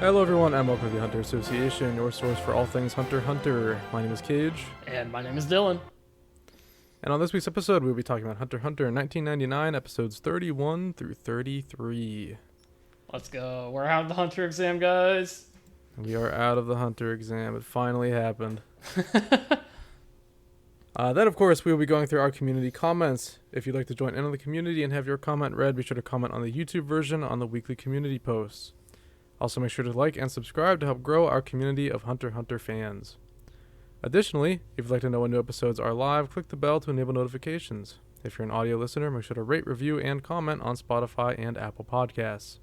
Hello everyone, and welcome to the Hunter Association, your source for all things Hunter x Hunter. My name is Kaige. And my name is Dylan. And on this week's episode, we'll be talking about Hunter x Hunter in 1999, episodes 31 through 33. Let's go. We're out of the Hunter exam, guys. We are out of the Hunter exam. It finally happened. Then, of course, we will be going through our community comments. If you'd like to join in on the community and have your comment read, be sure to comment on the YouTube version on the weekly community posts. Also, make sure to like and subscribe to help grow our community of Hunter x Hunter fans. Additionally, if you'd like to know when new episodes are live, click the bell to enable notifications. If you're an audio listener, make sure to rate, review, and comment on Spotify and Apple Podcasts.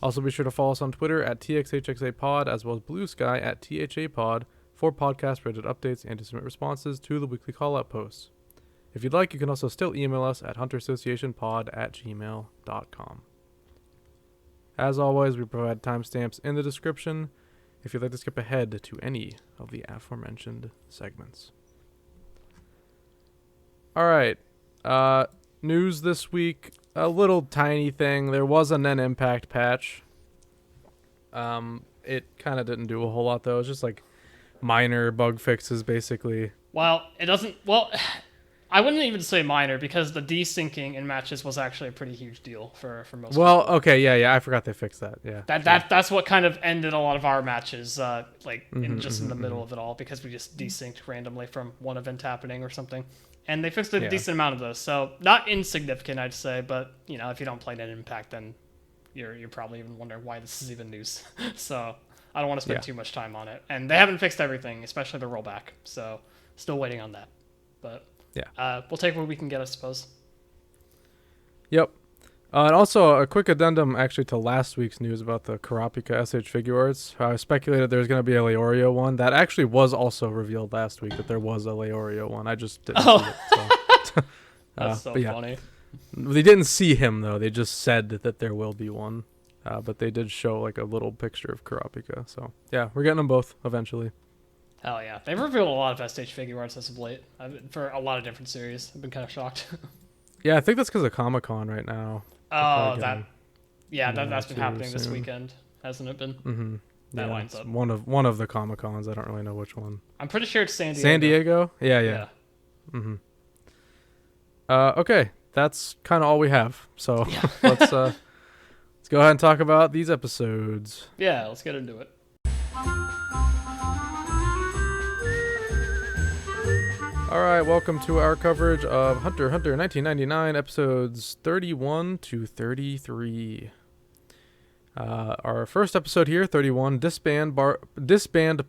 Also, be sure to follow us on Twitter at TXHXAPod, as well as Bluesky at THAPod for podcast-related updates and to submit responses to the weekly call-out posts. If you'd like, you can also still email us at hunterassociationpod@gmail.com. As always, we provide timestamps in the description if you'd like to skip ahead to any of the aforementioned segments. Alright, news this week, a little tiny thing. There was a Nen Impact patch. It kind of didn't do a whole lot, though. It was just like minor bug fixes, basically. Well, it doesn't... Well, I wouldn't even say minor, because the desyncing in matches was actually a pretty huge deal for most people. Well, okay, yeah, I forgot they fixed that, yeah. That's what kind of ended a lot of our matches, in the middle of it all, because we just desynced randomly from one event happening or something. And they fixed a decent amount of those, so not insignificant, I'd say, but, you know, if you don't play Nen Impact, then you're probably even wondering why this is even news. So I don't want to spend too much time on it. And they haven't fixed everything, especially the rollback, so still waiting on that. But we'll take what we can get, I suppose. Yep. And also a quick addendum actually to last week's news about the Kurapika SH figure arts. I speculated there was going to be a Leorio one. That actually was also revealed last week, that there was a Leorio one. I just didn't see it. So. That's so funny. They didn't see him, though. They just said that there will be one. But they did show like a little picture of Kurapika. So, yeah, we're getting them both eventually. Hell yeah. They've revealed a lot of SH figure arts as of late for a lot of different series. I've been kind of shocked. Yeah, I think that's because of Comic-Con right now. Oh, that's been happening this weekend, hasn't it been? Mm-hmm. That lines up. One of the Comic-Cons. I don't really know which one. I'm pretty sure it's San Diego. San Diego? Yeah. Mm-hmm. Okay, that's kind of all we have. So let's go ahead and talk about these episodes. Yeah, let's get into it. Alright, welcome to our coverage of Hunter x Hunter 1999, episodes 31 to 33. Our first episode here, 31, Disband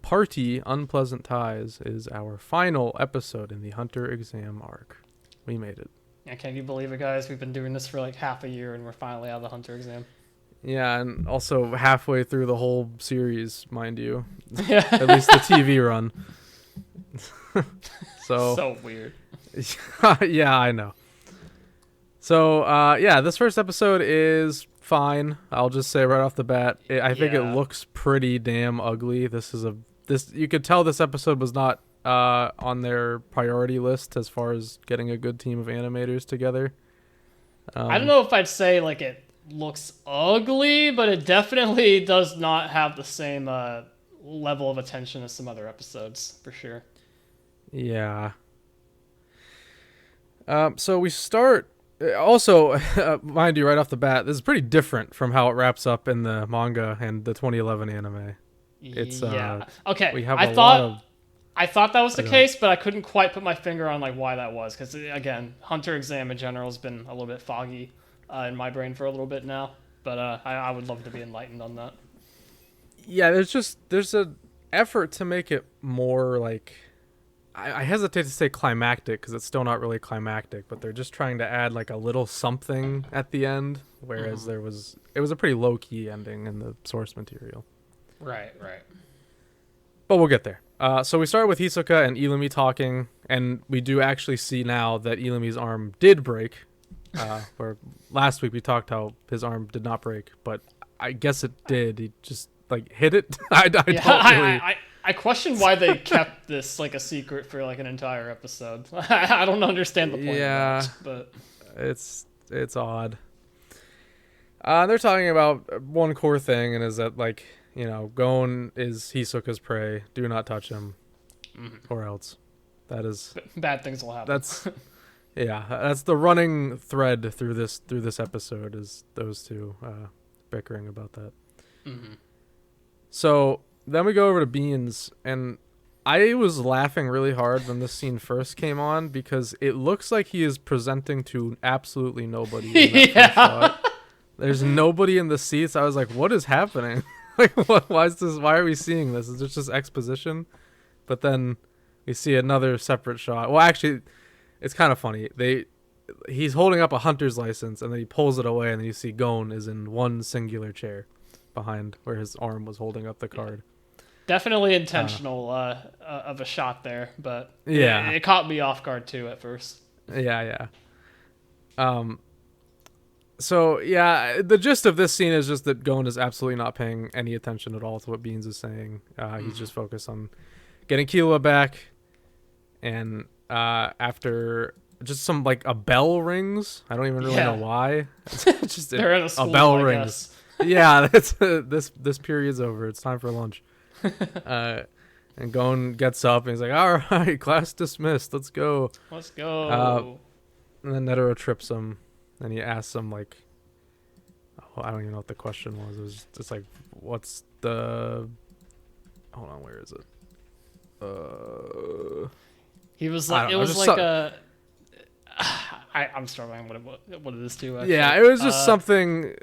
Party Unpleasant Ties, is our final episode in the Hunter exam arc. We made it. Yeah, can you believe it, guys? We've been doing this for like half a year and we're finally out of the Hunter exam. Yeah, and also halfway through the whole series, mind you. At least the TV run. So weird. Yeah, I know. So, this first episode is fine. I'll just say right off the bat, I think it looks pretty damn ugly. You could tell this episode was not on their priority list as far as getting a good team of animators together. I don't know if I'd say like it looks ugly, but it definitely does not have the same level of attention as some other episodes, for sure. Yeah. So we start... Also, mind you, right off the bat, this is pretty different from how it wraps up in the manga and the 2011 anime. It's okay. We have I thought that was the case, but I couldn't quite put my finger on like why that was, because again, Hunter exam in general has been a little bit foggy in my brain for a little bit now. But I would love to be enlightened on that. Yeah, there's a effort to make it more like... I hesitate to say climactic because it's still not really climactic, but they're just trying to add like a little something at the end, whereas it was a pretty low-key ending in the source material. Right. But we'll get there. So we start with Hisoka and Ilumi talking, and we do actually see now that Ilumi's arm did break, where last week we talked how his arm did not break, but I guess it did. He just like hit it. I question why they kept this like a secret for like an entire episode. I don't understand the point of that, but it's odd. They're talking about one core thing, and is that like Gon is Hisoka's prey. Do not touch him, or else. That is bad things will happen. That's the running thread through this episode is those two bickering about that. So then we go over to Beans, and I was laughing really hard when this scene first came on because it looks like he is presenting to absolutely nobody in that first shot. There's nobody in the seats. I was like, what is happening? Like, why are we seeing this? Is it just exposition? But then we see another separate shot. Well, actually, it's kind of funny. He's holding up a hunter's license, and then he pulls it away, and then you see Gon is in one singular chair behind where his arm was holding up the card. Definitely intentional of a shot there, but it caught me off guard too at first. Yeah. So yeah, the gist of this scene is just that Gon is absolutely not paying any attention at all to what Beans is saying. He's just focused on getting Killua back, and after just some like a bell rings. I don't even really know why. It's just they're in a school, bell rings. Yeah, that's this period's over. It's time for lunch. And Gon gets up and he's like, all right, class dismissed. Let's go. And then Netero trips him, and he asks him like, I don't even know what the question was. It was just like, what's the? Hold on, where is it? He was like, I'm struggling what it is too. Actually. Yeah, it was just something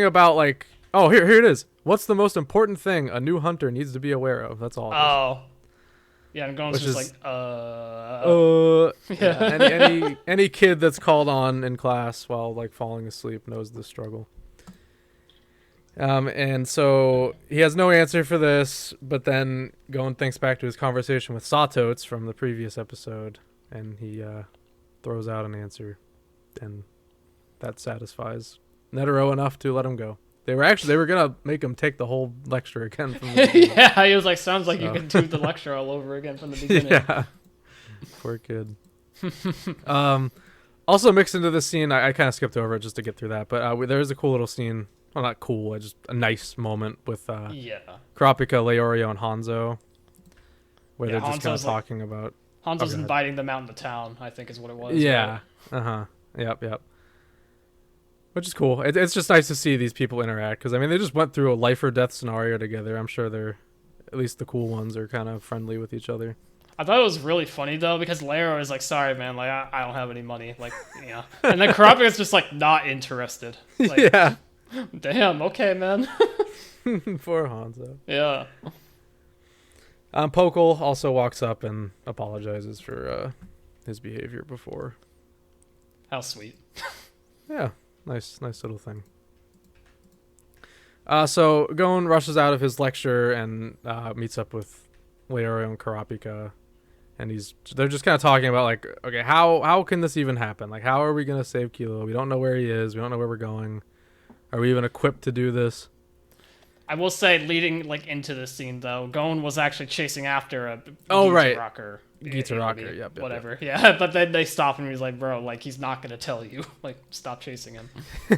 about like, oh, here it is. What's the most important thing a new hunter needs to be aware of? That's all. Yeah, and Gon's just yeah, any kid that's called on in class while like falling asleep knows the struggle. And so he has no answer for this, but then Gon thinks back to his conversation with Satotes from the previous episode, and he throws out an answer, and that satisfies Netero enough to let him go. They were gonna make him take the whole lecture again from the beginning. Yeah, he was like, sounds like you can do the lecture all over again from the beginning. Yeah, poor kid. Also mixed into this scene, I kind of skipped over it just to get through that, but there's a cool little scene. Well, not cool, just a nice moment with Kurapika, Leorio, and Hanzo, where they're just kind of talking about. Hanzo's inviting them out into town, I think is what it was. Yeah. Right? Yep. Which is cool. It's just nice to see these people interact, because I mean they just went through a life or death scenario together. I'm sure they're, at least the cool ones, are kind of friendly with each other. I thought it was really funny though, because Leorio is like, sorry man, like I don't have any money, like and then Kurapika's just like not interested. Like, yeah. Damn. Okay, man. Poor Hanzo. Yeah. Pokel also walks up and apologizes for his behavior before. How sweet. Yeah. Nice little thing. So Gon rushes out of his lecture and meets up with Leorio and Kurapika, and they're just kind of talking about like, okay, how can this even happen? Like, how are we gonna save Killua? We don't know where he is. We don't know where we're going. Are we even equipped to do this? I will say, leading like into this scene though, Gon was actually chasing after a Gita-rocker. Yep, whatever. Yeah, but then they stop him and he's like, bro, like he's not gonna tell you. Like, stop chasing him.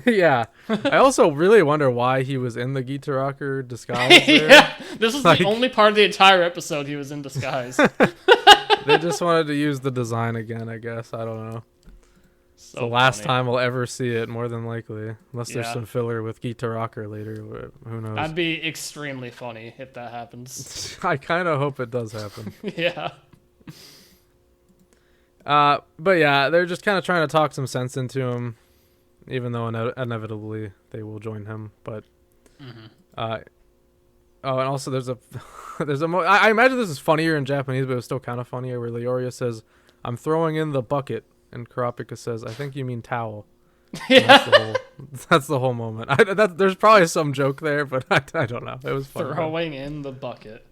Yeah. I also really wonder why he was in the Gita-rocker disguise there. Yeah, this is like, the only part of the entire episode he was in disguise. They just wanted to use the design again, I guess. I don't know. So the last time we'll ever see it, more than likely. Unless there's some filler with Gita-rocker later. Who knows? That'd be extremely funny if that happens. I kind of hope it does happen. Yeah. But yeah, they're just kind of trying to talk some sense into him, even though inevitably they will join him. But and also there's I imagine this is funnier in Japanese, but it's still kind of funnier, where Leorio says, "I'm throwing in the bucket," and Kurapika says, "I think you mean towel." Yeah. That's the whole moment. There's probably some joke there, but I don't know. It was funny. Throwing in the bucket.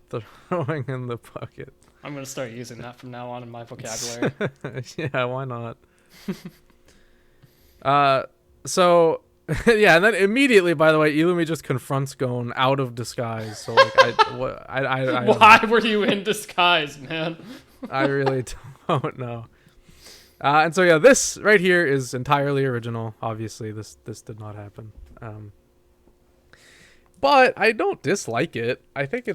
Throwing in the bucket. I'm going to start using that from now on in my vocabulary. Yeah, why not? So, yeah, and then immediately, by the way, Illumi just confronts Gon out of disguise. So, like, why were you in disguise, man? I really don't know. And so, yeah, this right here is entirely original. Obviously, this did not happen. But I don't dislike it. I think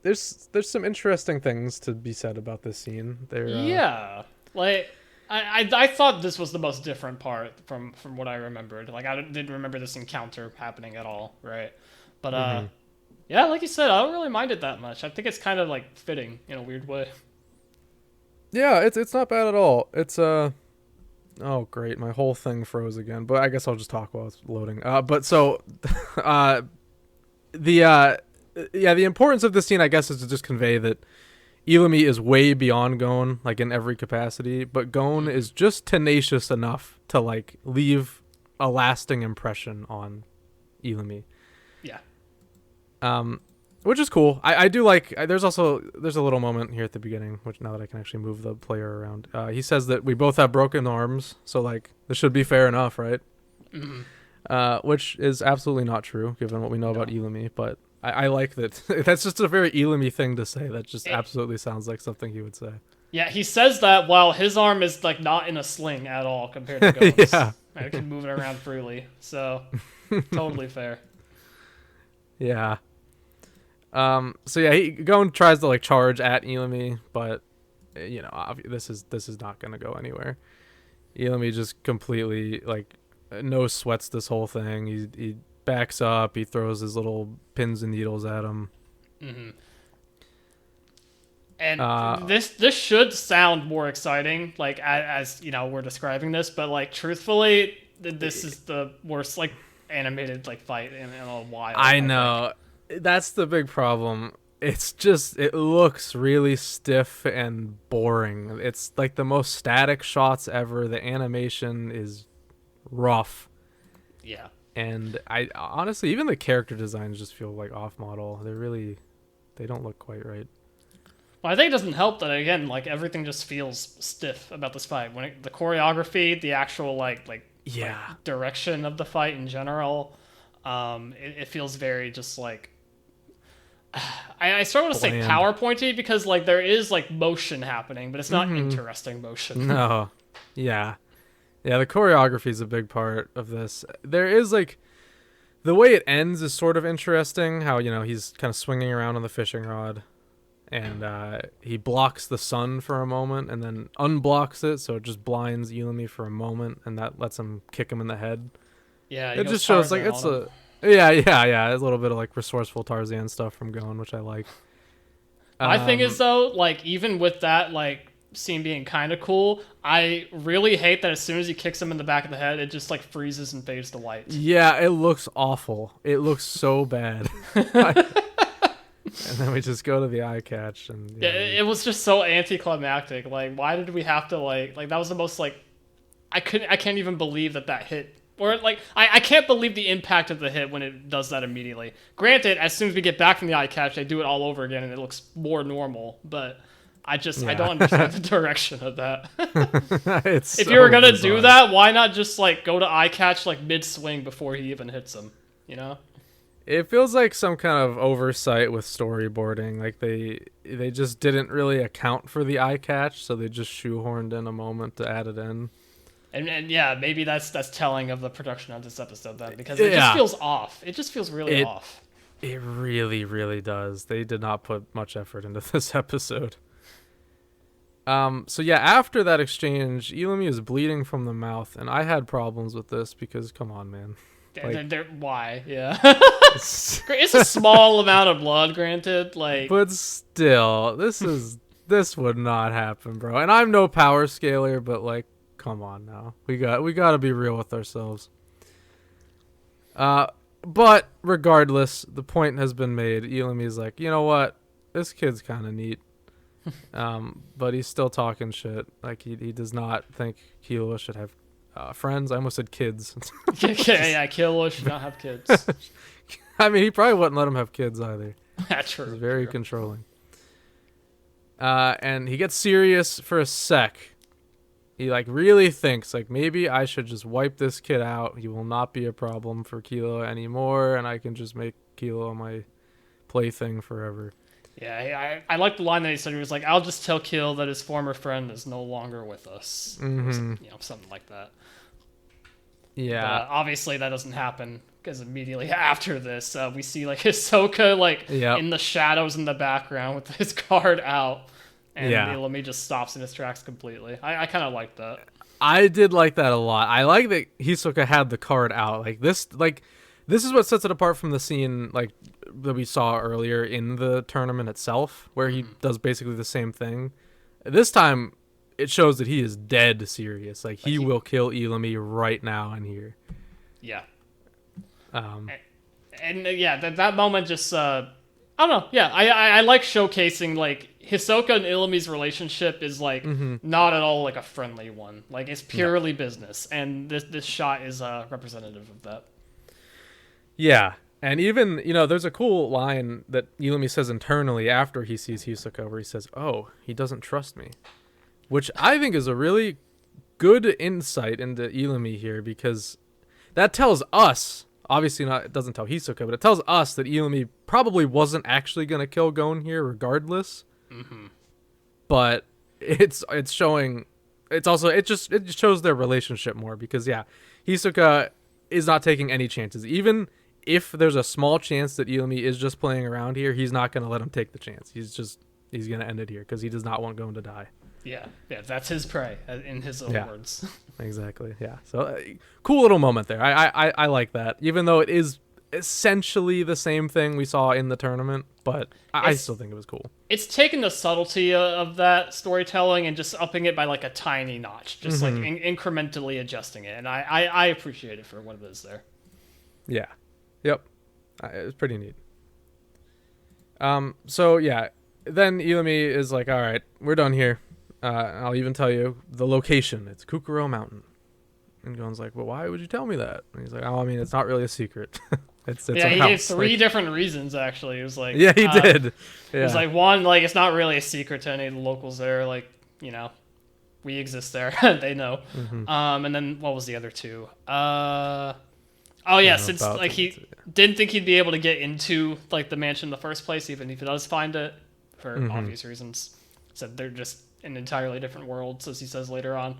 there's some interesting things to be said about this scene. Yeah, like I thought this was the most different part from what I remembered. Like I didn't remember this encounter happening at all, right? But yeah, like you said, I don't really mind it that much. I think it's kind of like fitting in a weird way. Yeah, it's not bad at all. It's oh great, my whole thing froze again. But I guess I'll just talk while it's loading. But so, the the importance of this scene, I guess, is to just convey that Elamy is way beyond Gon, like in every capacity. But Gon is just tenacious enough to like leave a lasting impression on Elamy. Yeah. Which is cool. I do like. There's a little moment here at the beginning, which now that I can actually move the player around, he says that we both have broken arms, so like this should be fair enough, right? Mm-hmm. Which is absolutely not true, given what we know about Elamy. But I like that. That's just a very Elamy thing to say. That just absolutely sounds like something he would say. Yeah, he says that while his arm is like not in a sling at all compared to Gon's. Yeah, I can move it around freely, so totally fair. Yeah. So yeah, Gon tries to like charge at Elamy, but you know, this is not gonna go anywhere. Elamy just completely like no sweats this whole thing. He backs up. He throws his little pins and needles at him. Mm-hmm. And this should sound more exciting, like as you know we're describing this, but like truthfully, this is the worst like animated like fight in a while. I know. That's the big problem. It's just, it looks really stiff and boring. It's like the most static shots ever. The animation is rough. Yeah. And I honestly, even the character designs just feel like off model. They don't look quite right. Well, I think it doesn't help that again, like everything just feels stiff about this fight. The choreography, the actual like direction of the fight in general, it feels very just like. I sort of want to say PowerPointy because like there is like motion happening, but it's not interesting motion. No, yeah, the choreography is a big part of this. There is like the way it ends is sort of interesting. How he's kind of swinging around on the fishing rod, and he blocks the sun for a moment, and then unblocks it, so it just blinds Elamy for a moment, and that lets him kick him in the head. Yeah, it just shows like it's a. Yeah, a little bit of like resourceful Tarzan stuff from Gon, which I like. My thing is though, like even with that like scene being kind of cool, I really hate that as soon as he kicks him in the back of the head, it just like freezes and fades to white. Yeah, it looks awful. It looks so bad. And then we just go to the eye catch, and yeah, it was just so anticlimactic. Like, why did we have to like that was the most like I can't even believe that hit. Or, like, I can't believe the impact of the hit when it does that immediately. Granted, as soon as we get back from the eye catch, they do it all over again, and it looks more normal. But I don't understand the direction of that. If you were going to do that, why not just, like, go to eye catch, like, mid-swing before he even hits him? You know? It feels like some kind of oversight with storyboarding. Like, they just didn't really account for the eye catch, so they just shoehorned in a moment to add it in. And yeah, maybe that's telling of the production of this episode then, because it just feels off. It just feels really off. It really, really does. They did not put much effort into this episode. So yeah, after that exchange, Elamy is bleeding from the mouth, and I had problems with this because, come on, man. Like, why? Yeah. It's a small amount of blood, granted. Like, but still, this would not happen, bro. And I'm no power scaler, but like, come on now. We got to be real with ourselves. But regardless, the point has been made. Elamy's like, you know what? This kid's kind of neat. But he's still talking shit. Like he does not think Killua should have friends. I almost said kids. Yeah, Killua should not have kids. I mean, he probably wouldn't let him have kids either. That's true. He's very controlling. And he gets serious for a sec. He like really thinks like maybe I should just wipe this kid out. He will not be a problem for Killua anymore, and I can just make Killua my plaything forever. Yeah, I like the line that he said. He was like, "I'll just tell Kill that his former friend is no longer with us." Mm-hmm. Something like that. Yeah. But, obviously, that doesn't happen because immediately after this, we see like Hisoka like in the shadows in the background with his card out, and Ilumi just stops in his tracks completely. I kind of like that. I did like that a lot. I like that Hisoka had the card out. This is what sets it apart from the scene like that we saw earlier in the tournament itself, where he does basically the same thing. This time, it shows that he is dead serious. Like he will kill Ilumi right now and here. Yeah. That moment just I don't know. Yeah, I like showcasing like Hisoka and Ilumi's relationship is like not at all like a friendly one. Like it's purely business, and this shot is representative of that. Yeah, and even there's a cool line that Ilumi says internally after he sees Hisoka, where he says, "Oh, he doesn't trust me," which I think is a really good insight into Ilumi here, because that tells us. Obviously not, it doesn't tell Hisoka, but it tells us that Ilumi probably wasn't actually going to kill Gon here regardless. But it's showing, it just shows their relationship more, because Hisoka is not taking any chances. Even if there's a small chance that Ilumi is just playing around here, he's not going to let him take the chance. He's going to end it here because he does not want Gon to die. Yeah, that's his prey, in his own words. Exactly, yeah. So, cool little moment there. I like that, even though it is essentially the same thing we saw in the tournament, but I still think it was cool. It's taking the subtlety of that storytelling and just upping it by like a tiny notch, just like incrementally adjusting it, and I appreciate it for what it is there. Yeah, yep, it was pretty neat. So yeah, then Ilumi is like, all right, we're done here. I'll even tell you the location. It's Kukuroo Mountain. And Gon's like, well, why would you tell me that? And he's like, oh, I mean, it's not really a secret. it's he gave three different reasons, actually. He was like... Yeah, he did. Yeah. He was like, one, like, it's not really a secret to any of the locals there. Like, we exist there. They know. And then, what was the other two? Since, like, he didn't think he'd be able to get into, like, the mansion in the first place, even if he does find it, for obvious reasons. Said they're just in entirely different worlds, as he says later on.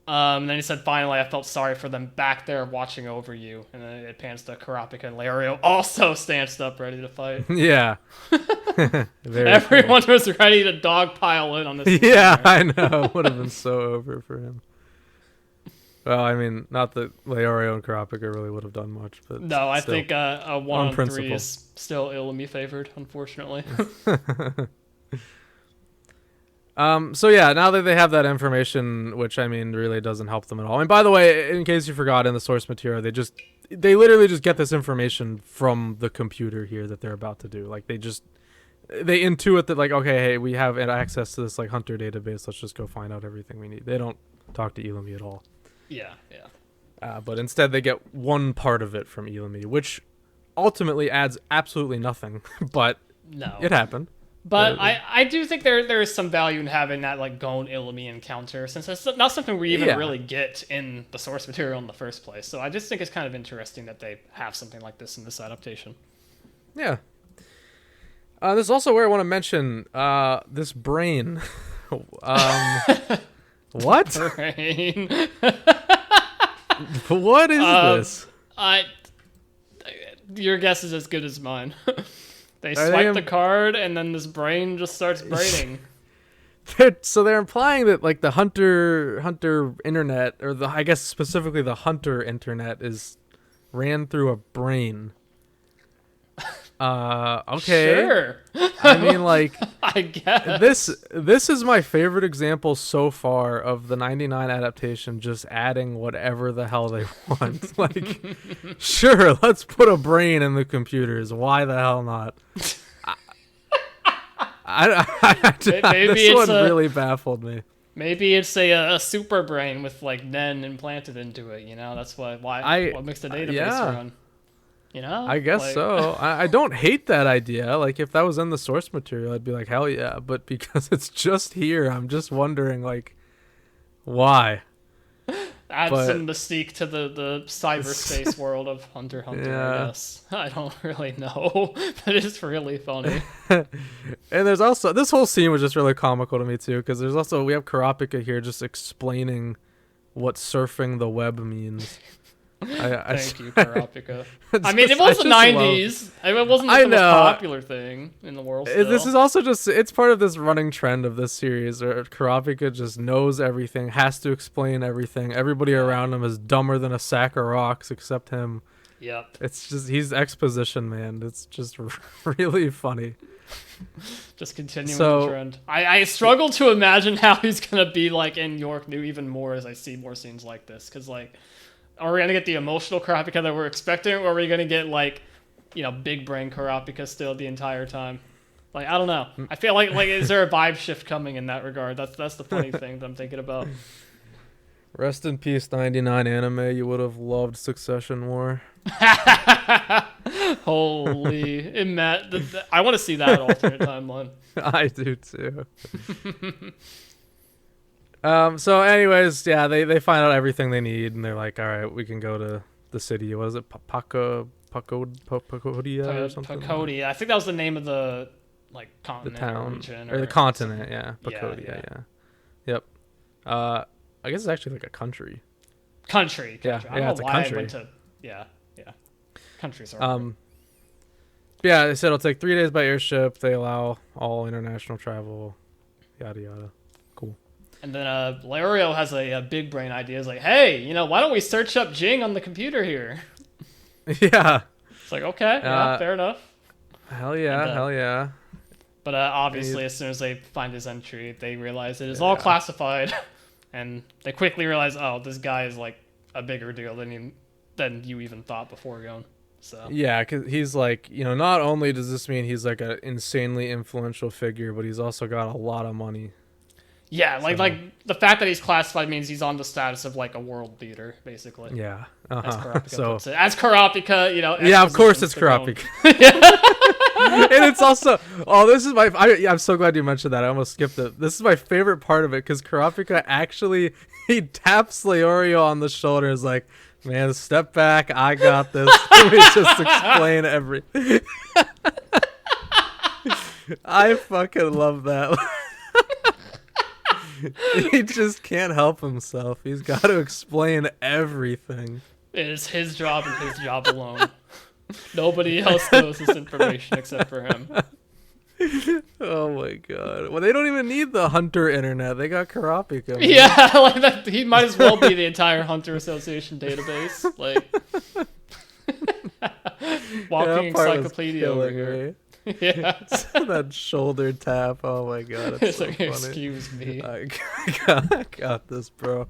And then he said, finally, I felt sorry for them back there watching over you. And then it pans to Karapika and Leorio, also stanced up, ready to fight. Yeah. Everyone was ready to dogpile in on this. Yeah, I know. Would have been so over for him. Well, I mean, not that Leorio and Karapika really would have done much, but no, I think a 1-on-3 is still Ilumi favored, unfortunately. So yeah, now that they have that information, which I mean really doesn't help them at all. And by the way, in case you forgot, in the source material, they literally just get this information from the computer here that they're about to do. Like they intuit that, like, okay, hey, we have access to this like hunter database. Let's just go find out everything we need. They don't talk to Ilumi at all. Yeah. But instead they get one part of it from Ilumi, which ultimately adds absolutely nothing. But no, it happened. But I do think there is some value in having that like Gon Ilumi encounter, since it's not something we even really get in the source material in the first place. So I just think it's kind of interesting that they have something like this in this adaptation. Yeah. This is also where I want to mention this brain. What? Brain. What is this? Your guess is as good as mine. They swipe the card, and then this brain just starts braiding. So they're implying that like the hunter internet, or I guess specifically the hunter internet, is ran through a brain. Okay. Sure. I mean, like, I guess this is my favorite example so far of the 99 adaptation just adding whatever the hell they want. Like, sure, let's put a brain in the computers. Why the hell not? This one really baffled me. Maybe it's a super brain with like Nen implanted into it. That's what makes the database run. I guess so. I don't hate that idea. Like, if that was in the source material, I'd be like, hell yeah. But because it's just here, I'm just wondering, like, why? Adds some mystique to the cyberspace world of Hunter x Hunter, I guess. I don't really know, but it's really funny. And there's also, this whole scene was just really comical to me, too, because we have Karapika here just explaining what surfing the web means. Thank you, Karapika. I mean, it was the 90s. It wasn't the most popular thing in the world still. This is also just, it's part of this running trend of this series where Karapika just knows everything, has to explain everything. Everybody around him is dumber than a sack of rocks except him. Yep. It's just, he's exposition, man. It's just really funny. Just continuing the trend. I struggle to imagine how he's going to be like in York New even more as I see more scenes like this. Because, like, are we going to get the emotional Karapika that we're expecting, or are we going to get, like, big brain Karapika still the entire time? Like, I don't know. I feel like is there a vibe shift coming in that regard? That's the funny thing that I'm thinking about. Rest in peace, 99 anime. You would have loved Succession War. Holy. I want to see that alternate timeline. I do too. So anyways, yeah, they find out everything they need, and they're like, all right, we can go to the city. What is it? Pacodia or something? Pacodia. I think that was the name of the continent, the town, region, or the continent. Yeah, Pacodia. Yeah. Yep. I guess it's actually like a country. Country. Yeah, I don't it's know a why country. I went to countries are yeah, they said it'll take 3 days by airship. They allow all international travel. Yada yada. Cool. And then Lario has a big brain idea. It's like, hey, why don't we search up Jing on the computer here? Yeah. It's like, okay, yeah, fair enough. Hell yeah, hell yeah. But obviously, as soon as they find his entry, they realize it is all classified. And they quickly realize, oh, this guy is like a bigger deal than you even thought before going. So yeah, because he's like, not only does this mean he's like an insanely influential figure, but he's also got a lot of money. Yeah, like the fact that he's classified means he's on the status of like a world leader, basically. Yeah. As Karapika puts it. As Karapika, Yeah, of course it's Karapika. And it's also, this is I'm so glad you mentioned that. I almost skipped it. This is my favorite part of it, because Karapika actually, he taps Leorio on the shoulder and is like, man, step back, I got this. Let me just explain everything. I fucking love that. He just can't help himself. He's got to explain everything. It is his job and his job alone. Nobody else knows this information except for him. Oh my god. Well, they don't even need the Hunter internet. They got Karapika. Man. Yeah, like that. He might as well be the entire Hunter Association database. Like walking encyclopedia over here. Yeah. That shoulder tap. Oh my god. It's so like, funny. Excuse me. I got this, bro.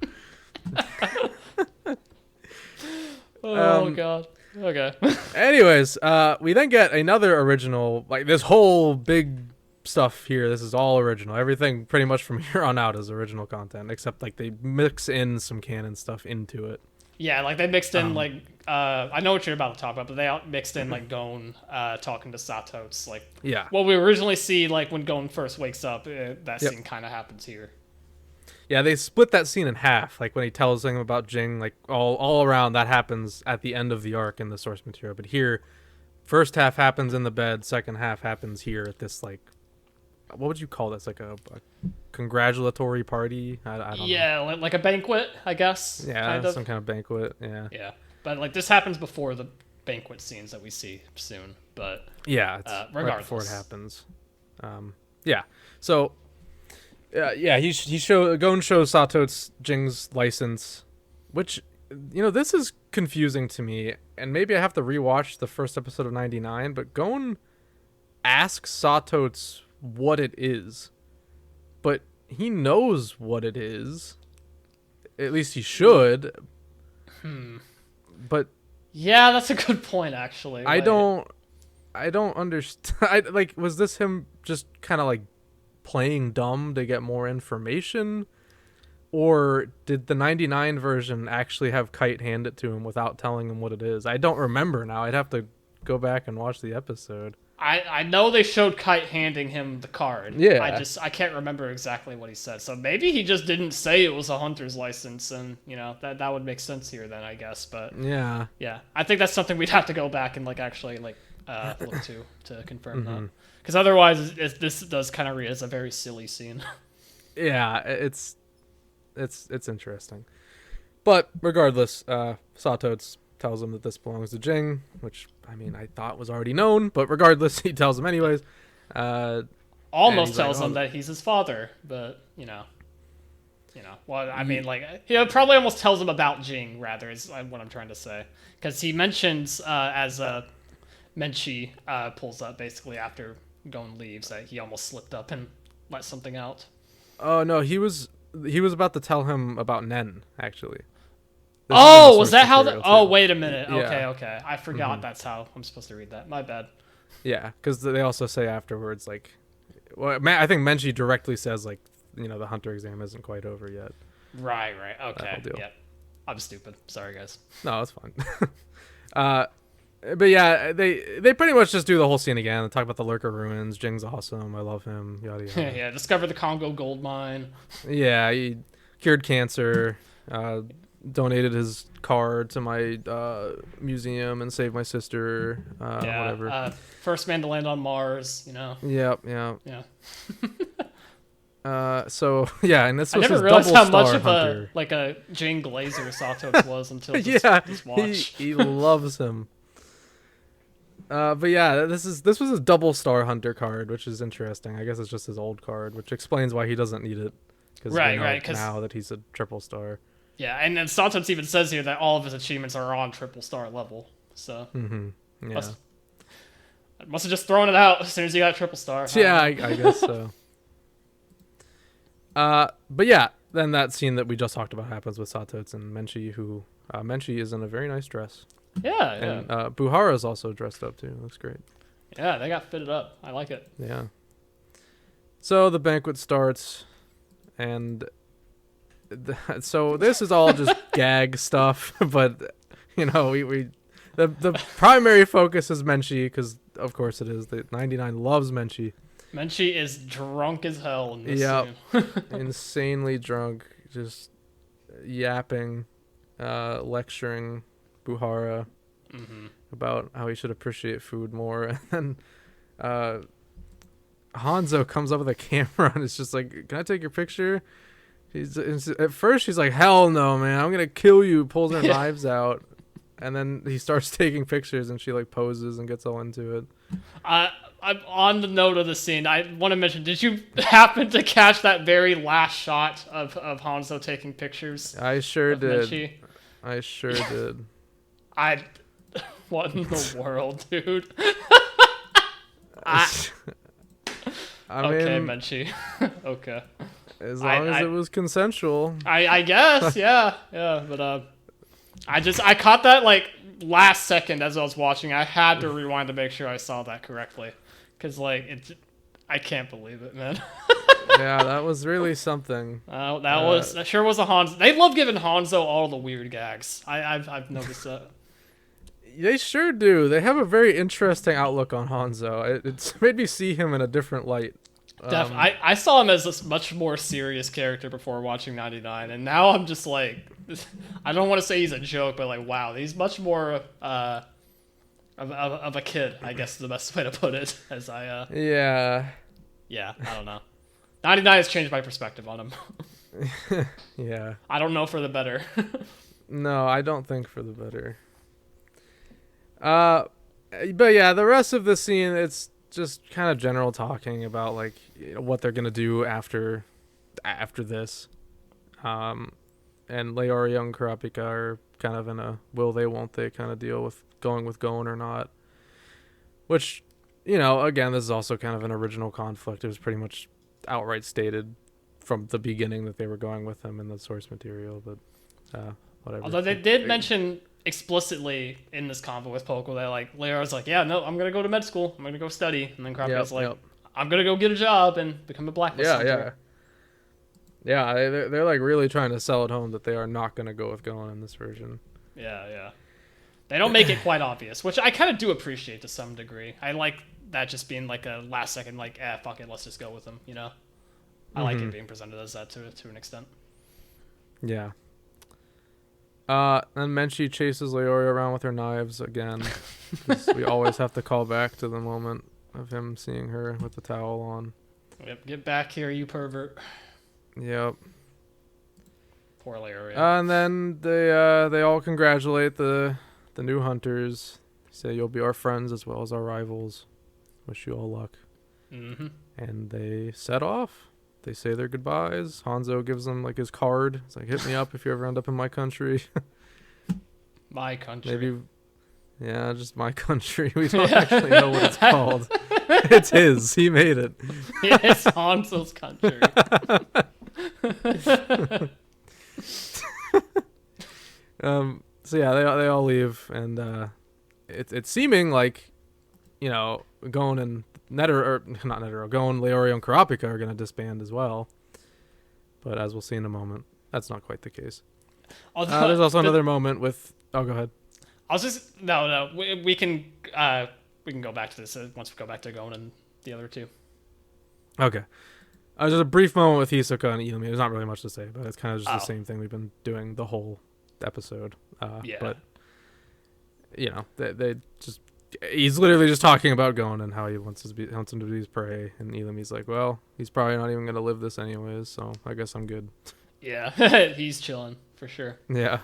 Oh god. Okay. Anyways, we then get another original, like this whole big stuff here. This is all original. Everything pretty much from here on out is original content, except like they mix in some canon stuff into it. Yeah, like they mixed in I know what you're about to talk about, but they mixed in like Gon talking to Sato's. Like, yeah, what we originally see like when Gon first wakes up, that scene kind of happens here. Yeah, they split that scene in half. Like when he tells him about Jing, like all around that happens at the end of the arc in the source material. But here, first half happens in the bed, second half happens here at this like, what would you call this? Like a congratulatory party? I don't know. Yeah, like a banquet, I guess. Yeah, some kind of banquet. Yeah. Yeah, but like this happens before the banquet scenes that we see soon. But yeah, it's regardless, right before it happens. Yeah. So. Yeah, Gon shows Sato Jing's license, which, this is confusing to me, and maybe I have to rewatch the first episode of 99, but Gon asks Sato what it is, but he knows what it is. At least he should. But yeah, that's a good point, actually. I don't understand. Was this him just kind of like playing dumb to get more information, or did the 99 version actually have Kite hand it to him without telling him what it is? I don't remember now. I'd have to go back and watch the episode. I know they showed Kite handing him the card. Yeah. I can't remember exactly what he said. So maybe he just didn't say it was a hunter's license, and that would make sense here then, I guess. But yeah, I think that's something we'd have to go back and actually look to confirm that. Because otherwise, this does kind of read as a very silly scene. Yeah, it's interesting. But regardless, Sato tells him that this belongs to Jing, which, I mean, I thought was already known, but regardless, he tells him anyways. Almost tells him that he's his father, but, well, I mean, like, he probably almost tells him about Jing, rather, is what I'm trying to say. Because he mentions, as Menchie pulls up, basically, after Gon leaves, that he almost slipped up and let something out. Oh, no, he was about to tell him about Nen, actually. Oh, was that how oh, wait a minute. Yeah. Okay. I forgot that's how I'm supposed to read that. My bad. Yeah, because they also say afterwards, like... Well, I think Menchie directly says, like, the hunter exam isn't quite over yet. Right. Okay. Yep. I'm stupid. Sorry, guys. No, it's fine. But yeah, they pretty much just do the whole scene again. They talk about the Lurker ruins. Jing's awesome. I love him. Yada yada. Yeah, discover the Congo gold mine. Yeah, he cured cancer. Donated his car to my museum and saved my sister. Whatever. First man to land on Mars. Yep. Yeah. So yeah, and this was I never his realized double how much star of hunter. a Jing Glazer Satox was until this watch. He loves him. But yeah, this was his double star hunter card, which is interesting. I guess it's just his old card, which explains why he doesn't need it. Right. Now that he's a triple star. Yeah, and then Satox even says here that all of his achievements are on triple star level. So Yeah. Must have just thrown it out as soon as he got triple star. Yeah, I guess so. But yeah, then that scene that we just talked about happens with Satox and Menchie, who Menchie is in a very nice dress. Yeah. And Buhara's also dressed up too. Looks great. Yeah, they got fitted up. I like it. Yeah. So the banquet starts, and so this is all just gag stuff, but the primary focus is Menchie, because of course it is. The 99 loves Menchie. Menchie is drunk as hell in this scene. Insanely drunk, just yapping, lecturing Buhara about how he should appreciate food more. And then Hanzo comes up with a camera and it's just like, "Can I take your picture?" At first she's like, "Hell no, man, I'm gonna kill you," pulls her knives out. And then he starts taking pictures and she like poses and gets all into it. I'm on the note of the scene. I want to mention, did you happen to catch that very last shot of Hanzo taking pictures? I sure did. Menchie? I sure did. What in the world, dude? Okay, Menchie. Okay. As long as it was consensual. I guess, yeah. But I caught that like last second as I was watching. I had to rewind to make sure I saw that correctly, because I can't believe it, man. Yeah, that was really something. That sure was a Hanzo. They love giving Hanzo all the weird gags. I've noticed that. They sure do. They have a very interesting outlook on Hanzo. It's made me see him in a different light. I saw him as a much more serious character before watching 99, and now I'm just like, I don't want to say he's a joke, but like, wow, he's much more of a kid, I guess is the best way to put it. Yeah, I don't know. 99 has changed my perspective on him. Yeah. I don't know for the better. No, I don't think for the better. But yeah, the rest of the scene, it's just kind of general talking about like what they're gonna do after this. And Leorio and Kurapika are kind of in a will they won't they kind of deal with going with Gon or not. Which, again, this is also kind of an original conflict. It was pretty much outright stated from the beginning that they were going with him in the source material, but whatever. Although they did mention explicitly in this convo with Poco that like Leorio's like, yeah, no, I'm gonna go to med school, I'm gonna go study, and then Kurapika's I'm gonna go get a job and become a blacklist hunter. Yeah, they're like really trying to sell it home that they are not gonna go with Gon in this version. Yeah. They don't make it quite obvious, which I kind of do appreciate to some degree. I like that just being like a last second, like, fuck it, let's just go with him, I like it being presented as that to an extent. Yeah. And Menchie chases Leorio around with her knives again. We always have to call back to the moment of him seeing her with the towel on. Yep, get back here, you pervert. Yep. Poor Leorio. And then they all congratulate the the new hunters. Say you'll be our friends as well as our rivals. Wish you all luck. Mm-hmm. And they set off. They say their goodbyes. Hanzo gives them like his card. It's like, hit me up if you ever end up in my country. My country. Maybe, yeah, just my country. We don't actually know what it's called. It's his. He made it. Yeah, it's Hanzo's country. So yeah, they all leave, and it's seeming like, Gon and Gon, Leorio, and Kurapika are gonna disband as well. But as we'll see in a moment, that's not quite the case. There's also another moment with. Oh, go ahead. I was just no. We can go back to this once we go back to Gon and the other two. Okay. Just a brief moment with Hisoka and Ilumi. There's not really much to say, but it's kind of just the same thing we've been doing the whole episode. Yeah. But they just. He's literally just talking about Gon and how he wants him to be his prey, and Ilumi's like, well, he's probably not even gonna live this anyways, so I guess I'm good. Yeah, he's chilling for sure. Yeah.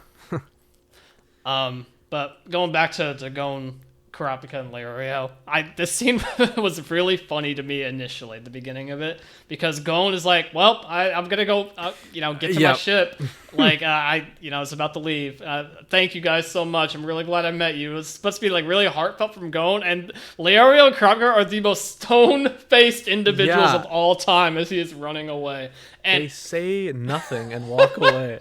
But going back to Gon, Kurapika, and Leorio, this scene was really funny to me initially at the beginning of it, because Gon is like, well, I'm gonna go, get to my ship. Like, I was about to leave. Thank you guys so much. I'm really glad I met you. It was supposed to be like really heartfelt from Gon, and Leorio and Kurapika are the most stone-faced individuals of all time as he is running away. And they say nothing and walk away.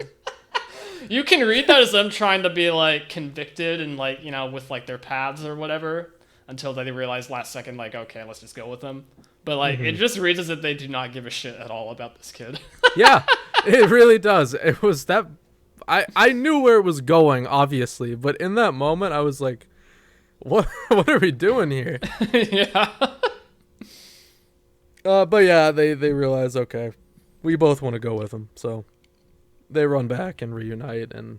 You can read that as them trying to be like convicted and like, with like their paths or whatever, until they realize last second, like, okay, let's just go with them. But like, it just reads as if they do not give a shit at all about this kid. Yeah, it really does. It was that I knew where it was going, obviously, but in that moment I was like, what are we doing here? Yeah. But yeah, they realize, okay, we both want to go with him, so they run back and reunite, and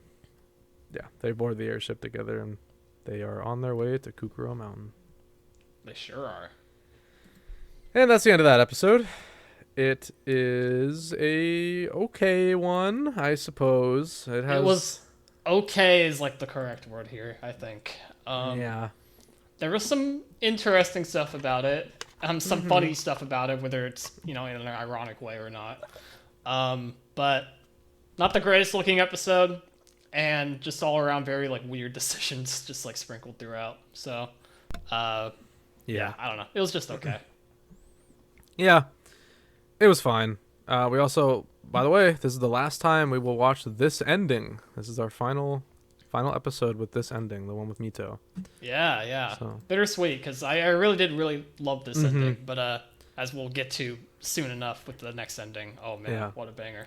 yeah, they board the airship together, and they are on their way to Kukuroo Mountain. They sure are. And that's the end of that episode. It is a okay one, I suppose. It was okay is like the correct word here, I think. Yeah. There was some interesting stuff about it. Some funny stuff about it, whether it's, in an ironic way or not. But not the greatest looking episode, and just all around very like weird decisions just like sprinkled throughout. So, yeah, I don't know. It was just okay. Yeah, it was fine. We also, by the way, this is the last time we will watch this ending. This is our final episode with this ending, the one with Mito. Yeah. So. Bittersweet, because I really love this ending, but as we'll get to soon enough with the next ending, oh man, what a banger.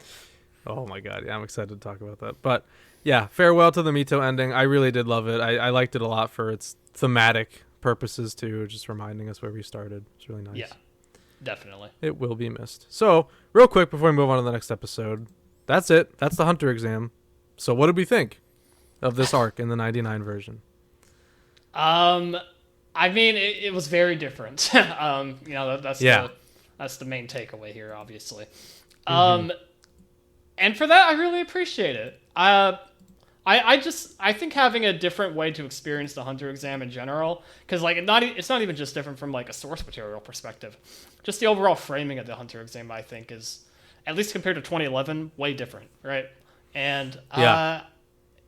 Oh my god, yeah, I'm excited to talk about that. But yeah, farewell to the Mito ending. I really did love it. I liked it a lot for its thematic purposes too, just reminding us where we started. It's really nice. Yeah, definitely. It will be missed. So, real quick before we move on to the next episode, that's it. That's the Hunter exam. So what did we think of this arc in the 99 version? I mean, it was very different. That's the main takeaway here, obviously. And for that, I really appreciate it. I think having a different way to experience the Hunter exam in general, because like it's not even just different from like a source material perspective. Just the overall framing of the Hunter exam, I think, is, at least compared to 2011, way different, right? And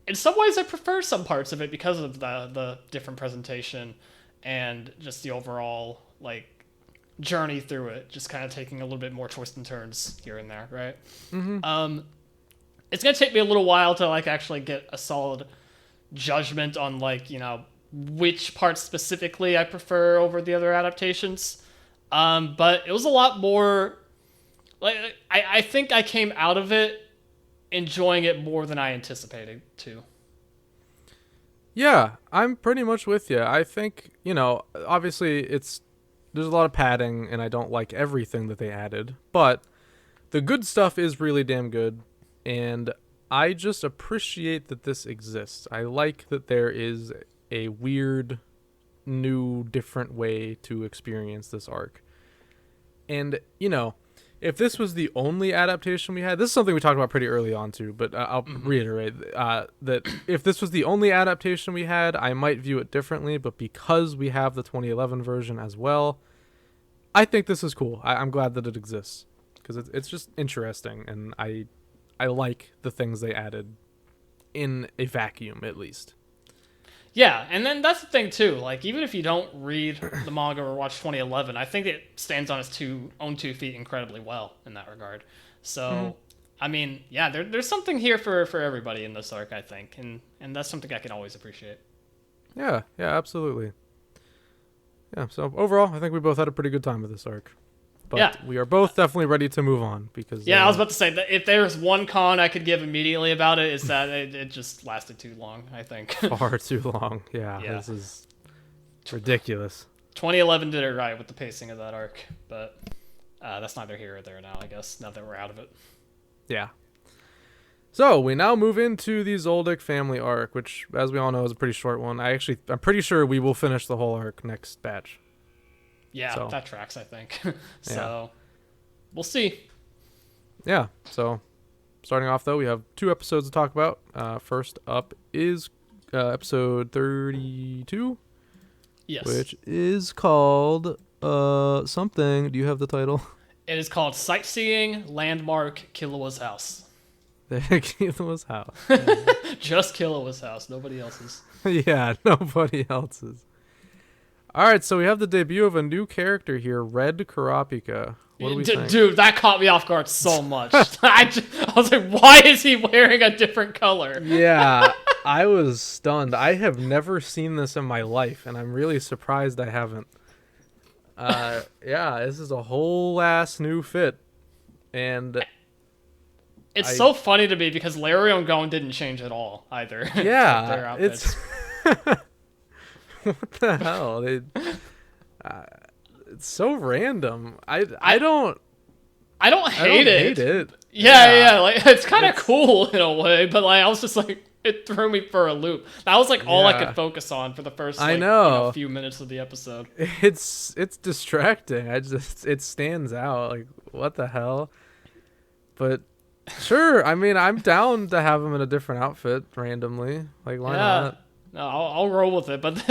in some ways, I prefer some parts of it because of the different presentation and just the overall like journey through it, just kind of taking a little bit more twists and turns here and there, right? It's gonna take me a little while to like actually get a solid judgment on like which parts specifically I prefer over the other adaptations, but it was a lot more like I think I came out of it enjoying it more than I anticipated to. Yeah, I'm pretty much with you. I think, obviously there's a lot of padding, and I don't like everything that they added, but the good stuff is really damn good, and I just appreciate that this exists. I like that there is a weird, new, different way to experience this arc. And, if this was the only adaptation we had, this is something we talked about pretty early on too, but I'll reiterate that if this was the only adaptation we had, I might view it differently, but because we have the 2011 version as well, I think this is cool. I'm glad that it exists because it's just interesting, and I like the things they added in a vacuum, at least. Yeah, and then that's the thing too. Like, even if you don't read the manga or watch 2011, I think it stands on its own 2 feet incredibly well in that regard. So, I mean, yeah, there's something here for everybody in this arc, I think, and that's something I can always appreciate. Yeah, absolutely. Yeah, so overall, I think we both had a pretty good time with this arc. But we are both definitely ready to move on because... Yeah, I was about to say, that if there's one con I could give immediately about it, is that it just lasted too long, I think. Far too long. Yeah, this is ridiculous. 2011 did it right with the pacing of that arc, but that's neither here or there now, I guess, now that we're out of it. Yeah. So, we now move into the Zoldyck family arc, which, as we all know, is a pretty short one. I'm pretty sure we will finish the whole arc next batch. Yeah, that tracks, I think. So, we'll see. Yeah, so starting off, though, we have 2 episodes to talk about. First up is episode 32. Yes. Which is called something. Do you have the title? It is called Sightseeing Landmark Killua's House. Killua's house. Just Killua's house, nobody else's. Yeah, nobody else's. All right, so we have the debut of a new character here, Red Kurapika. What do we think? Dude, that caught me off guard so much. I was like, why is he wearing a different color? Yeah, I was stunned. I have never seen this in my life, and I'm really surprised I haven't. Yeah, this is a whole ass new fit. And it's so funny to me because Lario and Gon didn't change at all either. Yeah, their outfits. What the hell? It's so random. I don't hate it. Yeah. Like, it's kind of cool in a way, but like I was just like, it threw me for a loop. That was like all I could focus on for the first few minutes of the episode. It's distracting. It stands out. Like, what the hell? But sure, I mean, I'm down to have him in a different outfit randomly. Like, why not? No, I'll roll with it, but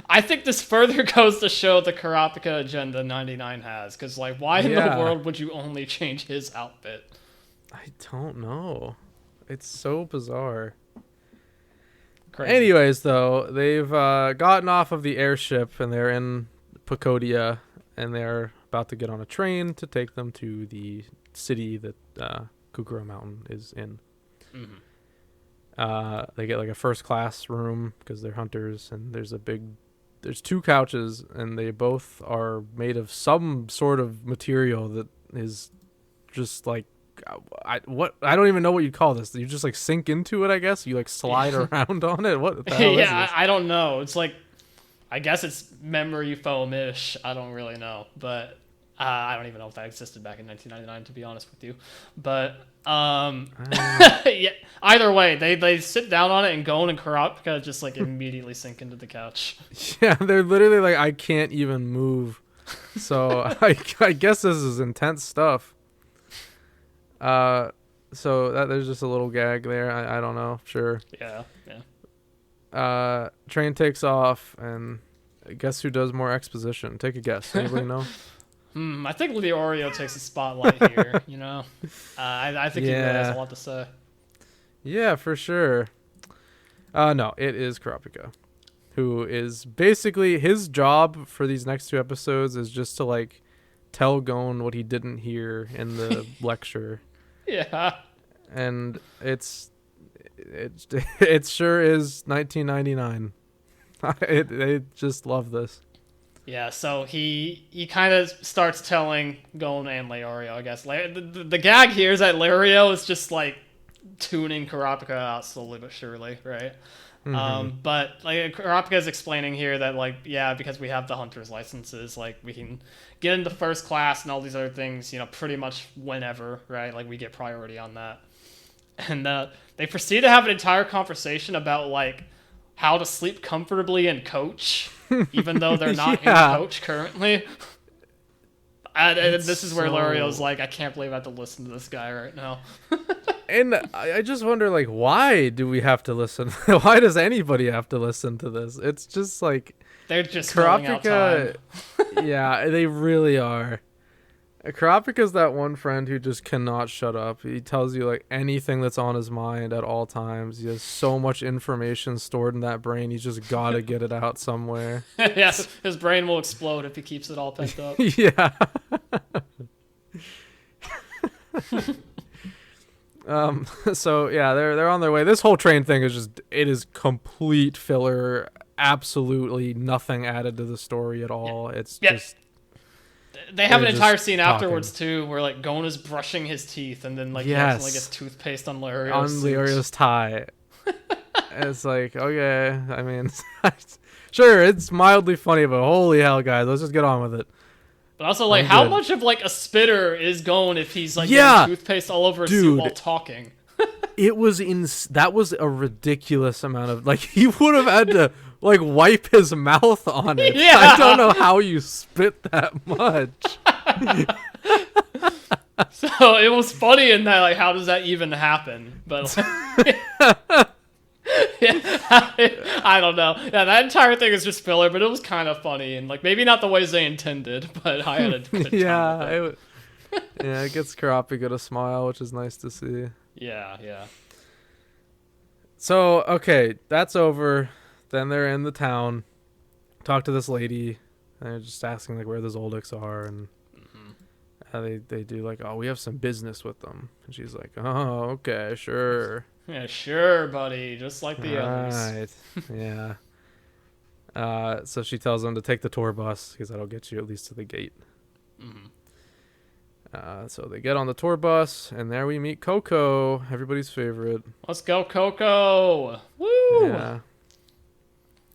I think this further goes to show the Kurapika agenda 99 has, because like, why in the world would you only change his outfit? I don't know. It's so bizarre. Crazy. Anyways, though, they've gotten off of the airship and they're in Pacodia, and they're about to get on a train to take them to the city that Kukuroo Mountain is in. Mm-hmm. They get like a first class room because they're hunters, and there's 2 couches, and they both are made of some sort of material that is just like, I don't even know what you'd call this. You just like sink into it, I guess. You like slide around on it. What the hell is this? I don't know. It's like, I guess it's memory foam-ish. I don't really know, but I don't even know if that existed back in 1999, to be honest with you. But yeah, either way, they sit down on it, and Gon and Kurapika just like immediately sink into the couch. Yeah, they're literally like, I can't even move. So I guess this is intense stuff. So there's just a little gag there. I don't know. Sure. Yeah. Train takes off, and guess who does more exposition? Take a guess. Anybody know? I think Leorio takes the spotlight here, you know? I think he really has a lot to say. Yeah, for sure. No, it is Kurapika, who is basically, his job for these next 2 episodes is just to, like, tell Gon what he didn't hear in the lecture. Yeah. And it sure is 1999. They just love this. Yeah, so he kind of starts telling Gon and Leorio, I guess. The gag here is that Leorio is just, like, tuning Kurapika out slowly but surely, right? Mm-hmm. But, like, Kurapika is explaining here that, like, yeah, because we have the hunter's licenses, like, we can get into first class and all these other things, you know, pretty much whenever, right? Like, we get priority on that. And they proceed to have an entire conversation about, like, how to sleep comfortably in coach, even though they're not in coach currently. And this is where Lorio's like, I can't believe I have to listen to this guy right now. And I just wonder, like, why do we have to listen? Why does anybody have to listen to this? It's just like they're just filling out time. Yeah, they really are. Karapika's that one friend who just cannot shut up. He tells you like anything that's on his mind at all times. He has so much information stored in that brain. He's just got to get it out somewhere. Yes, his brain will explode if he keeps it all pent up. Yeah. So yeah, they're on their way. This whole train thing is just complete filler. Absolutely nothing added to the story at all. It's just they have an entire scene afterwards too, where like Gon is brushing his teeth, and then like he accidentally gets toothpaste on Lorio's tie. It's like, okay, I mean, sure, it's mildly funny, but holy hell, guys, let's just get on with it. But also, like, how much of like a spitter is Gon if he's like getting toothpaste all over his suit while talking? It was that was a ridiculous amount of, like, he would have had to like wipe his mouth on it. Yeah. I don't know how you spit that much. So it was funny in that, like, how does that even happen? But like, I don't know. Yeah, that entire thing is just filler, but it was kind of funny, and like maybe not the ways they intended, but I had a good time with it. Yeah, it gets Karapika to smile, which is nice to see. Yeah. So, okay, that's over. Then they're in the town, talk to this lady, and they're just asking like where the Zoldycks are, and they do like, oh, we have some business with them, and she's like, oh, okay, sure. Yeah, sure, buddy, just like the others. Right, yeah. So she tells them to take the tour bus, because that'll get you at least to the gate. So they get on the tour bus, and there we meet Coco, everybody's favorite. Let's go, Coco! Woo! Yeah.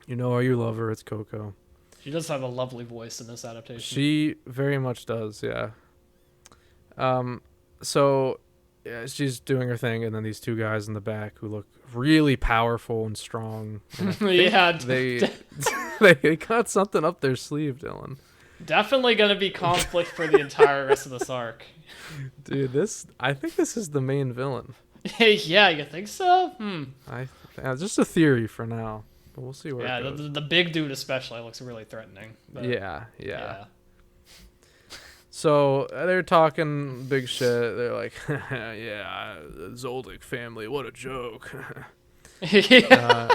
You know how you love her, it's Coco. She does have a lovely voice in this adaptation. She very much does, yeah. So yeah, she's doing her thing, and then these two guys in the back who look really powerful and strong. And yeah, they got something up their sleeve, Dylan. Definitely gonna be conflict for the entire rest of this arc. Dude, I think this is the main villain. Yeah, you think so? Just a theory for now, but we'll see where it goes. Yeah, the big dude especially looks really threatening. But, yeah. So they're talking big shit. They're like, yeah, Zoldyck family, what a joke. They're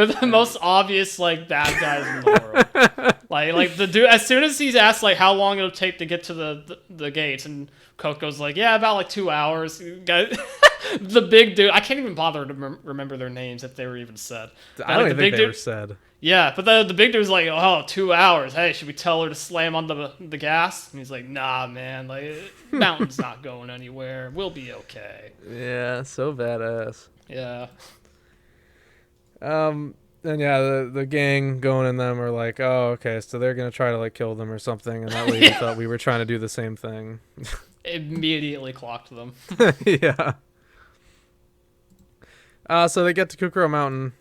the most obvious like bad guys in the world. like the dude, as soon as he's asked like how long it'll take to get to the gates, and Coco's like, yeah, about like 2 hours. The big dude, I can't even bother to remember their names if they were even said. I don't even think they were said. Yeah, but the big dude's like, oh, 2 hours. Hey, should we tell her to slam on the gas? And he's like, nah, man. Like, mountain's not going anywhere. We'll be okay. Yeah, so badass. Yeah. And yeah, the gang going in them are like, oh, okay, so they're gonna try to like kill them or something, and that lady thought we were trying to do the same thing. Immediately clocked them. Yeah. So they get to Kukuroo Mountain,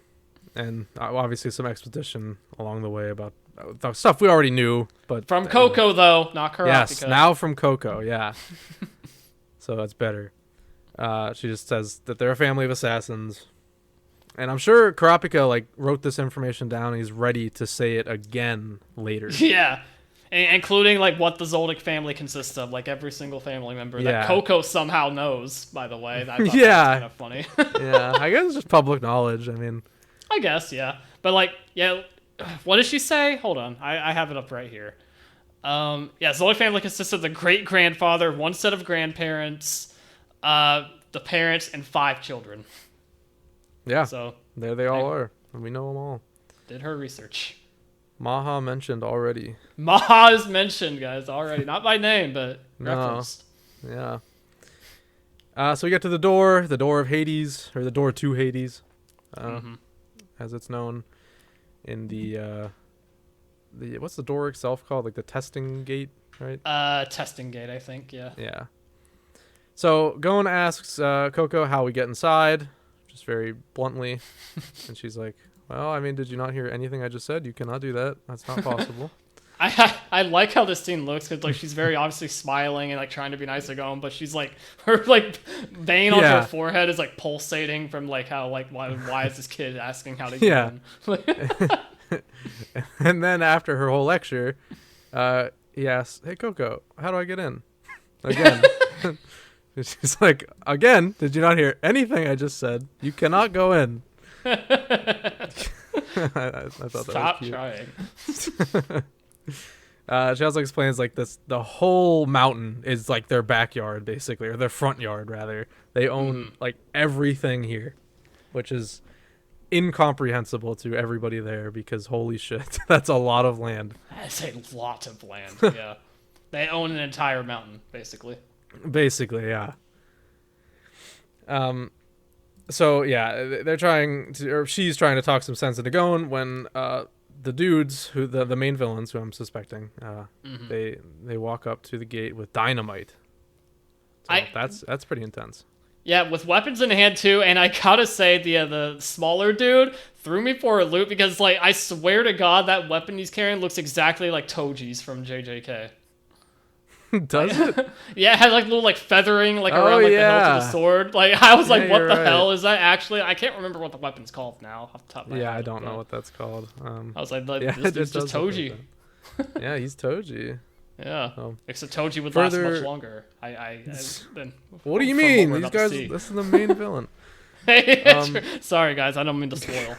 and obviously some exposition along the way about stuff we already knew, but from Coco though, not Karapika. Yes, now from Coco, yeah. So that's better. She just says that they're a family of assassins. And I'm sure Karapika like wrote this information down, and he's ready to say it again later. Yeah. Including like what the Zoldyck family consists of, like every single family member that Coco somehow knows, by the way. I thought that was kind of funny. Yeah, I guess it's just public knowledge. I mean, I guess, yeah. But like, yeah, what does she say? Hold on. I have it up right here. Zoldyck family consists of the great-grandfather, one set of grandparents, the parents, and 5 children. Yeah, so there they all are. And we know them all. Did her research. Maha mentioned already. Maha is mentioned, guys, already. Not by name, but referenced. Yeah. So we get to the door of Hades, or the door to Hades, as it's known in the what's the door itself called? Like the testing gate, right? Testing gate, I think. Yeah. Yeah. So Gon asks Coco how we get inside, just very bluntly, and she's like, well, I mean, did you not hear anything I just said? You cannot do that. That's not possible. I like how this scene looks because like she's very obviously smiling and like trying to be nice to Gon, but she's like her like vein on her forehead is like pulsating from like how like why is this kid asking how to get in? And then after her whole lecture, he asks, "Hey Coco, how do I get in?" Again. She's like, "Again, did you not hear anything I just said? You cannot go in." I thought Stop that was cute. Trying. She also explains like the whole mountain is like their backyard basically, or their front yard rather. They own like everything here, which is incomprehensible to everybody there because holy shit, that's a lot of land. That's a lot of land. Yeah, they own an entire mountain basically. Basically, yeah. So yeah, they're trying to, or she's trying to talk some sense into Gon when the dudes, who the main villains, who I'm suspecting, they walk up to the gate with dynamite. So that's pretty intense. Yeah, with weapons in hand too, and I gotta say the smaller dude threw me for a loop because like I swear to God that weapon he's carrying looks exactly like Toji's from JJK. Does it? Yeah, it had like little like feathering like around like the hilt of the sword. Like I was like, what the hell is that actually? I can't remember what the weapon's called now off the top of my head. Yeah, I don't know what that's called. I was like this dude's just Toji. Yeah, he's Toji. Yeah, except Toji would last much longer. Then. What do you mean? These guys, this is the main villain. Sorry guys, I don't mean to spoil.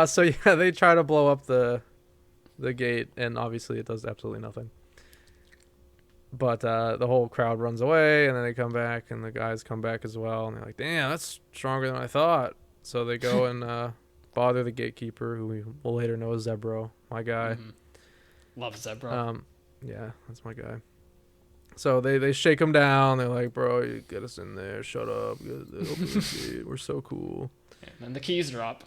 So yeah, they try to blow up the gate, and obviously it does absolutely nothing. But the whole crowd runs away, and then they come back, and the guys come back as well, and they're like, "Damn, that's stronger than I thought." So they go and bother the gatekeeper, who we will later know as Zebro, my guy. Love Zebra. Yeah, that's my guy. So they shake him down. They're like, "Bro, you get us in there. Shut up. Open the gate. We're so cool." And then the keys drop.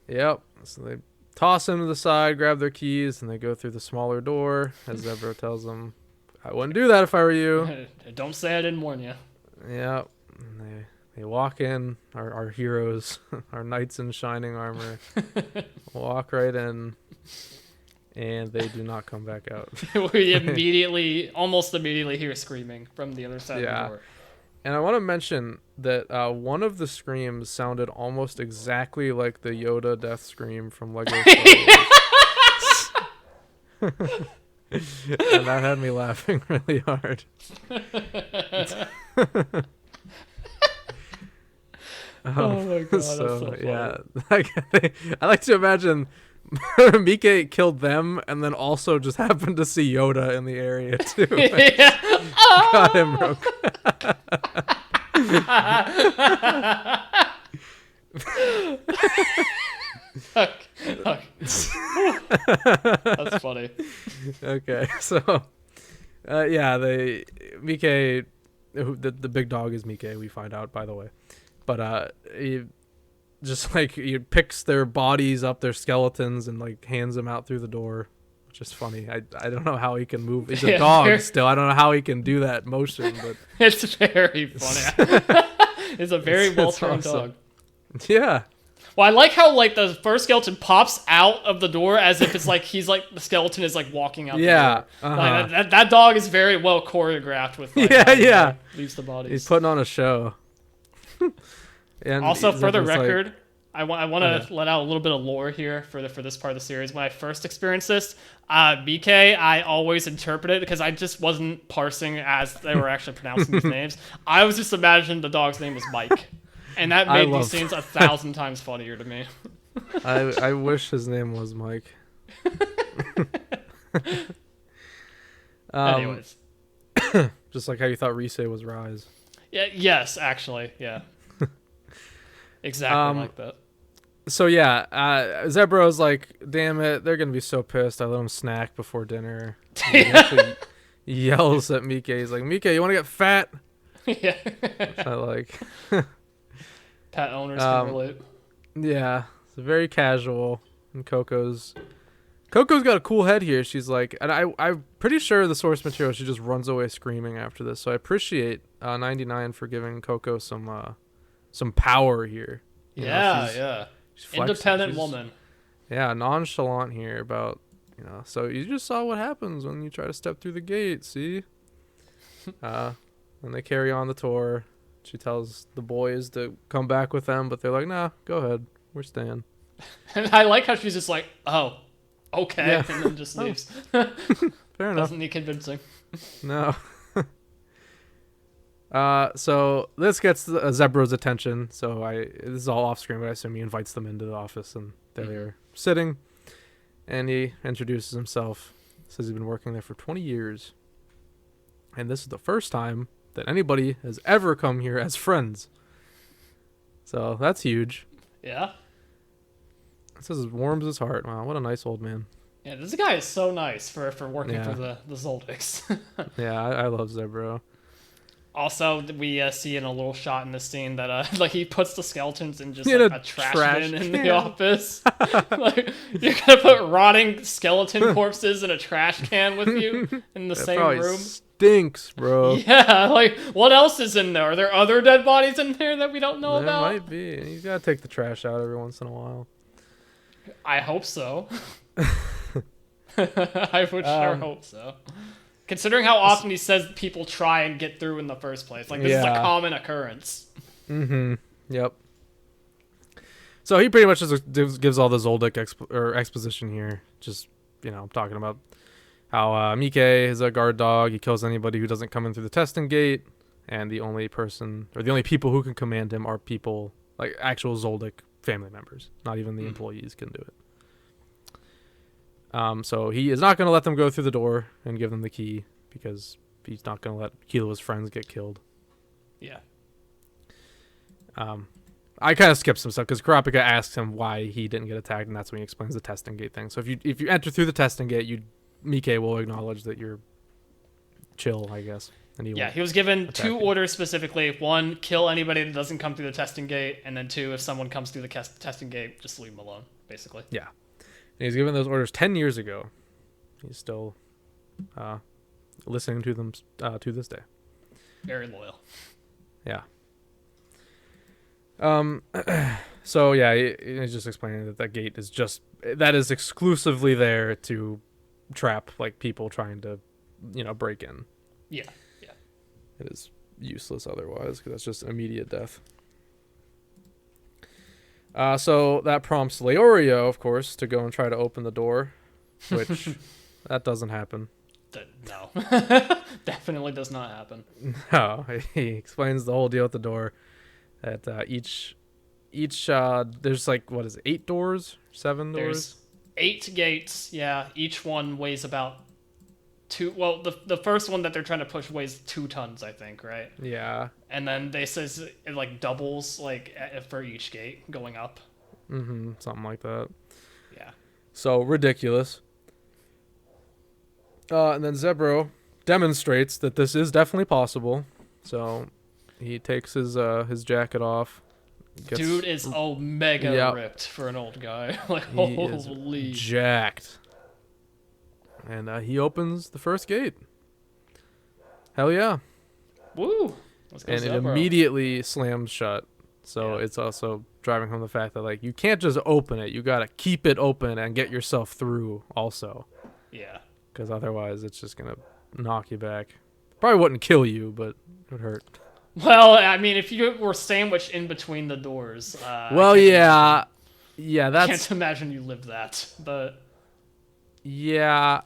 Yep. So they toss him to the side, grab their keys, and they go through the smaller door, as Zebra tells them, "I wouldn't do that if I were you." Don't say I didn't warn you. Yep. And they walk in. Our heroes, our knights in shining armor, walk right in. And they do not come back out. We almost immediately hear screaming from the other side of the door. And I want to mention that one of the screams sounded almost exactly like the Yoda death scream from Lego Star Wars. And that had me laughing really hard. Oh my god, that's so funny. Yeah, I like to imagine Mike killed them and then also just happened to see Yoda in the area too. Got him real quick. Okay. That's funny. Okay, so yeah, Mike, the big dog is Mike, we find out, by the way. But he just like he picks their bodies up, their skeletons, and like hands them out through the door, which is funny. I don't know how he can move. He's a dog still. I don't know how he can do that motion, but it's very funny. It's a very well-trained dog. Yeah. Well, I like how like the first skeleton pops out of the door as if it's like he's like the skeleton is like walking out. Yeah. The door. Like, that dog is very well choreographed with. Like, yeah. Leaves the bodies. He's putting on a show. And also, for the record, I want to let out a little bit of lore here for this part of the series. When I first experienced this, BK, I always interpreted because I just wasn't parsing as they were actually pronouncing these names. I was just imagining the dog's name was Mike, and that made these scenes 1,000 times funnier to me. I wish his name was Mike. Anyways, just like how you thought Rise was Rise. Yeah. Yes, actually, yeah. Exactly like that. So yeah, Zebro's like, damn it, they're gonna be so pissed. I let them snack before dinner. He actually yells at Mike. He's like, Mike, you want to get fat? Yeah. Which I like. Pet owners can relate. Yeah, it's very casual. And Coco's got a cool head here. She's like, and I'm pretty sure the source material, she just runs away screaming after this. So I appreciate 99 for giving Coco some power here. You know, she's independent woman. Yeah, nonchalant here about, So you just saw what happens when you try to step through the gate, see? And they carry on the tour. She tells the boys to come back with them, but they're like, nah, go ahead. We're staying. And I like how she's just like, oh, okay, Yeah. and then just leaves. Fair enough. Doesn't need convincing. No. So this gets Zebro's attention. So this is all off screen, but I assume he invites them into the office, and they're sitting. And he introduces himself. Says he's been working there for 20 years. And this is the first time that anybody has ever come here as friends. So that's huge. Yeah. It says it warms his heart. Wow, what a nice old man. Yeah, this guy is so nice for working for the Zoldycks. Yeah, I love Zebro. Also, we see in a little shot in this scene that like he puts the skeletons in just In like a a trash trash bin in can. the office. Like, you're gonna put rotting skeleton corpses in a trash can with you in the That same probably room? stinks, bro. Yeah, like what else is in there? Are there other dead bodies in there that we don't know There about? might be. You gotta take the trash out every once in a while. I hope so. I would sure hope so. Considering how often he says people try and get through in the first place. Like, this is a common occurrence. Mm-hmm. Yep. So he pretty much just gives all the Zoldyck exposition here. Just, talking about how Mike is a guard dog. He kills anybody who doesn't come in through the testing gate. And the only people who can command him are people, like actual Zoldyck family members. Not even the employees can do it. So he is not going to let them go through the door and give them the key because he's not going to let Kilo's friends get killed. Yeah. I kind of skipped some stuff because Kurapika asks him why he didn't get attacked, and that's when he explains the testing gate thing. So if you enter through the testing gate, Mike will acknowledge that you're chill, I guess. And he was given two orders specifically. One, kill anybody that doesn't come through the testing gate, and then two, if someone comes through the testing gate, just leave them alone, basically. Yeah. And he's given those orders 10 years ago. He's still listening to them to this day. Very loyal. Yeah. So yeah, he's just explaining that gate is exclusively there to trap like people trying to, break in. Yeah. It is useless otherwise because that's just immediate death. So that prompts Leorio, of course, to go and try to open the door, which that doesn't happen. No. Definitely does not happen. No, he explains the whole deal at the door. That each there's like, what is it, 8 doors? 7 doors? There's 8 gates, yeah. Each one weighs about 2. Well, the first one that they're trying to push weighs 2 tons, I think, right? Yeah. And then they says it like doubles like for each gate going up. Mm-hmm. Something like that. Yeah. So ridiculous. And then Zebro demonstrates that this is definitely possible. So he takes his jacket off. Dude is mega ripped for an old guy. Like, holy. Jacked. And he opens the first gate. Hell yeah. Woo! Let's go, And Zebro. it immediately slams shut. So it's also driving home the fact that, like, you can't just open it. You got to keep it open and get yourself through also. Yeah. Because otherwise it's just going to knock you back. Probably wouldn't kill you, but it would hurt. Well, I mean, if you were sandwiched in between the doors. Yeah, I can't imagine you lived that, but. Yeah,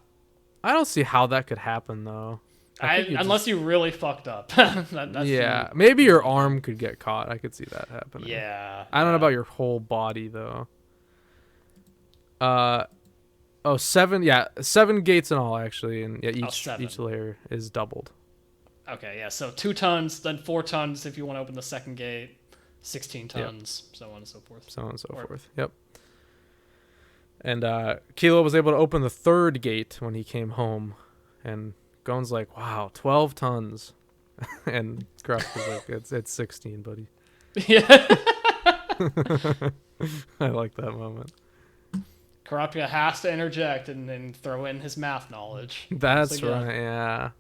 I don't see how that could happen though. Unless you really fucked up. That's maybe your arm could get caught. I could see that happening. Yeah. I don't know about your whole body though. 7 gates in all actually, and each layer is doubled. Okay, yeah, so 2 tons, then 4 tons if you want to open the second gate, 16 tons, so on and so forth. Yep. And Kilo was able to open the 3rd gate when he came home, and Gon's like, "Wow, 12 tons," and Craft was like, "It's 16, buddy." Yeah. I like that moment. Kurapika has to interject and throw in his math knowledge. That's right, yeah.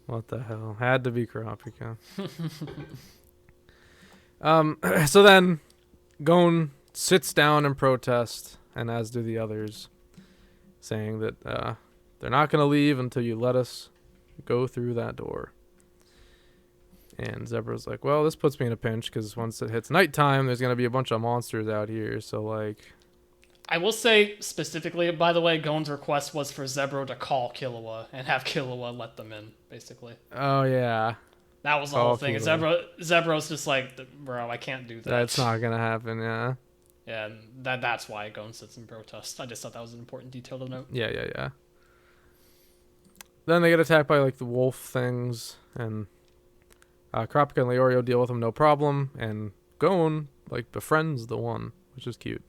What the hell? Had to be Kurapika. So then Gon sits down in protest, and as do the others. saying that they're not going to leave until you let us go through that door. And Zebra's like, well, this puts me in a pinch because once it hits nighttime, there's going to be a bunch of monsters out here. So, like... I will say specifically, by the way, Gon's request was for Zebra to call Killua and have Killua let them in, basically. Oh, yeah. That was the whole thing. Zebra's just like, bro, I can't do that. That's not going to happen, yeah. Yeah, that's why Gon sits in protest. I just thought that was an important detail to note. Yeah. Then they get attacked by, like, the wolf things, and Kurapika and Leorio deal with them no problem, and Gon, like, befriends the one, which is cute.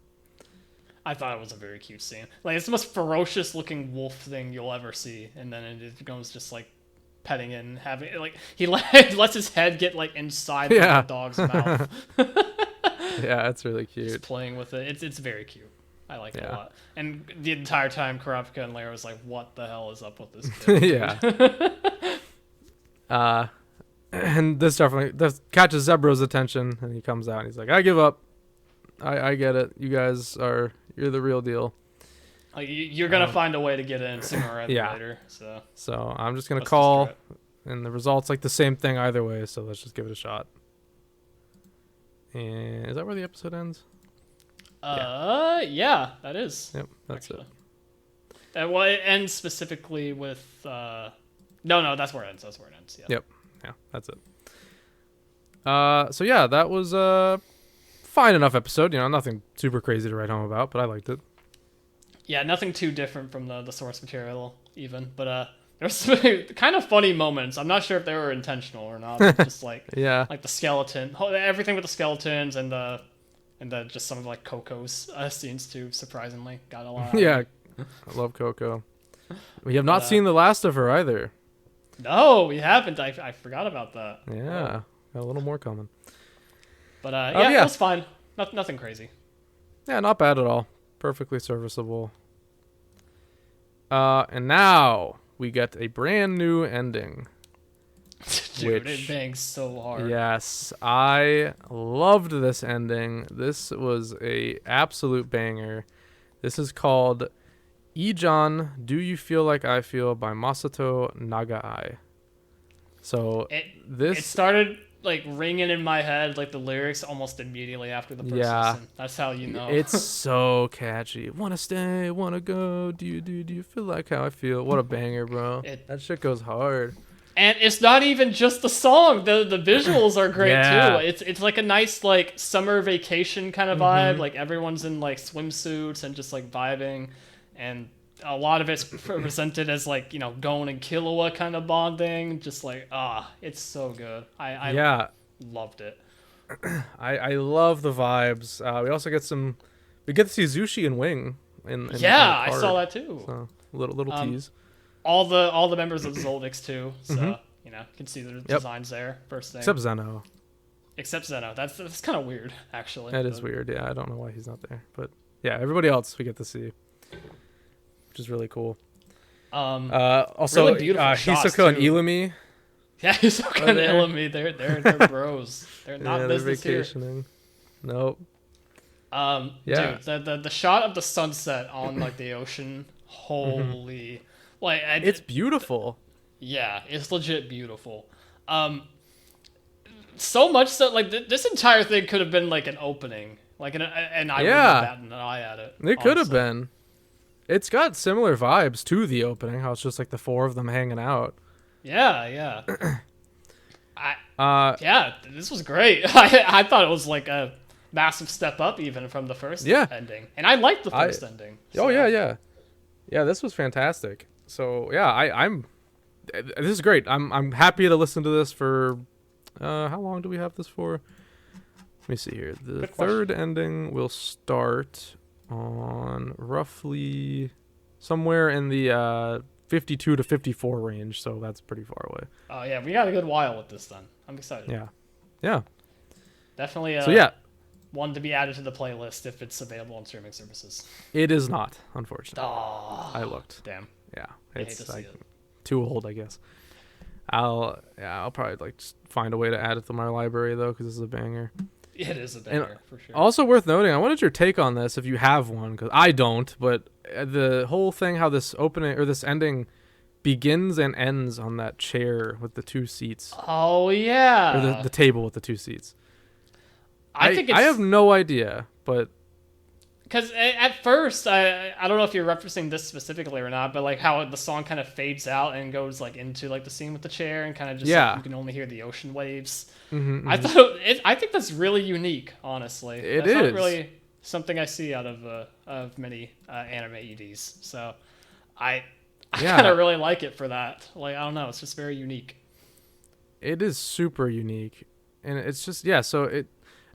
I thought it was a very cute scene. Like, it's the most ferocious looking wolf thing you'll ever see, and then it goes just like petting it and having it, like he lets his head get like inside the dog's mouth. Yeah, it's really cute. Just playing with it. It's very cute. I like it a lot. And the entire time, Kurapika and Lara was like, "What the hell is up with this kid?" Yeah. And this catches Zebra's attention, and he comes out and he's like, "I give up. I get it. You guys you're the real deal. You're gonna find a way to get in sooner or later." So I'm just gonna call, and the result's like the same thing either way. So let's just give it a shot. And is that where the episode ends? Yeah, that is. Yep, that's actually it. Well, it ends specifically with no, that's where it ends. Yeah. Yep. Yeah, that's it. So yeah, that was fine enough episode. Nothing super crazy to write home about, but I liked it. Yeah, nothing too different from the source material even, but there's some kind of funny moments. I'm not sure if they were intentional or not. Just like like the skeleton, everything with the skeletons and the just some of like Coco's scenes too. Surprisingly, got a lot. Yeah, I love Coco. We have not seen the last of her either. No, we haven't. I forgot about that. Yeah, got a little more coming. But it was fine. Nothing crazy. Yeah, not bad at all. Perfectly serviceable. And now we get a brand new ending. Dude, it bangs so hard. Yes, I loved this ending. This was a absolute banger. This is called Ijan, Do You Feel Like I Feel by Masato Nagai. So it started like ringing in my head like the lyrics almost immediately after the first listen. That's how you know. It's so catchy. Wanna stay, wanna go, do you feel like how I feel? What a banger, bro. That shit goes hard. And it's not even just the song. The visuals are great too. It's like a nice like summer vacation kind of vibe. Like everyone's in like swimsuits and just like vibing, and a lot of it's presented as like Gon and Killua kind of bonding. Just like it's so good. I loved it. I love the vibes. We also get we get to see Zushi and Wing in I saw that too. So little tease. All the members of Zoldyx too, so you can see the designs there. First thing, except Zeno. That's kind of weird, actually. That is weird. Yeah, I don't know why he's not there, but yeah, everybody else we get to see, which is really cool. Also, really beautiful Hisoka and Illumi. Yeah, Hisoka and Illumi, they're bros. They're not business they're vacationing. Here. Nope. Dude, the shot of the sunset on like the ocean, holy. Like, it's beautiful. Yeah, it's legit beautiful. So much so, like this entire thing could have been like an opening, like and I wouldn't have batted an eye at it. It could have been. It's got similar vibes to the opening. How it's just like the four of them hanging out. Yeah. This was great. I thought it was like a massive step up even from the first ending, and I liked the first ending. So. Oh yeah. This was fantastic. So yeah, this is great. I'm happy to listen to this for how long do we have this for? Let me see here. The third ending will start on roughly somewhere in the 52 to 54 range, so that's pretty far away. Oh yeah, we got a good while with this then. I'm excited. Yeah. Definitely so one to be added to the playlist if it's available on streaming services. It is not, unfortunately. Oh, I looked. Damn. Yeah, it's like too old, I guess. I'll probably like just find a way to add it to my library though, because this is a banger. It is a banger, for sure. Also worth noting, I wanted your take on this if you have one, because I don't, but the whole thing, how this opening or this ending begins and ends on that chair with the 2 seats. Oh, yeah. Or the table with the 2 seats. I think it's... I have no idea, but... Because at first, I don't know if you're referencing this specifically or not, but like how the song kind of fades out and goes like into like the scene with the chair and kind of just like, you can only hear the ocean waves. Mm-hmm, I think that's really unique, honestly. That's not really something I see out of many anime EDs. So I kind of really like it for that. Like, I don't know, it's just very unique. It is super unique, and it's just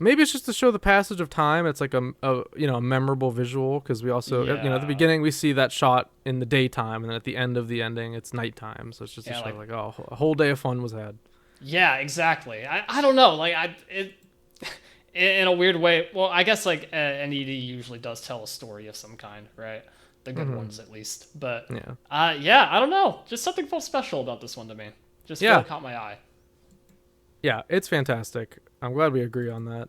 maybe it's just to show the passage of time. It's like a memorable visual, because we also at the beginning we see that shot in the daytime, and then at the end of the ending it's nighttime. So it's just to show like a whole day of fun was had. Yeah, exactly. I don't know, like in a weird way. Well, I guess like an ED usually does tell a story of some kind, right? The good ones at least. But I don't know. Just something felt special about this one to me. Just really caught my eye. Yeah, it's fantastic. I'm glad we agree on that.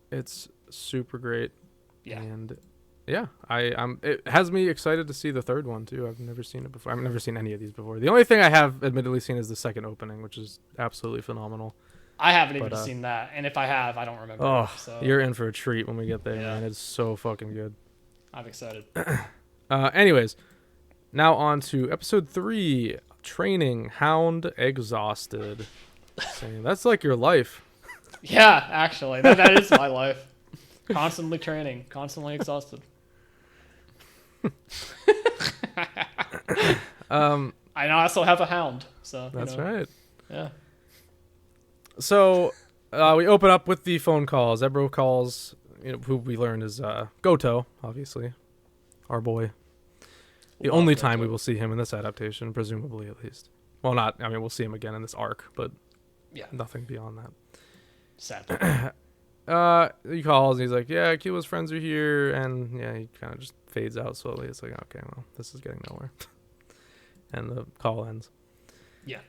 It's super great. Yeah. And it has me excited to see the third one too. I've never seen it before. I've never seen any of these before. The only thing I have admittedly seen is the second opening, which is absolutely phenomenal. I haven't even seen that, and if I have, I don't remember. Oh, you're in for a treat when we get there, man. It's so fucking good. I'm excited. Anyways, now on to episode 3, Training Hound Exhausted. That's like your life. Yeah, actually, that is my life. Constantly training, constantly exhausted. I also have a hound, so that's right. Yeah. So we open up with the phone calls. Ebro calls, who we learned is Goto, obviously, our boy. The only time we will see him in this adaptation, presumably at least. Well, we'll see him again in this arc, but nothing beyond that. Sad. He calls and he's like, yeah, Kila's friends are here, and he kind of just fades out slowly. It's like, okay, well, this is getting nowhere. And the call ends. Yeah.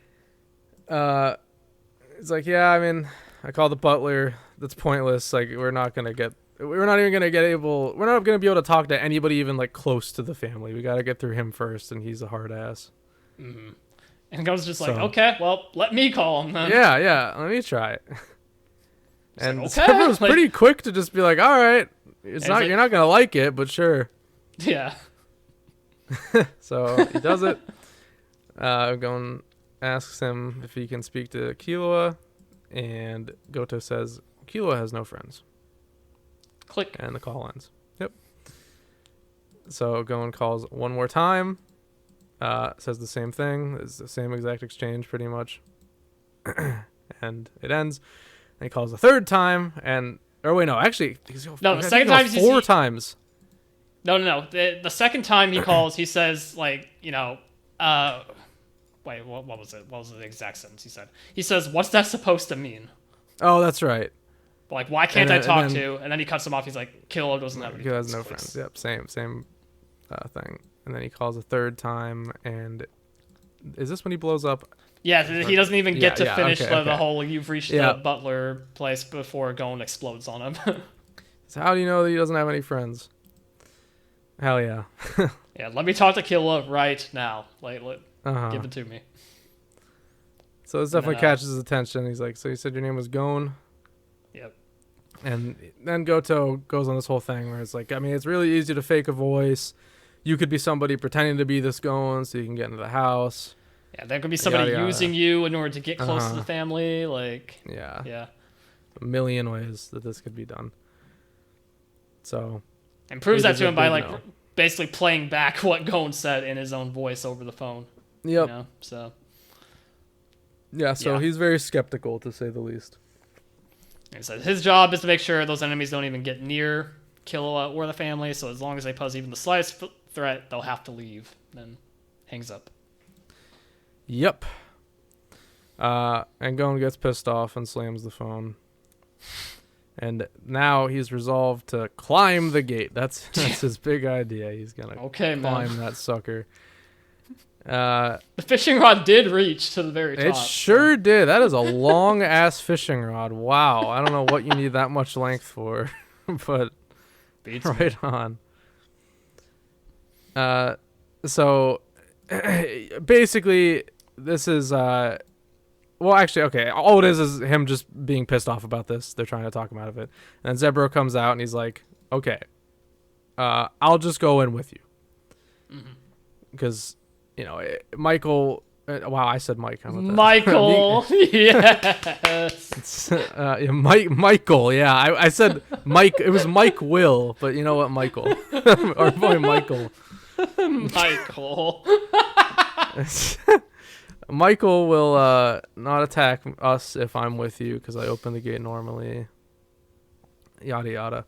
It's like, I called the butler. That's pointless. Like, we're not going to be able to talk to anybody even like close to the family. We got to get through him first, and he's a hard ass. Mm-hmm. And Go's just like, okay, well, let me call him then. Yeah, let me try it. And like, Zebra was pretty quick to just be like, all right, you're not going to like it, but sure. Yeah. So he does it. Gon asks him if he can speak to Killua, and Goto says, Killua has no friends. Click. And the call ends. Yep. So Gon calls one more time, says the same thing. It's the same exact exchange pretty much. And it ends. And he calls a third time, the second time he's 4 times. No. The second time he calls, he says, like, wait, what was it? What was the exact sentence he said? He says, what's that supposed to mean? Oh, that's right. Like, why can't I talk to? And then he cuts him off. He's like, Killua doesn't have any friends. He has no friends. Yep, same thing. And then he calls a third time, and is this when he blows up? Yeah, he doesn't even get to finish the whole you've reached the butler place before Gon explodes on him. So how do you know that he doesn't have any friends? Hell yeah. Yeah, let me talk to Killua right now. Like, give it to me. So this definitely catches his attention. He's like, so you said your name was Gon? Yep. And then Goto goes on this whole thing where it's like, it's really easy to fake a voice. You could be somebody pretending to be this Gon so you can get into the house. Yeah, there could be somebody using you in order to get close to the family. Like, yeah. A million ways that this could be done. So. And proves that to him by basically playing back what Gon said in his own voice over the phone. Yep. So. Yeah, so he's very skeptical, to say the least. He said his job is to make sure those enemies don't even get near Killua or the family, so as long as they pose even the slightest threat, they'll have to leave. Then hangs up. Yep. And Gon gets pissed off and slams the phone. And now he's resolved to climb the gate. That's his big idea. He's gonna climb that sucker. The fishing rod did reach to the very top. It sure did. That is a long ass fishing rod. Wow. I don't know what you need that much length for, but Beats right on. So basically, this is well, actually, okay. All it is him just being pissed off about this. They're trying to talk him out of it, and then Zebro comes out and he's like, "Okay, I'll just go in with you," because Michael. Wow, I said Mike. How about that? Michael. Yes. Yeah, Michael. Yeah, I said Mike. It was Mike Will, but you know what, Michael. Our boy Michael. Michael. Michael will not attack us if I'm with you because I open the gate normally. Yada yada.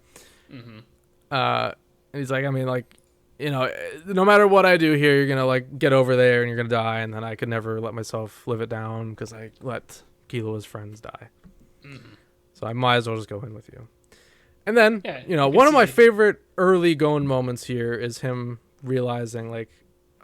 And he's like, I mean, like, no matter what I do here, you're gonna like get over there and you're gonna die, and then I could never let myself live it down because I let Kilo's friends die. So I might as well just go in with you. And then, one of my favorite early going moments here is him realizing, like,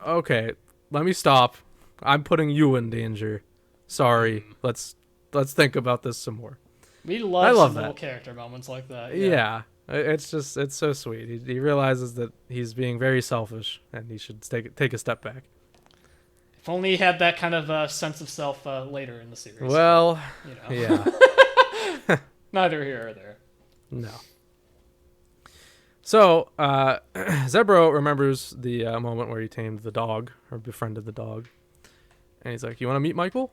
okay, let me stop. I'm putting you in danger. Sorry. Let's think about this some more. We love little character moments like that. Yeah. It's so sweet. He realizes that he's being very selfish and he should take a step back. If only he had that kind of sense of self later in the series. Well, yeah. Neither here or there. No. So, Zebro remembers the moment where he tamed the dog, or befriended the dog. And he's like, you want to meet Michael?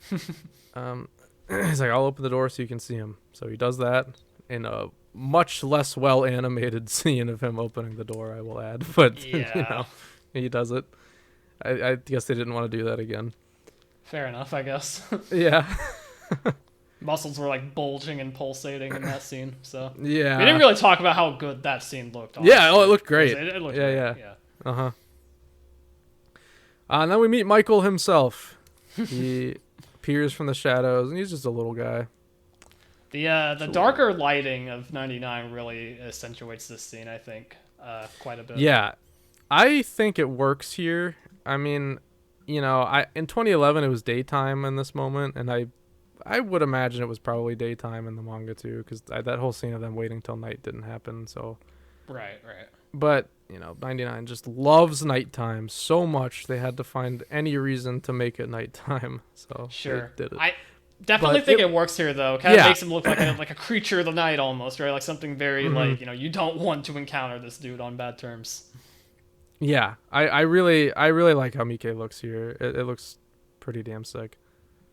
He's like, I'll open the door so you can see him. So he does that in a much less well-animated scene of him opening the door, I will add. But, he does it. I guess they didn't want to do that again. Fair enough, I guess. Yeah. Muscles were like bulging and pulsating in that scene. So yeah, we didn't really talk about how good that scene looked. Honestly. Yeah, it looked great. It looked great. Yeah. And then we meet Michael himself. He appears from the shadows, and he's just a little guy. The darker lighting of 99 really accentuates this scene, I think, quite a bit. Yeah, I think it works here. I mean, in 2011 it was daytime in this moment, and I would imagine it was probably daytime in the manga too, because that whole scene of them waiting till night didn't happen. So, right. But 99 just loves nighttime so much they had to find any reason to make it nighttime. So sure, they did it. I definitely think it works here though. Kind of makes him look like a creature of the night almost, right? Like something very like you don't want to encounter this dude on bad terms. Yeah, I really like how Mike looks here. It looks pretty damn sick.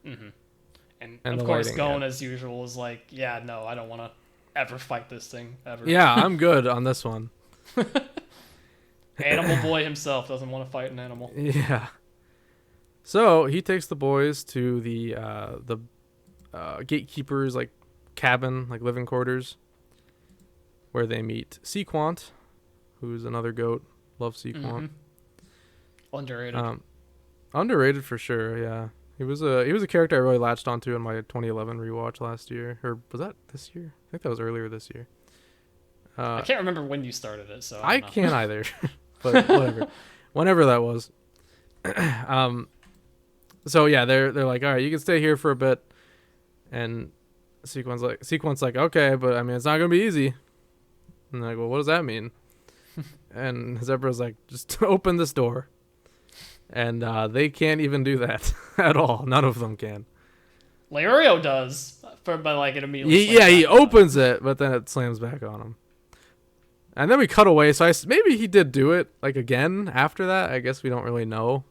And of course, Gon, as usual, is like, yeah, no, I don't want to ever fight this thing, ever. Yeah, I'm good on this one. Animal boy himself doesn't want to fight an animal. Yeah. So, he takes the boys to the gatekeeper's, like, cabin, like, living quarters, where they meet Sequant, who's another goat. Love Sequant. Underrated. Underrated for sure, yeah. He was a character I really latched onto in my 2011 rewatch last year. Or was that this year? I think that was earlier this year. I can't remember when you started it, so I can't either. But whatever. Whenever that was. So yeah, they're like, all right, you can stay here for a bit. And Sequant's like, okay, but I mean, it's not gonna be easy. And they're like, well, what does that mean? And Zebra's like, just open this door. And they can't even do that at all. None of them can. Leorio does, but like it immediately. He opens it, but then it slams back on him. And then we cut away. So maybe he did do it like again after that. I guess we don't really know.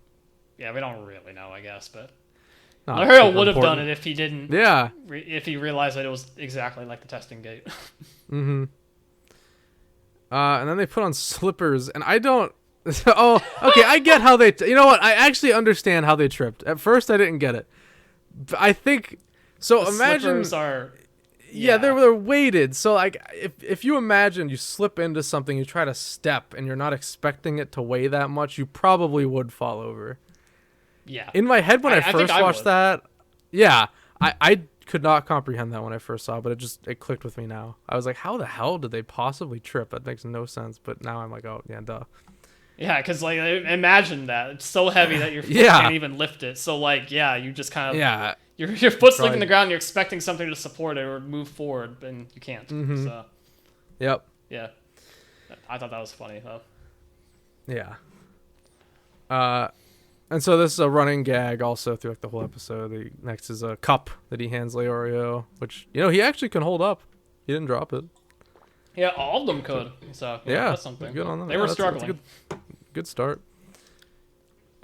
Yeah, we don't really know. I guess, but Leorio would have done it if he didn't. Yeah. If he realized that it was exactly like the testing gate. And then they put on slippers, and I don't. Oh, okay. I get how they. You know what? I actually understand how they tripped. At first, I didn't get it. But I think so. Imagine. Slippers are. Yeah, they're weighted. So like, if you imagine you slip into something, you try to step, and you're not expecting it to weigh that much, you probably would fall over. Yeah. In my head, when I first watched that, yeah, I could not comprehend that when I first saw it, but it clicked with me now. I was like, how the hell did they possibly trip? That makes no sense. But now I'm like, oh yeah, duh. Yeah, because like imagine that it's so heavy that your foot Yeah. can't even lift it. So like yeah, you just kind of Yeah. your foot's Right. leaving the ground. You're expecting something to support it or move forward, and you can't. Mhm. So Yep. yeah, I thought that was funny though. Yeah. And so this is a running gag also through like the whole episode. Next is a cup that he hands Leorio, which he actually can hold up. He didn't drop it. Yeah, all of them could. So Yeah, that's something. good on them. They Yeah, were that's struggling. a good start.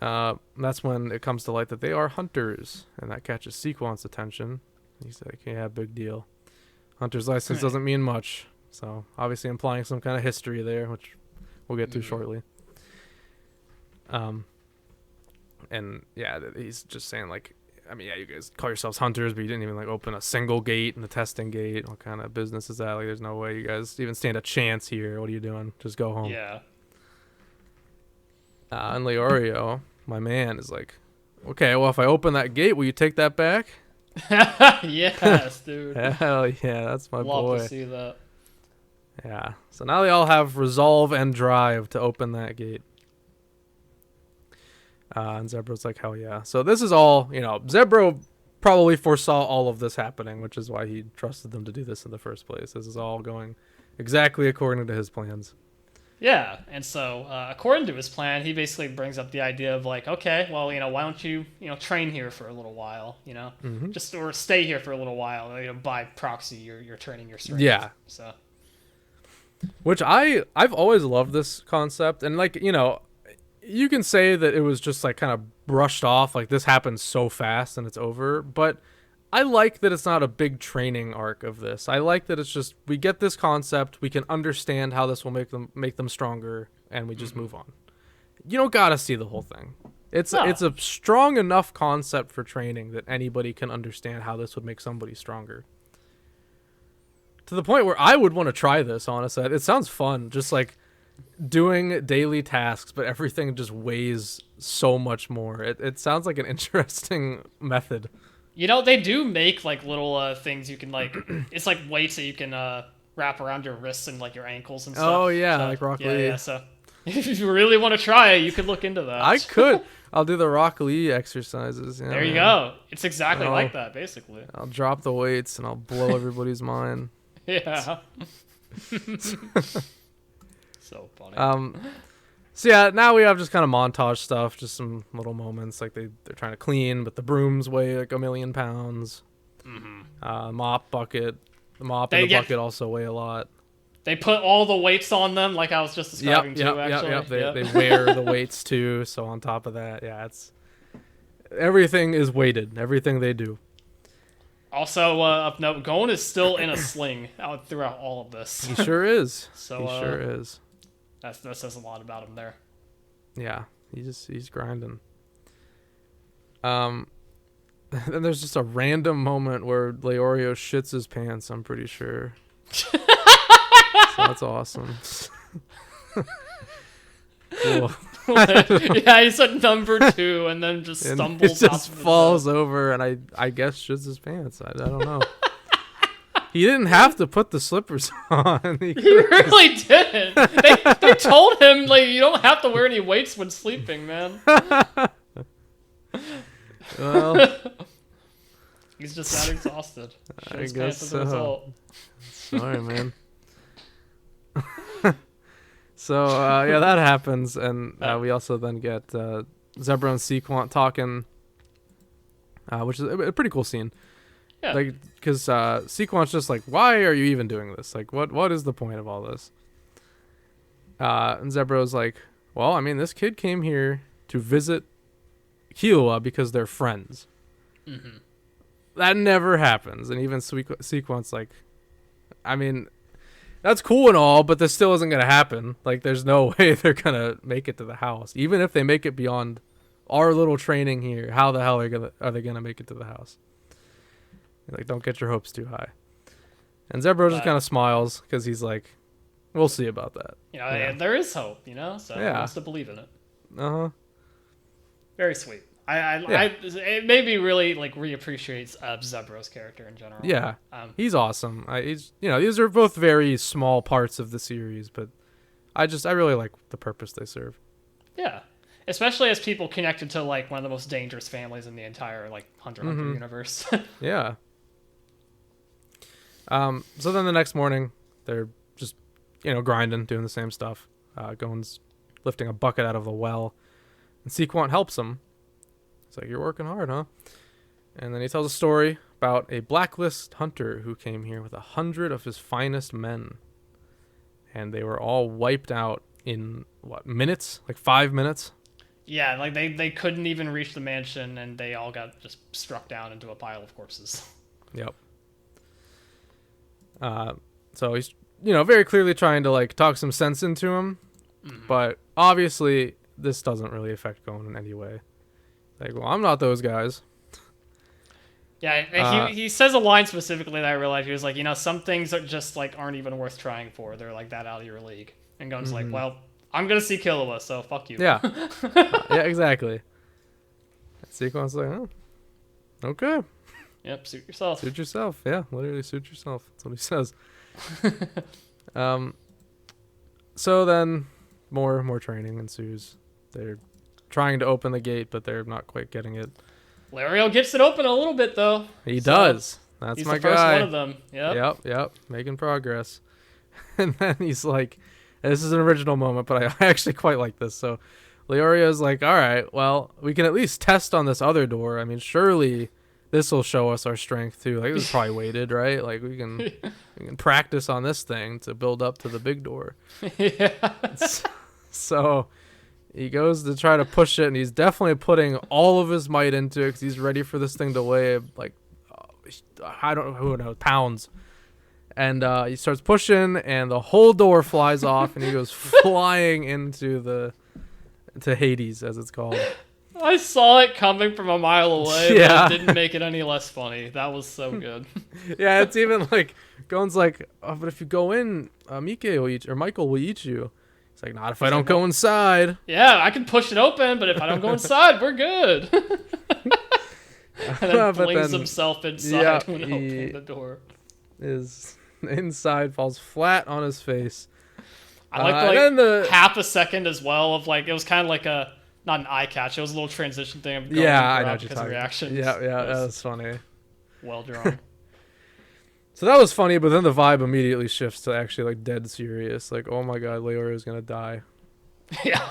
That's when it comes to light that they are hunters, and that catches Sequan's attention. He's like, "Yeah, big deal. Hunter's license doesn't mean much." So obviously implying some kind of history there, which we'll get to shortly. And yeah, he's just saying like, I mean, yeah, you guys call yourselves hunters, but you didn't even like open a single gate in the testing gate. What kind of business is that? Like, there's no way you guys even stand a chance here. What are you doing? Just go home. Yeah. And Leorio, my man, is like, okay, well, if I open that gate, will you take that back? Yes, dude. Hell yeah, that's my Love boy. to see that. Yeah. So now they all have resolve and drive to open that gate. And Zebro's like, hell yeah. So this is all, Zebro probably foresaw all of this happening, which is why he trusted them to do this in the first place. This is all going exactly according to his plans. Yeah, and so according to his plan, he basically brings up the idea of like, okay, well, why don't you, train here for a little while, just or stay here for a little while, by proxy, you're training your strength. Yeah. So, which I've always loved this concept, and like you can say that it was just like kind of brushed off, like this happened so fast and it's over, but I like that it's not a big training arc of this. I like that it's just we get this concept, we can understand how this will make them stronger, and we just move on. You don't gotta see the whole thing. It's a strong enough concept for training that anybody can understand how this would make somebody stronger. To the point where I would want to try this, honestly. It sounds fun, just like doing daily tasks, but everything just weighs so much more. It sounds like an interesting method. they do make like little things you can like. It's like weights that you can wrap around your wrists and like your ankles and stuff. Oh yeah, so, like Rock Lee. Yeah. So if you really want to try it, you could look into that. I could. I'll do the Rock Lee exercises. There you go. It's exactly like that, basically. I'll drop the weights and I'll blow everybody's mind. Yeah. So funny. So yeah, now we have just kind of montage stuff, just some little moments like they're trying to clean, but the brooms weigh like 1,000,000 pounds. Mop bucket, the mop and the bucket also weigh a lot. They put all the weights on them, like I was just describing actually. Yep. They wear the weights too. So on top of that, yeah, everything is weighted. Everything they do. Also, of note, Gon is still in a sling out throughout all of this. He sure is. So, he sure is. That says a lot about him there. Yeah, he's grinding. Then there's just a random moment where Leorio shits his pants, I'm pretty sure. So that's awesome. Cool. Yeah, he's at number 2 and then just stumbles. It just falls over and I guess shits his pants. I don't know. He didn't have to put the slippers on. He really didn't. They told him like you don't have to wear any weights when sleeping, man. Well, he's just that exhausted. I guess so. Sorry, man. So yeah, that happens, and we also then get Zebra and Sequant talking, which is a pretty cool scene. Yeah. Like, because Sequant's just like, why are you even doing this? Like, what is the point of all this? And Zebra's like, well, I mean, this kid came here to visit Kiowa because they're friends. Mm-hmm. That never happens. And even Sequant's like, I mean, that's cool and all, but this still isn't going to happen. Like, there's no way they're going to make it to the house. Even if they make it beyond our little training here, how the hell are they going to make it to the house? Like, don't get your hopes too high. And Zebra just kind of smiles because he's like, we'll see about that. There is hope, so he wants to believe in it. Uh-huh. Very sweet. It made me really like reappreciate Zebra's character in general. Yeah, he's awesome. These are both very small parts of the series, but I really like the purpose they serve. Yeah. Especially as people connected to like one of the most dangerous families in the entire like Hunter x Hunter universe. Yeah. So then the next morning, they're just, grinding, doing the same stuff. Gon's lifting a bucket out of the well, and Sequant helps him. He's like, "You're working hard, huh?" And then he tells a story about a blacklist hunter who came here with 100 of his finest men, and they were all wiped out in minutes, like 5 minutes. Yeah, like they couldn't even reach the mansion, and they all got just struck down into a pile of corpses. Yep. So he's, very clearly trying to like talk some sense into him, but obviously this doesn't really affect Gon in any way. Like, well, I'm not those guys. Yeah, he says a line specifically that I realized. He was like, some things are just like aren't even worth trying for. They're like that out of your league. And Gon's like, well, I'm gonna see Killua, so fuck you. Yeah. Yeah, exactly. Sequant's like, oh, okay. Yep, suit yourself. Suit yourself. Yeah, literally suit yourself. That's what he says. So then more training ensues. They're trying to open the gate, but they're not quite getting it. Lario gets it open a little bit though. He does. That's he's my the first guy. one of them. Yep. Making progress. And then he's like, this is an original moment, but I actually quite like this. So Leorio's like, all right, well, we can at least test on this other door. I mean, surely this will show us our strength too. Like, this is probably weighted, right? Like, we can practice on this thing to build up to the big door. Yeah. So he goes to try to push it, and he's definitely putting all of his might into it because he's ready for this thing to weigh like, I don't know, who knows, pounds. And he starts pushing, and the whole door flies off, and he goes flying into Hades, as it's called. I saw it coming from a mile away, Yeah. but it didn't make it any less funny. That was so good. Yeah, it's even like, Gon's like, oh, but if you go in, Michael will eat you. He's like, not if I don't go inside. Yeah, I can push it open, but if I don't go inside, we're good. And then flings himself inside when opening the door. Is inside, falls flat on his face. I like half a second as well of like, it was kind of like not an eye catch, it was a little transition thing. I know what you're talking reactions. Yeah, that was funny. Well drawn. So that was funny, but then the vibe immediately shifts to actually like dead serious. Like, oh my god, Leorio's gonna die. Yeah.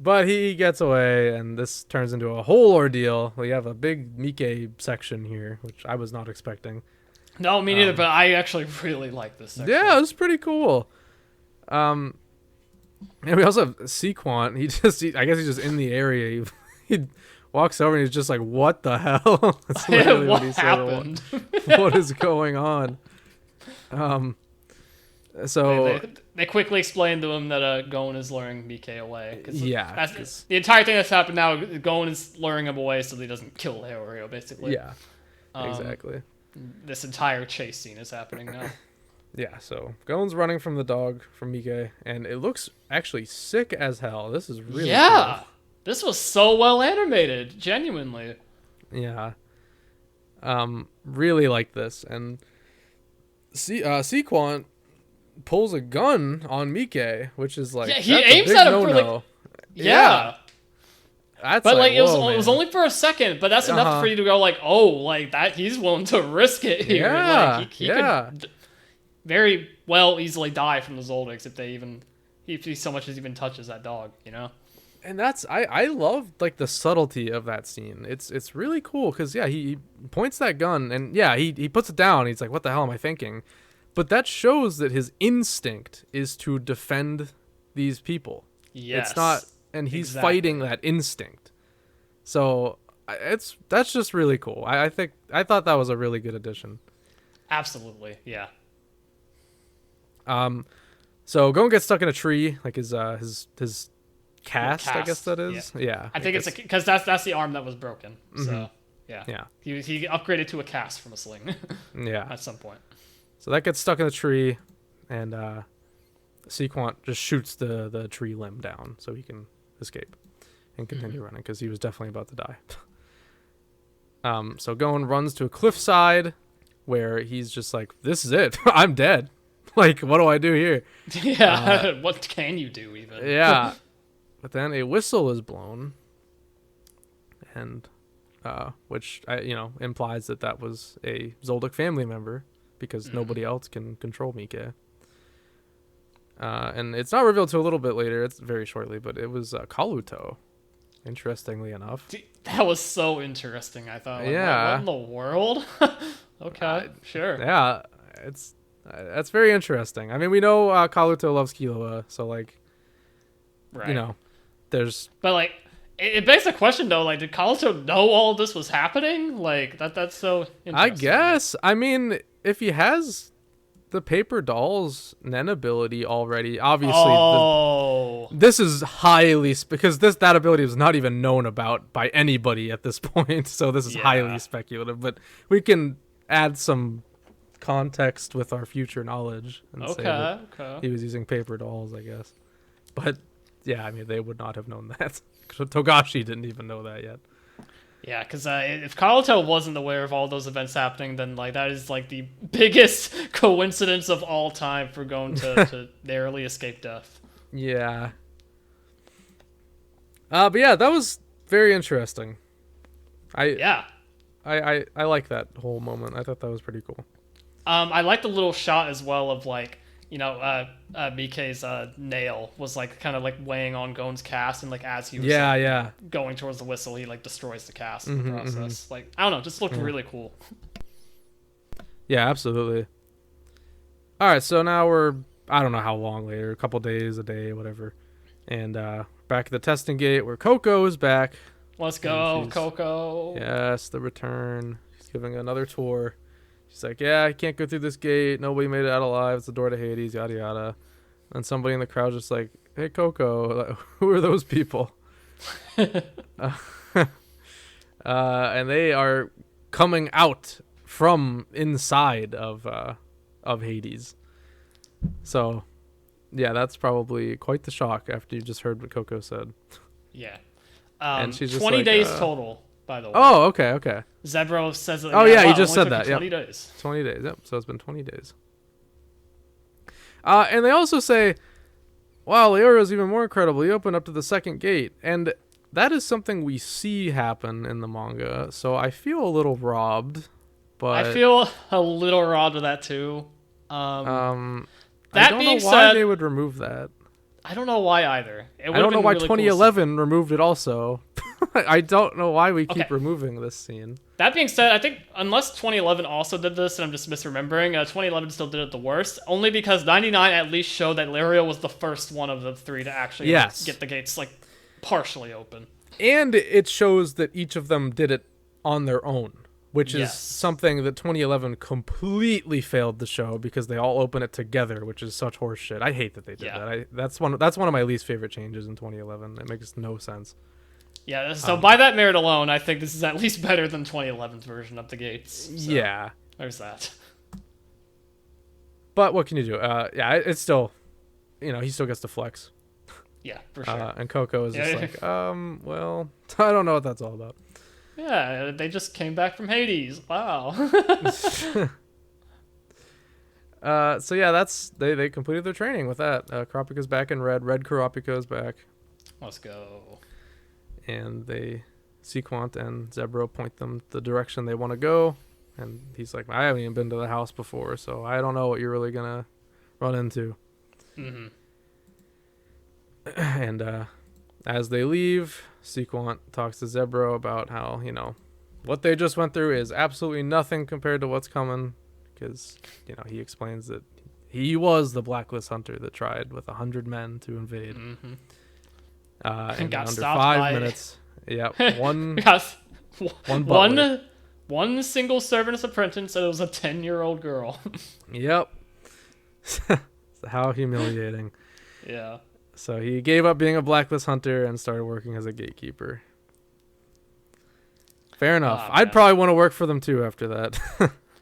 But he gets away, and this turns into a whole ordeal. We have a big Mike section here, which I was not expecting. No, me neither, but I actually really like this section. Yeah, it was pretty cool. And we also have Sequant. I guess he's just in the area. He walks over and he's just like, what the hell? That's literally what he happened? Said. What is going on? So they quickly explain to him that Gon is luring Mike away. Yeah. The entire thing that's happened now, Gon is luring him away so that he doesn't kill Leorio, basically. Yeah, exactly. This entire chase scene is happening now. Yeah, so Gon's running from the dog, from Mike, and it looks actually sick as hell. This is really cool. This was so well animated, genuinely. Yeah. Really like this. And Sequant pulls a gun on Mike, which is like, he aims at him for like, That's but like, it was only for a second, but that's enough for you to go like, oh, like that, he's willing to risk it here. Yeah, like, he could very well easily die from the Zoldyx if he so much as even touches that dog, And that's I love like the subtlety of that scene. It's really cool because he points that gun and he puts it down. He's like, what the hell am I thinking? But that shows that his instinct is to defend these people. Yes. It's not, and he's fighting that instinct. So that's just really cool. I thought that was a really good addition. Absolutely, yeah. So Gon gets stuck in a tree, like his cast, I guess that is. Yeah. I think it's because that's the arm that was broken. Mm-hmm. So yeah. He upgraded to a cast from a sling. Yeah. At some point. So that gets stuck in the tree, and Sequant just shoots the tree limb down so he can escape and continue running because he was definitely about to die. So Gon runs to a cliffside where he's just like, this is it. I'm dead. Like, what do I do here? Yeah, what can you do even? Yeah. But then a whistle is blown, and which implies that was a Zoldyck family member, because nobody else can control Mike. And it's not revealed till a little bit later. It's very shortly, but it was Kaluto. Interestingly enough, that was so interesting. I thought, like, yeah, what in the world? Okay, sure. Yeah, that's very interesting. I mean, we know Kaluto loves Killua, so like, right. There's. But like, it begs the question though. Like, did Kaluto know all this was happening? Like that's so interesting. I guess. I mean, if he has the paper doll's Nen ability already, obviously, this is highly because that ability was not even known about by anybody at this point. So this is highly speculative. But we can add some context with our future knowledge and say that he was using paper dolls, I guess. But yeah, I mean, they would not have known that. Togashi didn't even know that yet. Yeah, because if Kaluto wasn't aware of all those events happening, then like that is like the biggest coincidence of all time for Gon to narrowly escape death. Yeah. But yeah, that was very interesting. I like that whole moment. I thought that was pretty cool. I like the little shot as well of like, Mike's nail was like kind of like weighing on Gon's cast, and like as he was going towards the whistle, he like destroys the cast in the process. Like, I don't know, just looked really cool. Yeah, absolutely. All right, so now we're, I don't know how long later, a couple days, a day, whatever, and back at the testing gate where Coco is back. Let's go, Coco. Yes, the return. She's giving another tour. She's like, yeah, I can't go through this gate. Nobody made it out alive. It's the door to Hades, yada, yada. And somebody in the crowd's just like, hey, Coco, who are those people? And they are coming out from inside of Hades. So, yeah, that's probably quite the shock after you just heard what Coco said. Yeah. And she's just 20 like, days total, by the way. Oh, okay. Zebro says it. Oh, yeah, you just said that. 20 days. 20 days, yep. So it's been 20 days. And they also say, wow, Leora's even more incredible. He opened up to the second gate. And that is something we see happen in the manga. So I feel a little robbed. But I feel a little robbed of that, too. I don't know why they would remove that. I don't know why either. I don't know why really 2011 removed it also. I don't know why we keep removing this scene. That being said, I think unless 2011 also did this, and I'm just misremembering, 2011 still did it the worst, only because 99 at least showed that Lario was the first one of the three to actually get the gates like partially open. And it shows that each of them did it on their own, which is something that 2011 completely failed to show because they all open it together, which is such horse shit. I hate that they did that. That's one of my least favorite changes in 2011. It makes no sense. Yeah, so by that merit alone, I think this is at least better than 2011's version of the gates. So yeah. There's that. But what can you do? It's still, he still gets to flex. Yeah, for sure. And Coco is just like, well, I don't know what that's all about. Yeah, they just came back from Hades. Wow. So yeah, they completed their training with that. Kurapika's back in red. Red Kurapika's back. Let's go. And Sequant and Zebro point them the direction they want to go. And he's like, I haven't even been to the house before, so I don't know what you're really gonna run into. Mm-hmm. And as they leave, Sequant talks to Zebro about how, what they just went through is absolutely nothing compared to what's coming. Because, he explains that he was the Blacklist hunter that tried with 100 men to invade. Mm-hmm. And got under stopped 5 by... minutes. Yeah, one single servant's apprentice, and it was a 10-year-old girl. Yep. How humiliating. Yeah. So he gave up being a Blacklist hunter and started working as a gatekeeper. Fair enough. I'd probably want to work for them too after that.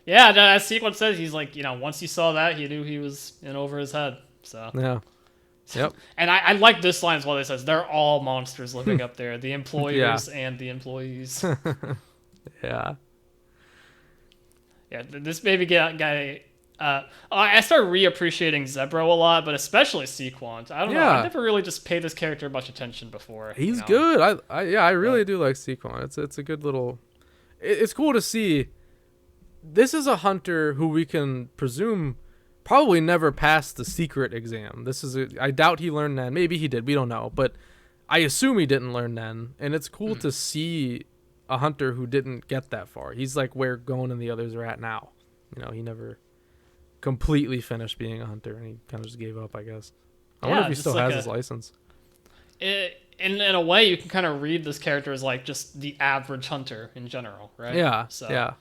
Yeah, as Sequant says, he's like, once he saw that, he knew he was in over his head. So yeah. Yep. And I like this line as well. It says they're all monsters living up there, the employers and the employees. Yeah. Yeah, this baby guy I started reappreciating Zebro a lot, but especially Sequant. I don't know. I never really just paid this character much attention before. He's good. I really do like Sequant. It's a good little. It's cool to see. This is a hunter who we can presume probably never passed the secret exam. I doubt he learned Nen. Maybe he did. We don't know, but I assume he didn't learn Nen. And it's cool to see a hunter who didn't get that far. He's like where Gon and the others are at now. He never completely finished being a hunter, and he kind of just gave up, I guess. I wonder if he still has his license. In a way, you can kind of read this character as like just the average hunter in general, right? Yeah. So, yeah.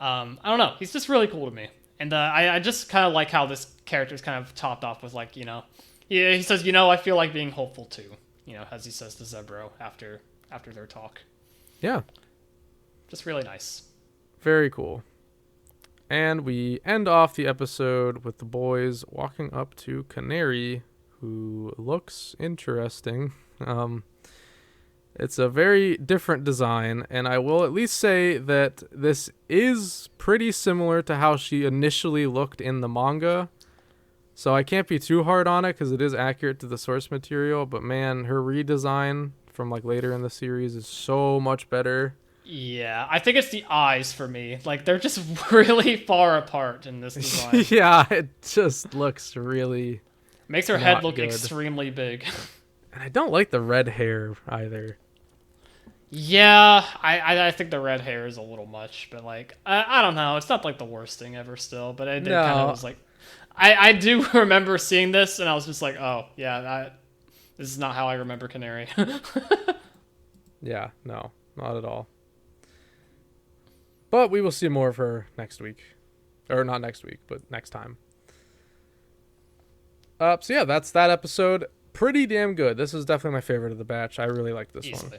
I don't know. He's just really cool to me, and I just kind of like how this character is kind of topped off with like he says I feel like being hopeful too, as he says to Zebro after their talk. Yeah. Just really nice. Very cool. And we end off the episode with the boys walking up to Canary, who looks interesting. It's a very different design, and I will at least say that this is pretty similar to how she initially looked in the manga. So I can't be too hard on it because it is accurate to the source material, but man, her redesign from like later in the series is so much better. Yeah, I think it's the eyes for me. Like, they're just really far apart in this design. Yeah, it just looks really... Makes her head look extremely big. And I don't like the red hair either. Yeah, I think the red hair is a little much, but like, I don't know. It's not like the worst thing ever still, but it kind of was like... I do remember seeing this, and I was just like, oh, yeah, this is not how I remember Canary. Yeah, no, not at all. But we will see more of her next week. Or not next week, but next time. So yeah, that's that episode. Pretty damn good. This is definitely my favorite of the batch. I really like this one.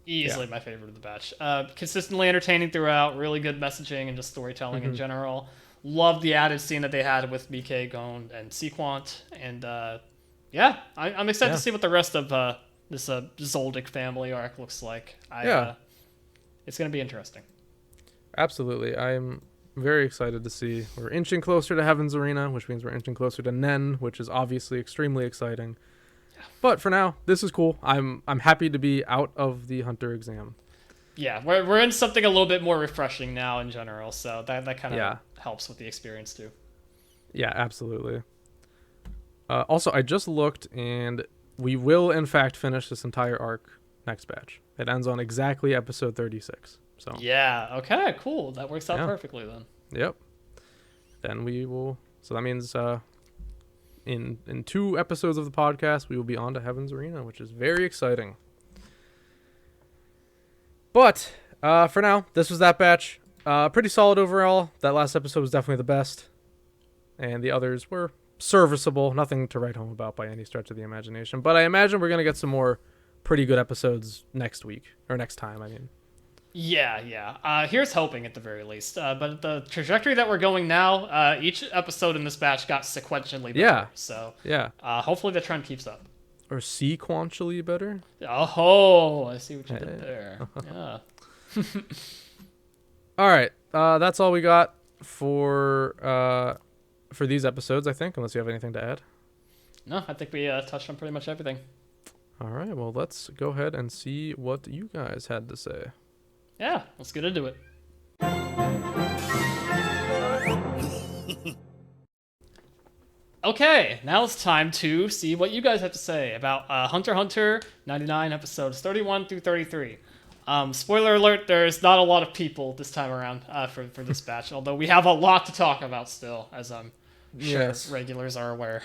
Easily my favorite of the batch. Consistently entertaining throughout. Really good messaging and just storytelling in general. Love the added scene that they had with BK, Gon, and Sequant. And yeah, I'm excited to see what the rest of this Zoldyck family arc looks like. It's going to be interesting. Absolutely. I'm very excited to see. We're inching closer to Heaven's Arena, which means we're inching closer to Nen, which is obviously extremely exciting. Yeah. But for now, this is cool. I'm happy to be out of the Hunter exam. Yeah, we're in something a little bit more refreshing now in general, so that kind of helps with the experience too. Yeah, absolutely. Also, I just looked, and we will in fact finish this entire arc next batch. It ends on exactly episode 36. So yeah, okay, cool. That works out perfectly then. Yep. Then we will. So that means in 2 episodes of the podcast, we will be on to Heaven's Arena, which is very exciting. But for now, this was that batch. Pretty solid overall. That last episode was definitely the best, and the others were serviceable. Nothing to write home about by any stretch of the imagination. But I imagine we're gonna get some more pretty good episodes next week or next time. I mean. Yeah. Here's hoping at the very least. But the trajectory that we're going now, each episode in this batch got sequentially better. Yeah. So yeah. Hopefully the trend keeps up. Or sequentially better? Oh, I see what you did there. Yeah. All right. That's all we got for these episodes, I think, unless you have anything to add. No, I think we touched on pretty much everything. All right. Well, let's go ahead and see what you guys had to say. Yeah, let's get into it. Okay, now it's time to see what you guys have to say about Hunter x Hunter 99 episodes 31 through 33. Spoiler alert, there's not a lot of people this time around for this batch, although we have a lot to talk about still, as I'm sure regulars are aware.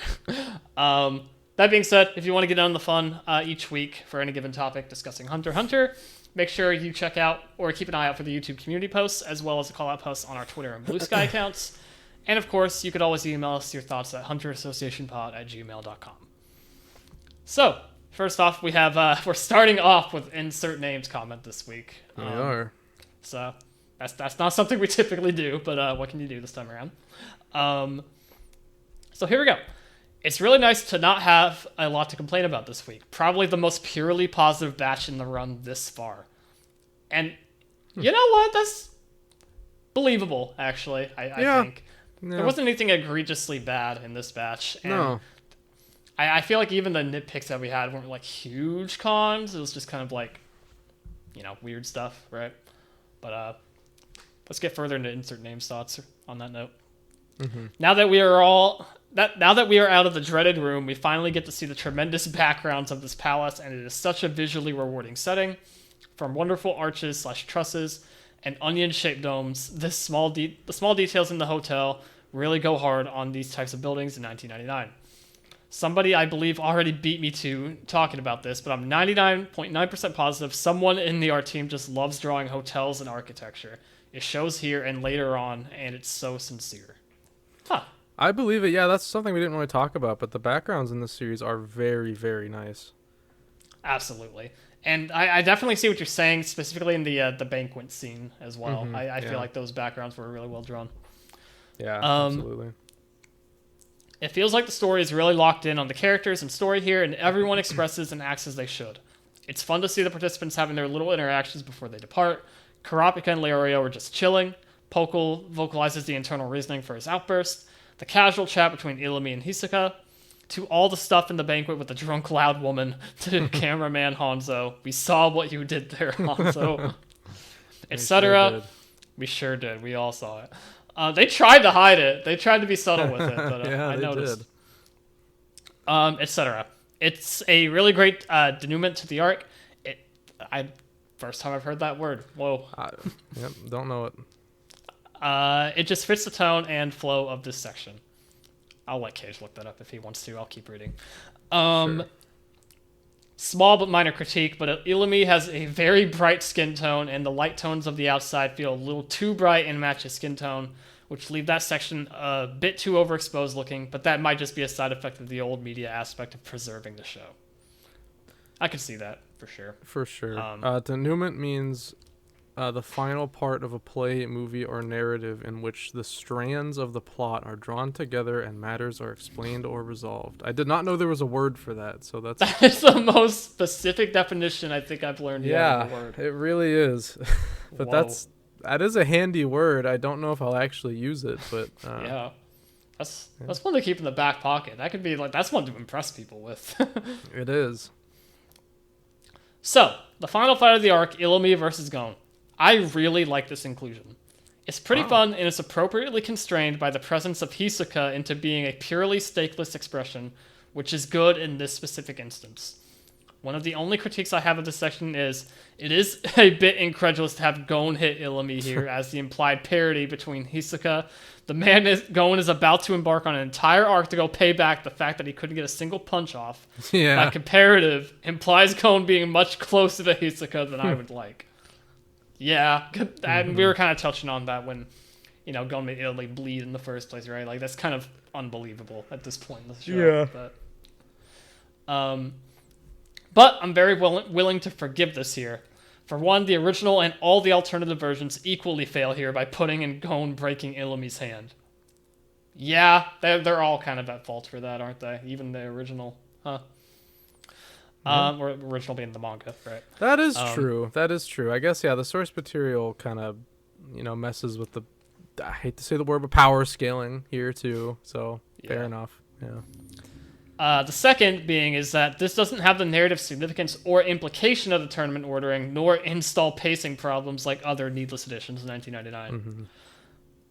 That being said, if you want to get on the fun each week for any given topic discussing Hunter x Hunter, make sure you check out or keep an eye out for the YouTube community posts, as well as the call-out posts on our Twitter and Bluesky accounts. And of course, you could always email us your thoughts at hunterassociationpod@gmail.com. So, first off, we have we're starting off with insert names comment this week. We are. So that's not something we typically do, but what can you do this time around? So here we go. It's really nice to not have a lot to complain about this week. Probably the most purely positive batch in the run this far. And you know what? That's believable, actually, I think. There wasn't anything egregiously bad in this batch. And No. I feel like even the nitpicks that we had weren't like huge cons. It was just kind of like, weird stuff, right? But let's get further into insert names thoughts on that note. Mm-hmm. Now that we are out of the dreaded room, we finally get to see the tremendous backgrounds of this palace, and it is such a visually rewarding setting. From wonderful arches / trusses and onion-shaped domes, the small details in the hotel really go hard on these types of buildings in 1999. Somebody, I believe, already beat me to talking about this, but I'm 99.9% positive someone in the art team just loves drawing hotels and architecture. It shows here and later on, and it's so sincere. Huh. I believe it. Yeah, that's something we didn't really talk about, but the backgrounds in this series are very, very nice. Absolutely. And I definitely see what you're saying, specifically in the banquet scene as well. Mm-hmm, I feel like those backgrounds were really well drawn. Yeah, absolutely. It feels like the story is really locked in on the characters and story here, and everyone expresses and acts as they should. It's fun to see the participants having their little interactions before they depart. Karapika and Leorio are just chilling. Pokul vocalizes the internal reasoning for his outburst. The casual chat between Ilumi and Hisoka. To all the stuff in the banquet with the drunk loud woman. To cameraman Hanzo. We saw what you did there, Hanzo. Etc. We sure did. We all saw it. They tried to hide it. They tried to be subtle with it, but yeah, I they noticed. Did. Etc. It's a really great denouement to the arc. First time I've heard that word. Whoa. Yep, don't know it. It just fits the tone and flow of this section. I'll let Kaige look that up if he wants to. I'll keep reading. Sure. Small but minor critique, but Ilumi has a very bright skin tone, and the light tones of the outside feel a little too bright and match his skin tone, which leave that section a bit too overexposed looking, but that might just be a side effect of the old media aspect of preserving the show. I could see that, for sure. For sure. Denouement means the final part of a play, movie, or narrative in which the strands of the plot are drawn together and matters are explained or resolved. I did not know there was a word for that, so that's... That is the most specific definition I think I've learned yet of the word. It really is. But Whoa. that is a handy word. I don't know if I'll actually use it, but... yeah. That's one to keep in the back pocket. That could be that's one to impress people with. It is. So, the final fight of the arc, Ilumi versus Gon. I really like this inclusion. It's pretty fun, and it's appropriately constrained by the presence of Hisoka into being a purely stakeless expression, which is good in this specific instance. One of the only critiques I have of this section is, it is a bit incredulous to have Gon hit Ilumi here as the implied parity between Hisoka. The man Gon is about to embark on an entire arc to go pay back the fact that he couldn't get a single punch off. Yeah. That comparative implies Gon being much closer to Hisoka than I would like. Yeah, and we were kind of touching on that when, Gon made Ilumi bleed in the first place, right? That's kind of unbelievable at this point in the show. Yeah. But I'm very willing to forgive this here. For one, the original and all the alternative versions equally fail here by putting in Gon breaking Ilumi's hand. Yeah, they're all kind of at fault for that, aren't they? Even the original, huh? Or original being the manga, right? That is true. That is true. I guess, yeah, the source material kind of, messes with the, I hate to say the word, but power scaling here too. So, fair enough. Yeah. The second being is that this doesn't have the narrative significance or implication of the tournament ordering, nor install pacing problems like other needless editions in 1999. Mm-hmm.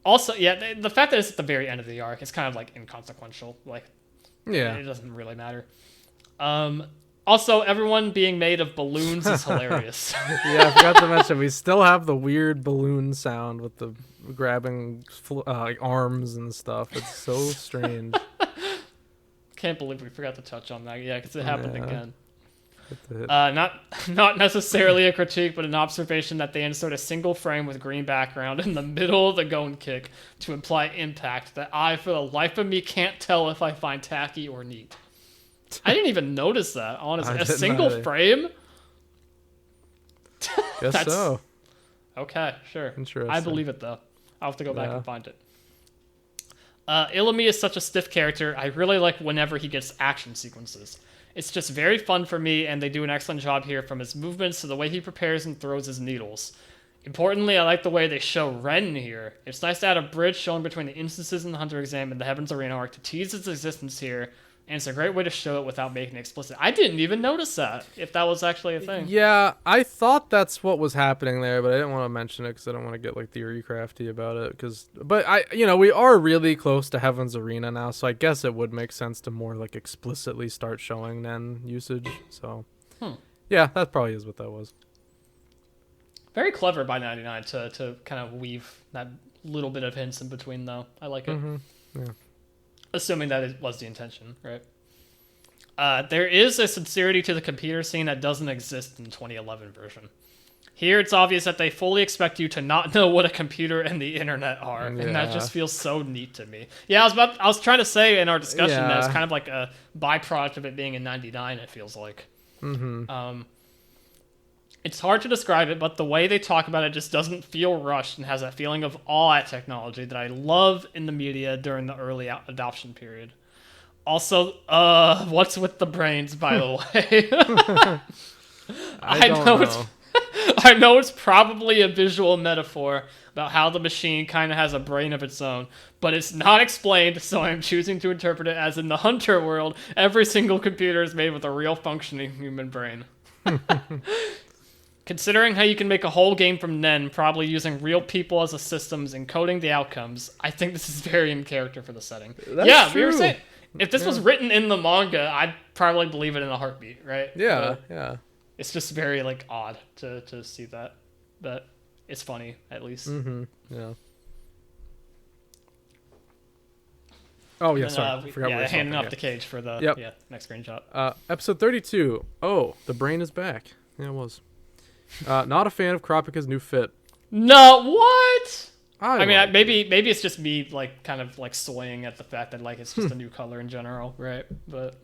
Also, yeah, the fact that it's at the very end of the arc is kind of inconsequential. It doesn't really matter. Also, everyone being made of balloons is hilarious. Yeah, I forgot to mention, we still have the weird balloon sound with the grabbing arms and stuff. It's so strange. Can't believe we forgot to touch on that. Yeah, because it happened again. Not necessarily a critique, but an observation that they insert a single frame with green background in the middle of the Gon kick to imply impact that I, for the life of me, can't tell if I find tacky or neat. I didn't even notice that, honestly. A single frame? Guess so. Okay, sure. Interesting. I believe it, though. I'll have to go back and find it. Ilumi is such a stiff character. I really like whenever he gets action sequences. It's just very fun for me, and they do an excellent job here from his movements to the way he prepares and throws his needles. Importantly, I like the way they show Ren here. It's nice to add a bridge showing between the instances in the Hunter exam and the Heavens Arena arc to tease its existence here, and it's a great way to show it without making it explicit. I didn't even notice that, if that was actually a thing. Yeah, I thought that's what was happening there, but I didn't want to mention it because I don't want to get like theory crafty about it. But we are really close to Heaven's Arena now, so I guess it would make sense to more like explicitly start showing Nen usage. So, yeah, that probably is what that was. Very clever by 99 to kind of weave that little bit of hints in between, though. I like it. Yeah. Assuming that it was the intention, right? There is a sincerity to the computer scene that doesn't exist in the 2011 version. Here, it's obvious that they fully expect you to not know what a computer and the internet are, and that just feels so neat to me. Yeah, I was trying to say in our discussion that it's kind of like a byproduct of it being in 99, it feels like. It's hard to describe it, but the way they talk about it just doesn't feel rushed and has that feeling of awe at technology that I love in the media during the early adoption period. Also, what's with the brains, by the way? I know it's probably a visual metaphor about how the machine kind of has a brain of its own, but it's not explained, so I'm choosing to interpret it as in the Hunter world, every single computer is made with a real functioning human brain. Considering how you can make a whole game from Nen, probably using real people as the systems and coding the outcomes, I think this is very in character for the setting. That's true. We were saying, if this was written in the manga, I'd probably believe it in a heartbeat, right? Yeah, but yeah. It's just very like odd to see that, but it's funny at least. Yeah. Oh yeah, sorry. Handing off the Kaige for the next screenshot. Episode 32. Oh, the brain is back. Yeah, it was. Not a fan of Kropika's new fit. No, what? I mean, maybe it's just me like kind of like swaying at the fact that like it's just a new color in general, right? But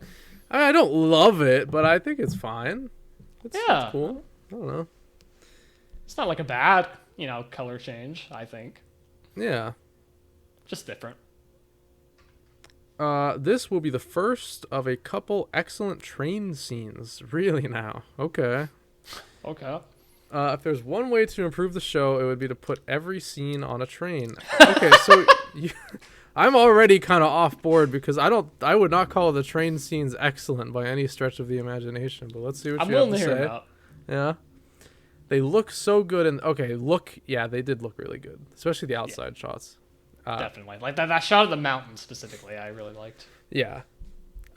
I don't love it, but I think it's fine. It's cool. I don't know. It's not like a bad, color change, I think. Yeah. Just different. This will be the first of a couple excellent train scenes. Really now. Okay. Okay. If there's one way to improve the show, it would be to put every scene on a train. Okay, so I'm already kind of off board because I would not call the train scenes excellent by any stretch of the imagination. But let's see what you have to say. About. Yeah, they look so good, and they did look really good, especially the outside shots. Definitely, like that shot of the mountain specifically, I really liked. Yeah.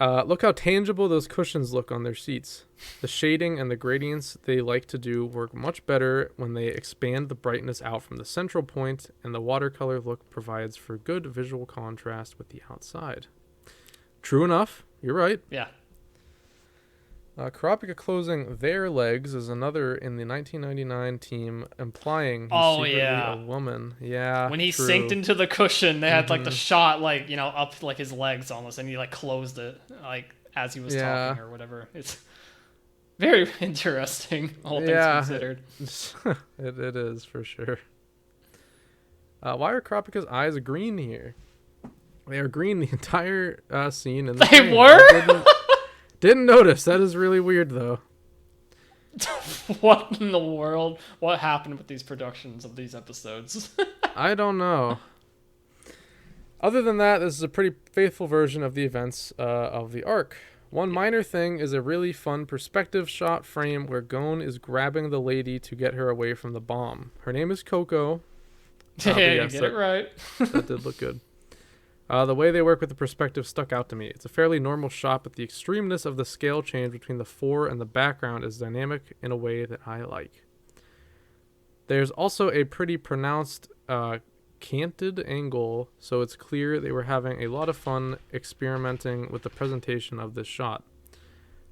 Look how tangible those cushions look on their seats. The shading and the gradients they like to do work much better when they expand the brightness out from the central point, and the watercolor look provides for good visual contrast with the outside. True enough. You're right. Yeah. Kurapika closing their legs is another in the 1999 team, implying he's secretly a woman. Yeah, when he sinked into the cushion, they had like the shot up like his legs almost, and he like closed it like as he was talking or whatever. It's very interesting, all things considered. It is for sure. Why are Kurapika's eyes green here? They are green the entire scene. And they were. Didn't notice. That is really weird, though. What in the world? What happened with these productions of these episodes? I don't know. Other than that, this is a pretty faithful version of the events of the arc. One minor thing is a really fun perspective shot frame where Gon is grabbing the lady to get her away from the bomb. Her name is Coco. Hey, get it right. That did look good. The way they work with the perspective stuck out to me. It's a fairly normal shot, but the extremeness of the scale change between the fore and the background is dynamic in a way that I like. There's also a pretty pronounced canted angle, so it's clear they were having a lot of fun experimenting with the presentation of this shot.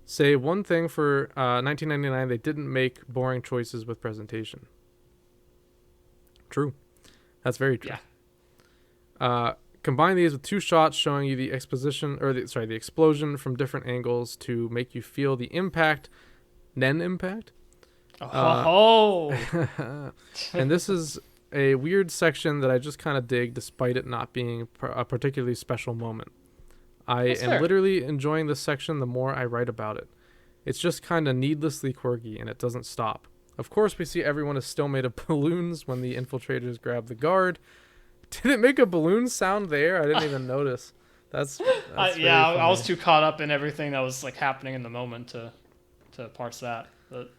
Say one thing for 1999, they didn't make boring choices with presentation. True. That's very true. Yeah. Combine these with two shots showing you the the explosion from different angles to make you feel the impact, Nen impact. And this is a weird section that I just kind of dig, despite it not being a particularly special moment. I am literally enjoying this section the more I write about it. It's just kind of needlessly quirky, and it doesn't stop. Of course, we see everyone is still made of balloons when the infiltrators grab the guard. Did it make a balloon sound there? I didn't even notice. That's yeah, I was too caught up in everything that was like happening in the moment to parse that. But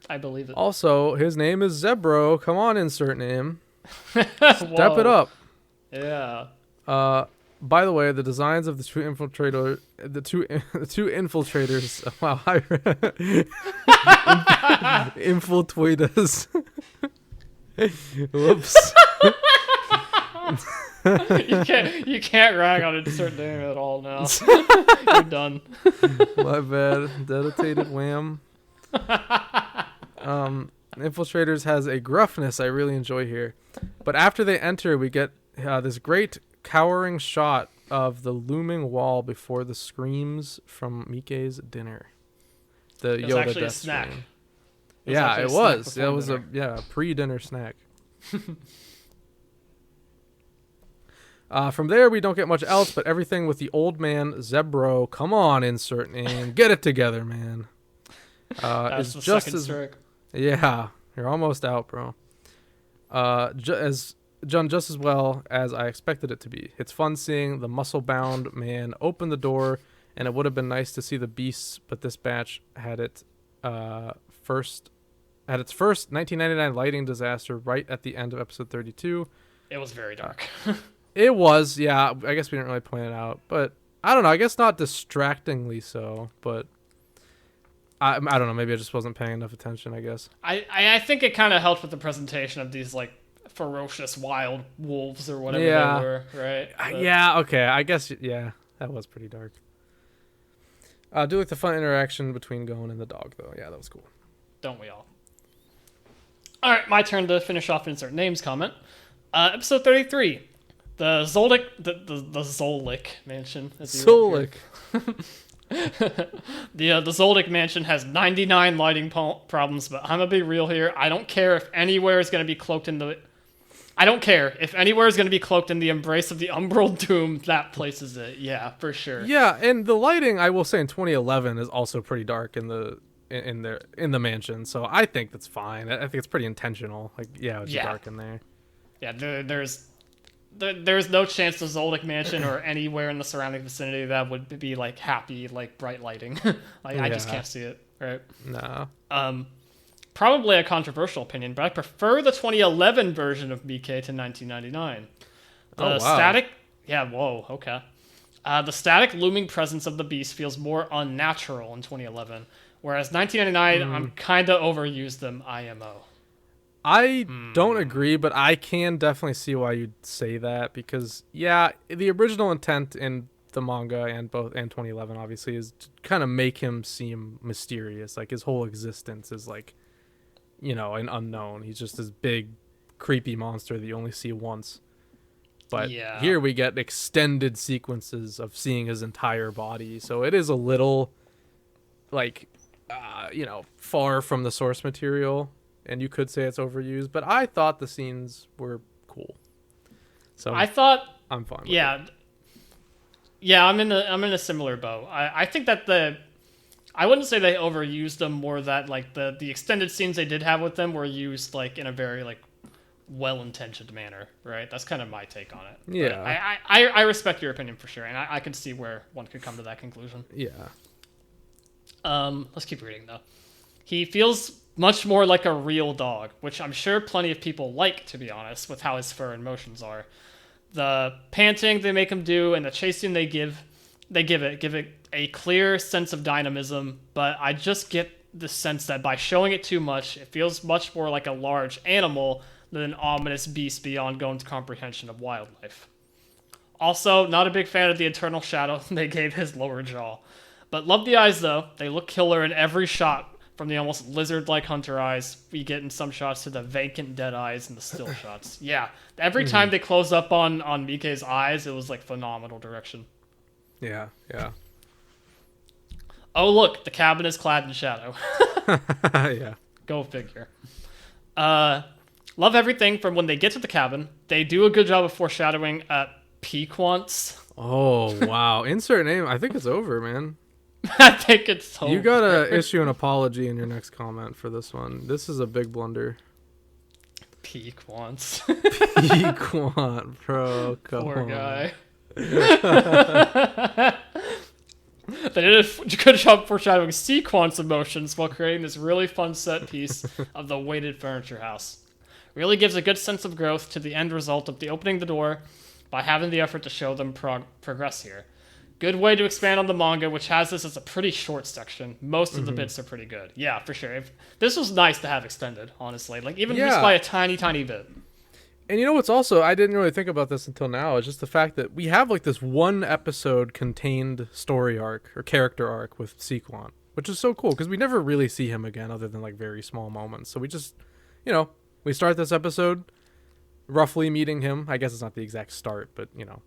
I believe it. Also, his name is Zebro. Come on, insert name. Step it up. Yeah. By the way, the designs of the two infiltrators. Wow, infiltrators. Whoops. you can't rag on insert name at all now. You're done. My bad. Dedicated wham. Infiltrators has a gruffness I really enjoy here, but after they enter, we get this great cowering shot of the looming wall before the screams from Mike's dinner. The it was Yoda actually death a snack. scream. Yeah, it was. It was a pre-dinner snack. From there, we don't get much else, but everything with the old man Zebro. Come on, insert name. Get it together, man. That's the just second as strike. yeah, you're almost out, bro. Just as well as I expected it to be. It's fun seeing the muscle-bound man open the door, and it would have been nice to see the beasts, but this batch had its first 1999 lighting disaster right at the end of episode 32. It was very dark. It was, yeah. I guess we didn't really plan it out, but I don't know. I guess not distractingly so, but I don't know. Maybe I just wasn't paying enough attention, I guess. I think it kind of helped with the presentation of these like ferocious wild wolves or whatever they were, right? Yeah, okay. I guess, yeah, that was pretty dark. I do like the fun interaction between Gon and the dog, though. Yeah, that was cool. Don't we all? All right, my turn to finish off insert names comment. Episode 33. The Zoldyck, the Zoldyck mansion. Zoldyck. The Zoldyck mansion has 99 lighting problems, but I'm gonna be real here. I don't care if anywhere is gonna be cloaked in the. I don't care if anywhere is gonna be cloaked in the embrace of the Umbral Doom. That place is it. Yeah, for sure. Yeah, and the lighting, I will say, in 2011 is also pretty dark in the mansion. So I think that's fine. I think it's pretty intentional. Like, yeah, it's dark in there. Yeah, there's no chance the Zoldyck mansion or anywhere in the surrounding vicinity that would be like happy, like bright lighting. I just can't see it. Right? No. Probably a controversial opinion, but I prefer the 2011 version of BK to 1999. Static. Yeah. Whoa. Okay. The static looming presence of the beast feels more unnatural in 2011, whereas 1999, I'm kind of overused them IMO. I don't agree, but I can definitely see why you'd say that because, yeah, the original intent in the manga and 2011 obviously is to kind of make him seem mysterious. Like his whole existence is like, you know, an unknown. He's just this big, creepy monster that you only see once. But here we get extended sequences of seeing his entire body, so it is a little, like, far from the source material. And you could say it's overused, but I thought the scenes were cool. So I thought I'm fine with it. Yeah, I'm in a similar boat. I think that I wouldn't say they overused them, more that like the extended scenes they did have with them were used like in a very like well-intentioned manner, right? That's kind of my take on it. Yeah. But I respect your opinion for sure, and I can see where one could come to that conclusion. Yeah. Let's keep reading though. He feels much more like a real dog, which I'm sure plenty of people like, to be honest, with how his fur and motions are. The panting they make him do and the chasing they give it a clear sense of dynamism, but I just get the sense that by showing it too much, it feels much more like a large animal than an ominous beast beyond Gon's comprehension of wildlife. Also, not a big fan of the eternal shadow they gave his lower jaw. But love the eyes, though. They look killer in every shot, from the almost lizard-like hunter eyes we get in some shots to the vacant dead eyes in the still shots. Yeah, every time they close up on Mike's eyes, it was like phenomenal direction. Yeah. Oh, look, the cabin is clad in shadow. Yeah. Go figure. Love everything from when they get to the cabin. They do a good job of foreshadowing Pequants. Oh, wow. Insert name. I think it's over, man. I think it's so You gotta issue an apology in your next comment for this one. This is a big blunder. Peak once. Pequant, bro. Come Poor on. guy. They did a good job foreshadowing sequence emotions while creating this really fun set piece of the weighted furniture house. Really gives a good sense of growth to the end result of the opening the door by having the effort to show them progress here. Good way to expand on the manga, which has this as a pretty short section. Most of the bits are pretty good. Yeah, for sure. This was nice to have extended, honestly. Like, even just by a tiny, tiny bit. And you know what's also, I didn't really think about this until now, is just the fact that we have like this one episode contained story arc or character arc with Sequant, which is so cool because we never really see him again other than like very small moments. So we just, you know, we start this episode roughly meeting him. I guess it's not the exact start, but you know,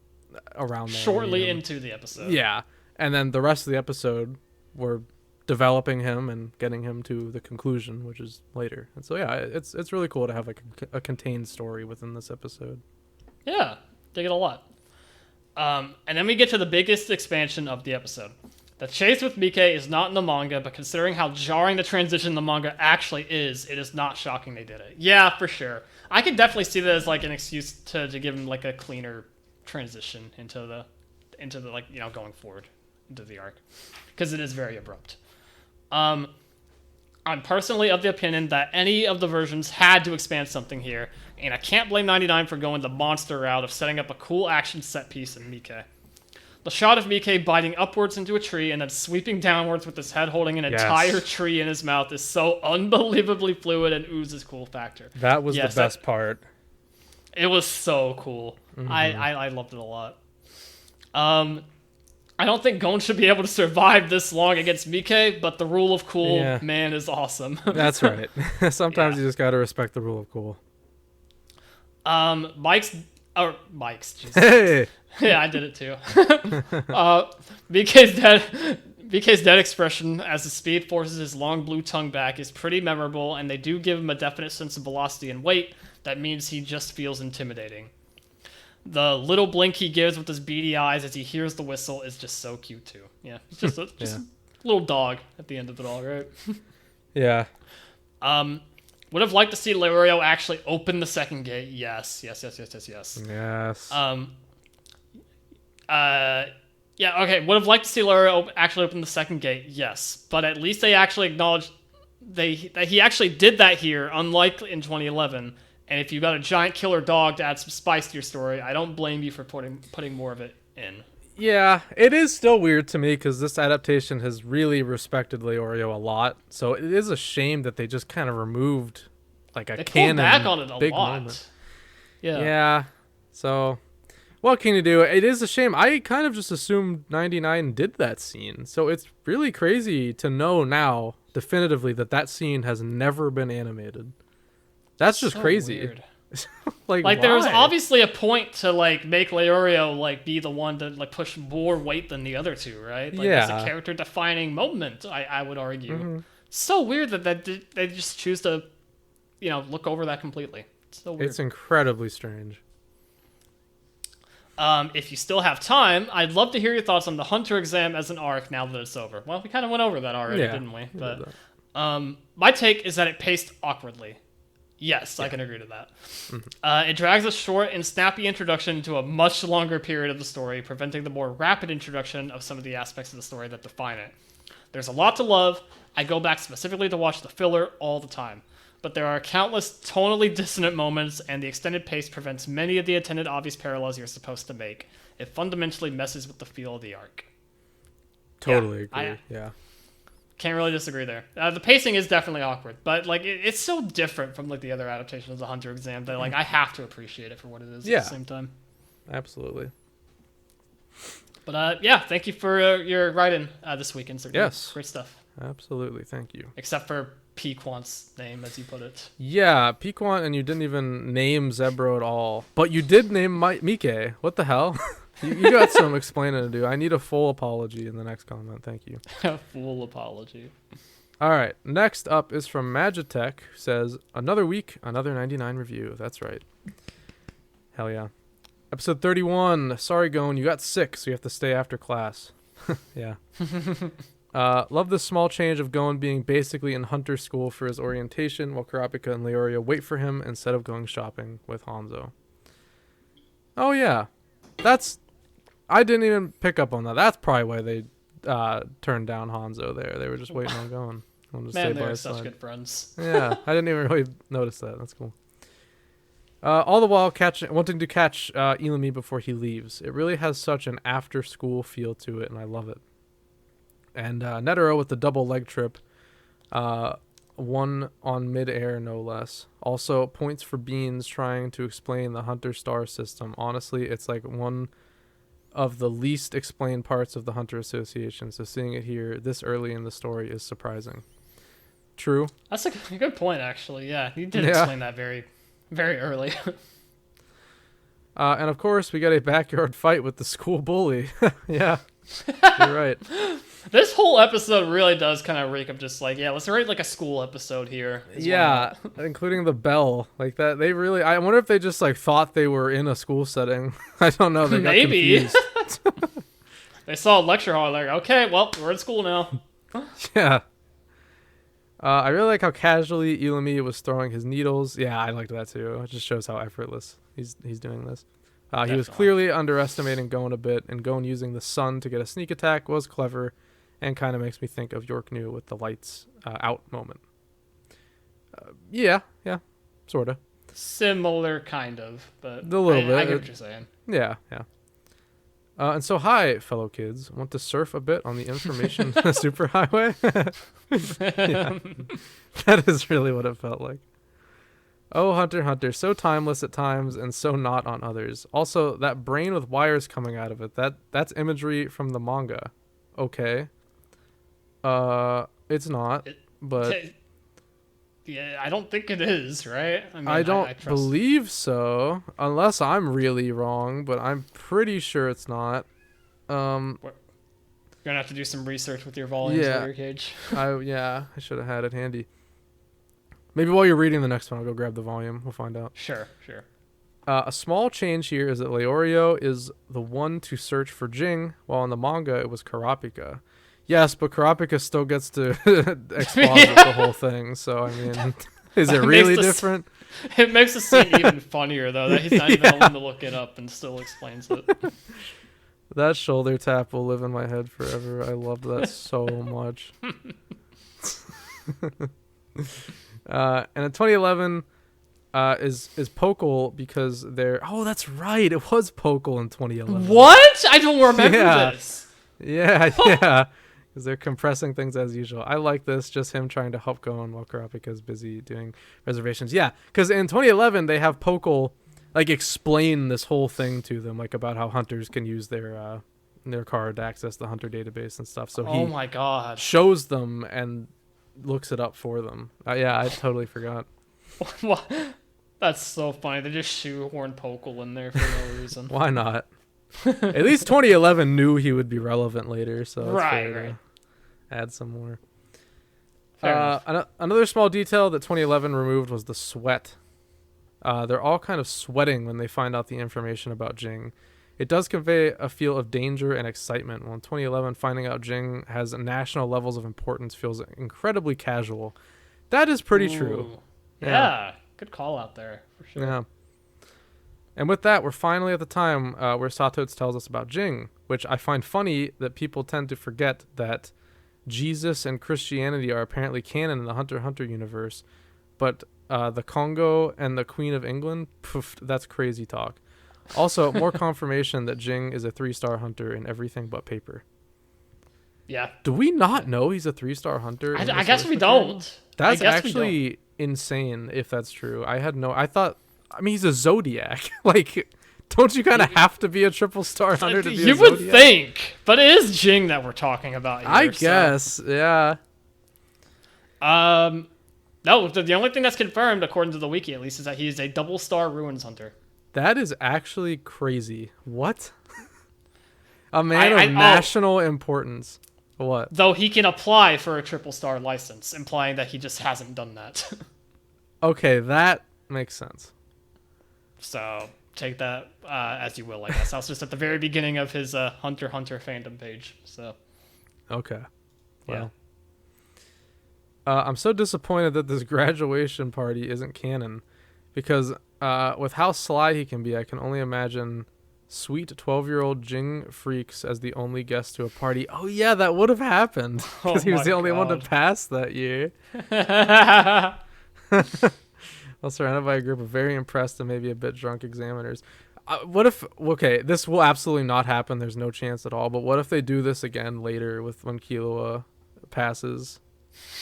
around there. Shortly into the episode. Yeah. And then the rest of the episode, we're developing him and getting him to the conclusion, which is later. And so yeah, it's really cool to have like a contained story within this episode. Yeah, dig it a lot. And then we get to the biggest expansion of the episode. The chase with Mike is not in the manga, but considering how jarring the transition in the manga actually is, it is not shocking they did it. Yeah, for sure. I could definitely see that as like an excuse to give him like a cleaner transition into the like, you know, going forward into the arc, because it is very abrupt. I'm personally of the opinion that any of the versions had to expand something here, and I can't blame 99 for going the monster route of setting up a cool action set piece in Mike. The shot of Mike biting upwards into a tree and then sweeping downwards with his head holding an entire tree in his mouth is so unbelievably fluid and oozes cool factor. That was the best part. It was so cool. Mm-hmm. I loved it a lot. I don't think Gon should be able to survive this long against Mike, but the rule of cool, man, is awesome. That's right. Sometimes you just gotta respect the rule of cool. Mike's, Jesus. Hey! Yeah, I did it too. BK's dead expression as the speed forces his long blue tongue back is pretty memorable, and they do give him a definite sense of velocity and weight. That means he just feels intimidating. The little blink he gives with his beady eyes as he hears the whistle is just so cute too. Yeah, it's just a little dog at the end of it all, right? Yeah. Would have liked to see Leorio actually open the second gate. Yes. Yes. Yeah, okay. Would have liked to see Leorio actually open the second gate. Yes, but at least they actually acknowledged that he actually did that here, unlike in 2011. And if you got a giant killer dog to add some spice to your story, I don't blame you for putting more of it in. Yeah, it is still weird to me because this adaptation has really respected Leorio a lot. So it is a shame that they just kind of removed like a canon. They pulled back on it a lot. Moment. Yeah. So what can you do? It is a shame. I kind of just assumed 99 did that scene. So it's really crazy to know now definitively that scene has never been animated. That's just so crazy. Weird. like there was obviously a point to like make Leorio like be the one to like push more weight than the other two, right? Like, it's a character defining moment, I would argue. Mm-hmm. So weird that they just choose to, you know, look over that completely. It's so weird. It's incredibly strange. If you still have time, I'd love to hear your thoughts on the Hunter exam as an arc now that it's over. Well, we kind of went over that already, didn't we? But my take is that it paced awkwardly. Yes, I can agree to that. Mm-hmm. It drags a short and snappy introduction into a much longer period of the story, preventing the more rapid introduction of some of the aspects of the story that define it. There's a lot to love. I go back specifically to watch the filler all the time. But there are countless tonally dissonant moments, and the extended pace prevents many of the intended obvious parallels you're supposed to make. It fundamentally messes with the feel of the arc. Totally agree, yeah. Can't really disagree there. The pacing is definitely awkward, but like it's so different from like the other adaptations of the Hunter exam that like I have to appreciate it for what it is at the same time. Absolutely. But thank you for your write-in this week. Yes. Great stuff. Absolutely, thank you. Except for Pequant's name, as you put it. Yeah, Pequant, and you didn't even name Zebro at all. But you did name Mike. What the hell? You got some explaining to do. I need a full apology in the next comment. Thank you. A full apology. All right. Next up is from Magitech, who says, another week, another 99 review. That's right. Hell yeah. Episode 31. Sorry, Gon, you got sick, so you have to stay after class. Yeah. Love this small change of Gon being basically in hunter school for his orientation, while Kurapika and Leorio wait for him instead of going shopping with Hanzo. Oh yeah, I didn't even pick up on that. That's probably why they turned down Hanzo there. They were just waiting on Gon. Man, they're such good friends. Yeah, I didn't even really notice that. That's cool. All the while wanting to catch Ilumi before he leaves. It really has such an after-school feel to it, and I love it. And Netero with the double leg trip, one on mid-air no less. Also, points for Beans trying to explain the Hunter Star system. Honestly, it's like one of the least explained parts of the Hunter Association, so seeing it here this early in the story is surprising. True. That's a good point, actually. Yeah, you did explain that very, very early. And of course, we got a backyard fight with the school bully. Yeah, you're right. This whole episode really does kind of reek of just like, yeah, let's write like a school episode here. Yeah, including the bell. Like that, they really... I wonder if they just like thought they were in a school setting. I don't know. They got confused. They saw a lecture hall, like, okay, well, we're in school now. Yeah. I really like how casually Ilumi was throwing his needles. Yeah, I liked that too. It just shows how effortless he's doing this. He was clearly underestimating Gon a bit, and Gon using the sun to get a sneak attack was clever, and kind of makes me think of York New with the lights out moment. Yeah, sort of. Similar, kind of, but a little bit. I get what you're saying. Yeah. And so, hi, fellow kids. Want to surf a bit on the information superhighway? Yeah. That is really what it felt like. Oh, Hunter x Hunter, so timeless at times and so not on others. Also, that brain with wires coming out of it, that's imagery from the manga. Okay. It's not, but... Yeah, I don't think it is, right? I mean, I don't believe so, unless I'm really wrong, but I'm pretty sure it's not. You're gonna have to do some research with your volumes later, Kaige. I should have had it handy. Maybe while you're reading the next one, I'll go grab the volume. We'll find out. Sure. A small change here is that Leorio is the one to search for Jing, while in the manga it was Kurapika. Yes, but Kurapika still gets to exposit the whole thing, so I mean, is it really different? It makes the scene even funnier, though, that he's not even the one to look it up and still explains it. That shoulder tap will live in my head forever. I loved that so much. And in 2011 is Pokel, because they're... Oh, that's right. It was Pokel in 2011. What? I don't remember this. Yeah. Because they're compressing things as usual. I like this, just him trying to help Gon while Kurapika's busy doing reservations. Yeah, because in 2011, they have Pokel like explain this whole thing to them, like about how hunters can use their card to access the hunter database and stuff. So oh my god, shows them and looks it up for them. Yeah, I totally forgot. That's so funny. They just shoehorned Pokel in there for no reason. Why not? At least 2011 knew he would be relevant later, so it's fair to add some more. Another small detail that 2011 removed was the sweat. They're all kind of sweating when they find out the information about Jing. It does convey a feel of danger and excitement. Well, in 2011, finding out Jing has national levels of importance feels incredibly casual. That is pretty true. Yeah, good call out there, for sure. Yeah. And with that, we're finally at the time where Satotes tells us about Jing, which I find funny that people tend to forget that Jesus and Christianity are apparently canon in the Hunter x Hunter universe, but the Congo and the Queen of England, poof, that's crazy talk. Also, more confirmation that Jing is a 3-star hunter in everything but paper. Yeah. Do we not know he's a 3-star hunter? I guess we don't. That's actually insane if that's true. I mean, he's a Zodiac. Like, don't you kind of have to be a 3-star hunter to be a Zodiac? You would think, but it is Jing that we're talking about here. I guess, yeah. No, the only thing that's confirmed, according to the wiki at least, is that he is a double-star ruins hunter. That is actually crazy. What? A man of national importance. What? Though he can apply for a 3-star license, implying that he just hasn't done that. Okay, that makes sense. So take that as you will, I guess. I was just at the very beginning of his Hunter x Hunter fandom page. So. Okay. Well. I'm so disappointed that this graduation party isn't canon, because with how sly he can be, I can only imagine sweet 12-year-old Jing Freaks as the only guest to a party. Oh yeah, that would have happened because he was the only one to pass that year. Well, surrounded by a group of very impressed and maybe a bit drunk examiners. What if? Okay, this will absolutely not happen. There's no chance at all. But what if they do this again later with when Killua passes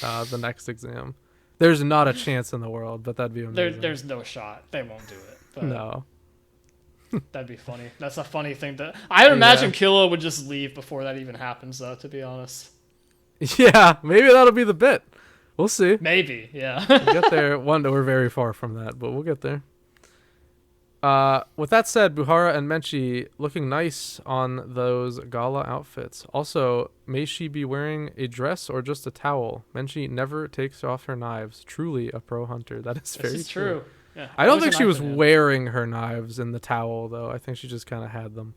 the next exam? There's not a chance in the world, but that'd be amazing. There's no shot. They won't do it. But No. that'd be funny. That's a funny thing to. I would imagine Killua would just leave before that even happens, though. To be honest. Yeah, maybe that'll be the bit. We'll see. Maybe, yeah. We'll get there. We're very far from that, but we'll get there. With that said, Buhara and Menchi looking nice on those gala outfits. Also, may she be wearing a dress or just a towel? Menchi never takes off her knives. Truly a pro hunter. That is very true. Yeah, I don't think she was wearing her knives in the towel, though. I think she just kind of had them.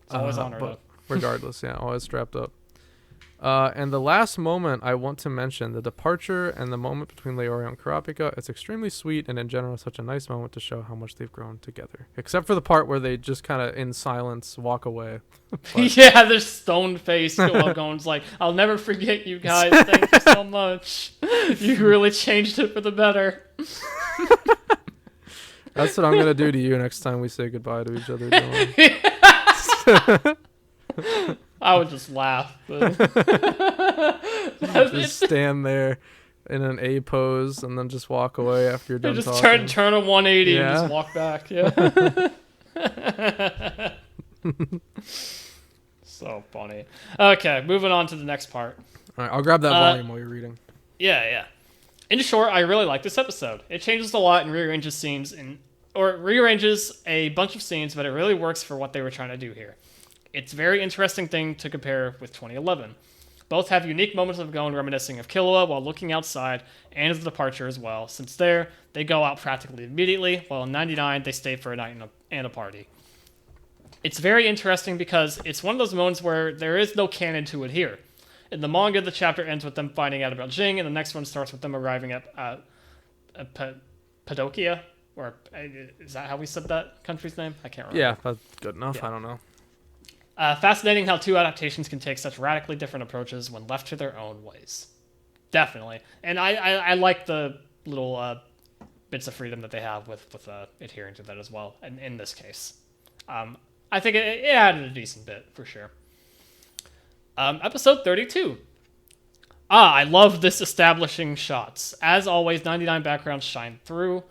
It's always on her, though. Regardless, yeah, always strapped up. And the last moment I want to mention, the departure and the moment between Leorio and Kurapika. It's extremely sweet and in general such a nice moment to show how much they've grown together. Except for the part where they just kind of in silence walk away. Yeah, their stone face goes like, I'll never forget you guys. Thank you so much. You really changed it for the better. That's what I'm going to do to you next time we say goodbye to each other, Dylan. I would just laugh. But just stand there in an A pose and then just walk away after you're done just talking. turn a 180 and just walk back. Yeah. So funny. Okay, moving on to the next part. All right, I'll grab that volume while you're reading. Yeah. In short, I really like this episode. It changes a lot and rearranges a bunch of scenes, but it really works for what they were trying to do here. It's a very interesting thing to compare with 2011. Both have unique moments of Gon reminiscing of Killua while looking outside, and his departure as well, since there, they go out practically immediately, while in 99, they stay for a night and a party. It's very interesting because it's one of those moments where there is no canon to it here. In the manga, the chapter ends with them finding out about Jing, and the next one starts with them arriving at Padokia, or is that how we said that country's name? I can't remember. Yeah, that's good enough. Yeah. I don't know. Fascinating how two adaptations can take such radically different approaches when left to their own ways. Definitely. And I like the little bits of freedom that they have with adhering to that as well, and in this case. I think it added a decent bit, for sure. Episode 32. I love this establishing shots. As always, 99 backgrounds shine through.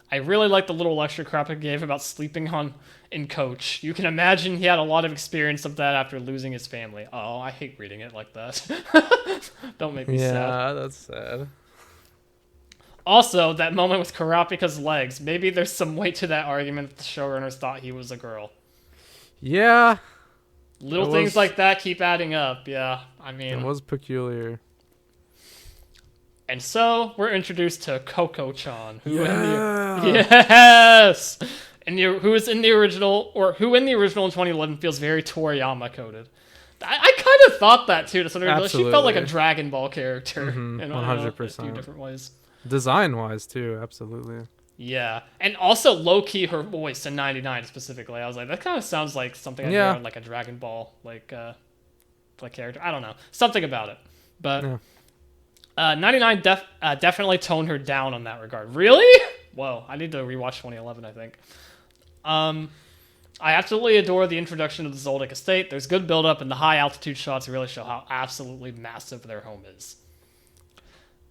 I really like the little lecture Kurapika gave about sleeping in Coach. You can imagine he had a lot of experience of that after losing his family. Oh, I hate reading it like that. Don't make me sad. Yeah, that's sad. Also, that moment with Kurapika's legs. Maybe there's some weight to that argument that the showrunners thought he was a girl. Yeah. Little things like that keep adding up, yeah. I mean... It was peculiar. And so, we're introduced to Coco-chan, who in the original in 2011 feels very Toriyama coded. I kind of thought that too to some degree. She felt like a Dragon Ball character in 100%. a few different ways. Design-wise too, absolutely. Yeah, and also low-key her voice in 99 specifically. I was like, that kind of sounds like something I'd hear on like a Dragon Ball like character. I don't know, something about it, but. Yeah. 99 definitely toned her down on that regard. Really? Whoa, I need to rewatch 2011, I think. I absolutely adore the introduction of the Zoldyck estate. There's good build-up, and the high-altitude shots really show how absolutely massive their home is.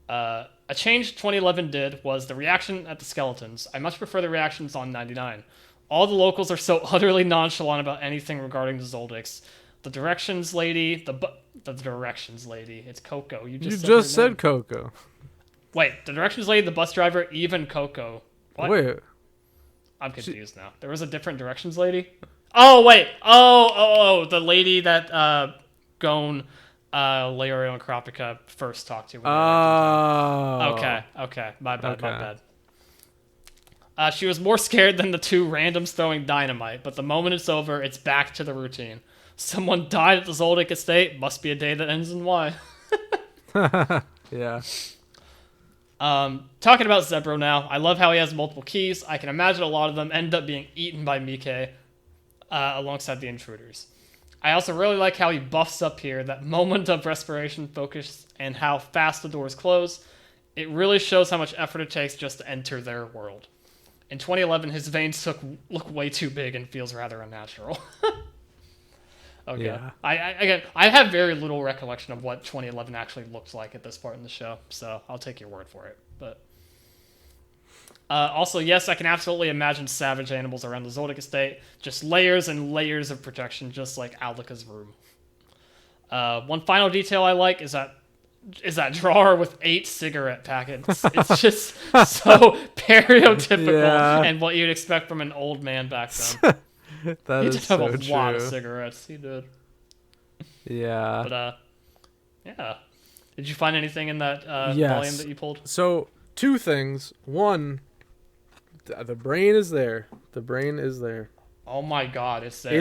A change 2011 did was the reaction at the skeletons. I much prefer the reactions on 99. All the locals are so utterly nonchalant about anything regarding the Zoldicks. The directions lady, the directions lady. It's Coco. You just said Coco. Wait, the directions lady, the bus driver, even Coco. What? Wait. I'm confused now. There was a different directions lady? Oh, wait. Oh, the lady that Gon, Leorio, and Kurapika first talked to. Okay. My bad. She was more scared than the two randoms throwing dynamite, but the moment it's over, it's back to the routine. Someone died at the Zoldyck estate. Must be a day that ends in Y. Yeah. Talking about Zebro now, I love how he has multiple keys. I can imagine a lot of them end up being eaten by Mike alongside the intruders. I also really like how he buffs up here, that moment of respiration focus and how fast the doors close. It really shows how much effort it takes just to enter their world. In 2011, his veins look way too big and feels rather unnatural. Okay. Yeah. I have very little recollection of what 2011 actually looked like at this part in the show, so I'll take your word for it. But also, yes, I can absolutely imagine savage animals around the Zoldyck estate. Just layers and layers of protection, just like Alika's room. One final detail I like is that drawer with 8 cigarette packets. It's just so stereotypical and what you'd expect from an old man back then. That he is did have so a true. lot of cigarettes. He did. Yeah. But yeah. Did you find anything in that volume that you pulled? So 2 things. One, the brain is there. The brain is there. Oh my god, it's there.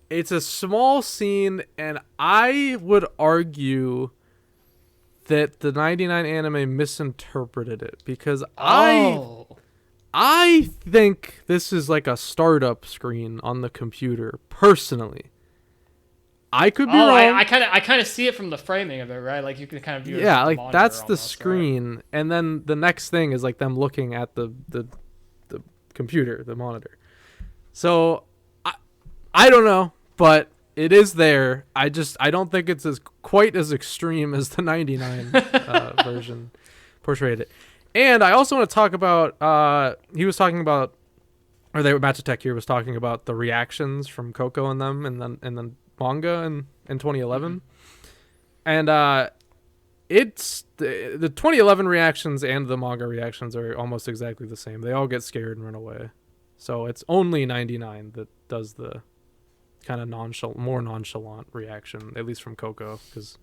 It's a small scene, and I would argue that the 99 anime misinterpreted it because I think this is like a startup screen on the computer, personally. I could be wrong. I kind of see it from the framing of it, right? Like you can kind of view it as like monitor that's the almost, screen, right? and then the next thing is like them looking at the computer, the monitor. So I don't know, but it is there. I don't think it's quite as extreme as the 99 version portrayed it. And I also want to talk about he was talking about, or Matchatech here was talking about the reactions from Coco and them, and then manga in 2011, and it's the 2011 reactions and the manga reactions are almost exactly the same. They all get scared and run away. So it's only 99 that does the kind of more nonchalant reaction, at least from Coco, because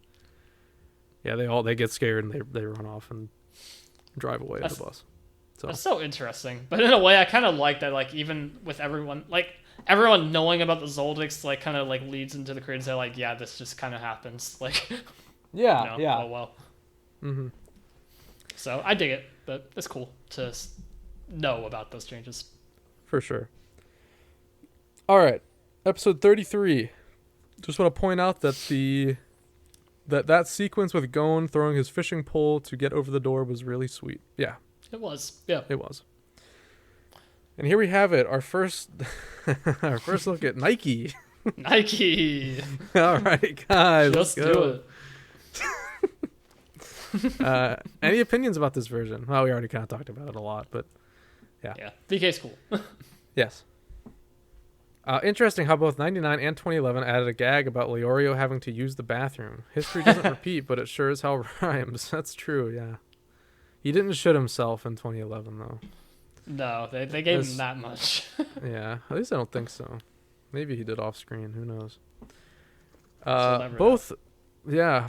they get scared and they run off and drive away in the bus. So that's so interesting. But in a way, I kind of like that. Like even with everyone knowing about the Zoldicks, like kind of like leads into the creators. They're like, yeah, this just kind of happens. Like, yeah. Oh well. Mm-hmm. So I dig it, but it's cool to know about those changes. For sure. All right, episode 33. Just want to point out that that sequence with Gon throwing his fishing pole to get over the door was really sweet. Yeah. It was. Yeah. It was. And here we have it, our first look at Nike. Nike. All right, guys. Just let's go. Do it. Any opinions about this version? Well, we already kind of talked about it a lot, but yeah. Yeah. VK's cool. Yes. Interesting how both 99 and 2011 added a gag about Leorio having to use the bathroom. History doesn't repeat, but it sure as hell rhymes. That's true, yeah. He didn't shit himself in 2011, though. No, they gave him that much. Yeah, at least I don't think so. Maybe he did off screen. Who knows?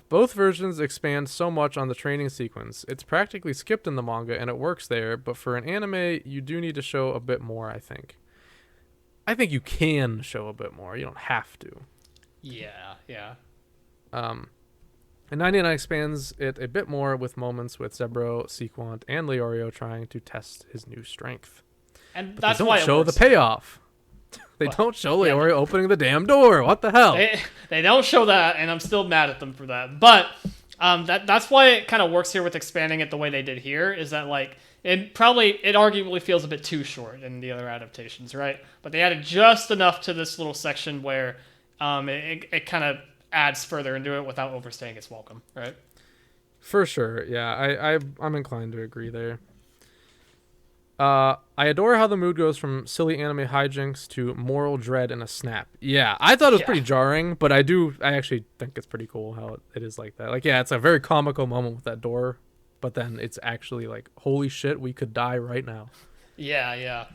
Both versions expand so much on the training sequence. It's practically skipped in the manga, and it works there. But for an anime, you do need to show a bit more, I think. I think you can show a bit more. You don't have to. Yeah. And 99 expands it a bit more with moments with Zebro, Sequant, and Leorio trying to test his new strength. And but that's they why don't show the payoff. They don't show Leorio opening the damn door. What the hell? They don't show that, and I'm still mad at them for that. But that's why it kind of works here with expanding it the way they did here, is that like it arguably feels a bit too short in the other adaptations, right? But they added just enough to this little section where it kind of adds further into it without overstaying its welcome, right? For sure, yeah. I'm inclined to agree there. I adore how the mood goes from silly anime hijinks to moral dread in a snap. Yeah, I thought it was pretty jarring, but I actually think it's pretty cool how it is like that. Like, yeah, it's a very comical moment with that door, but then it's actually like, holy shit, we could die right now. Yeah.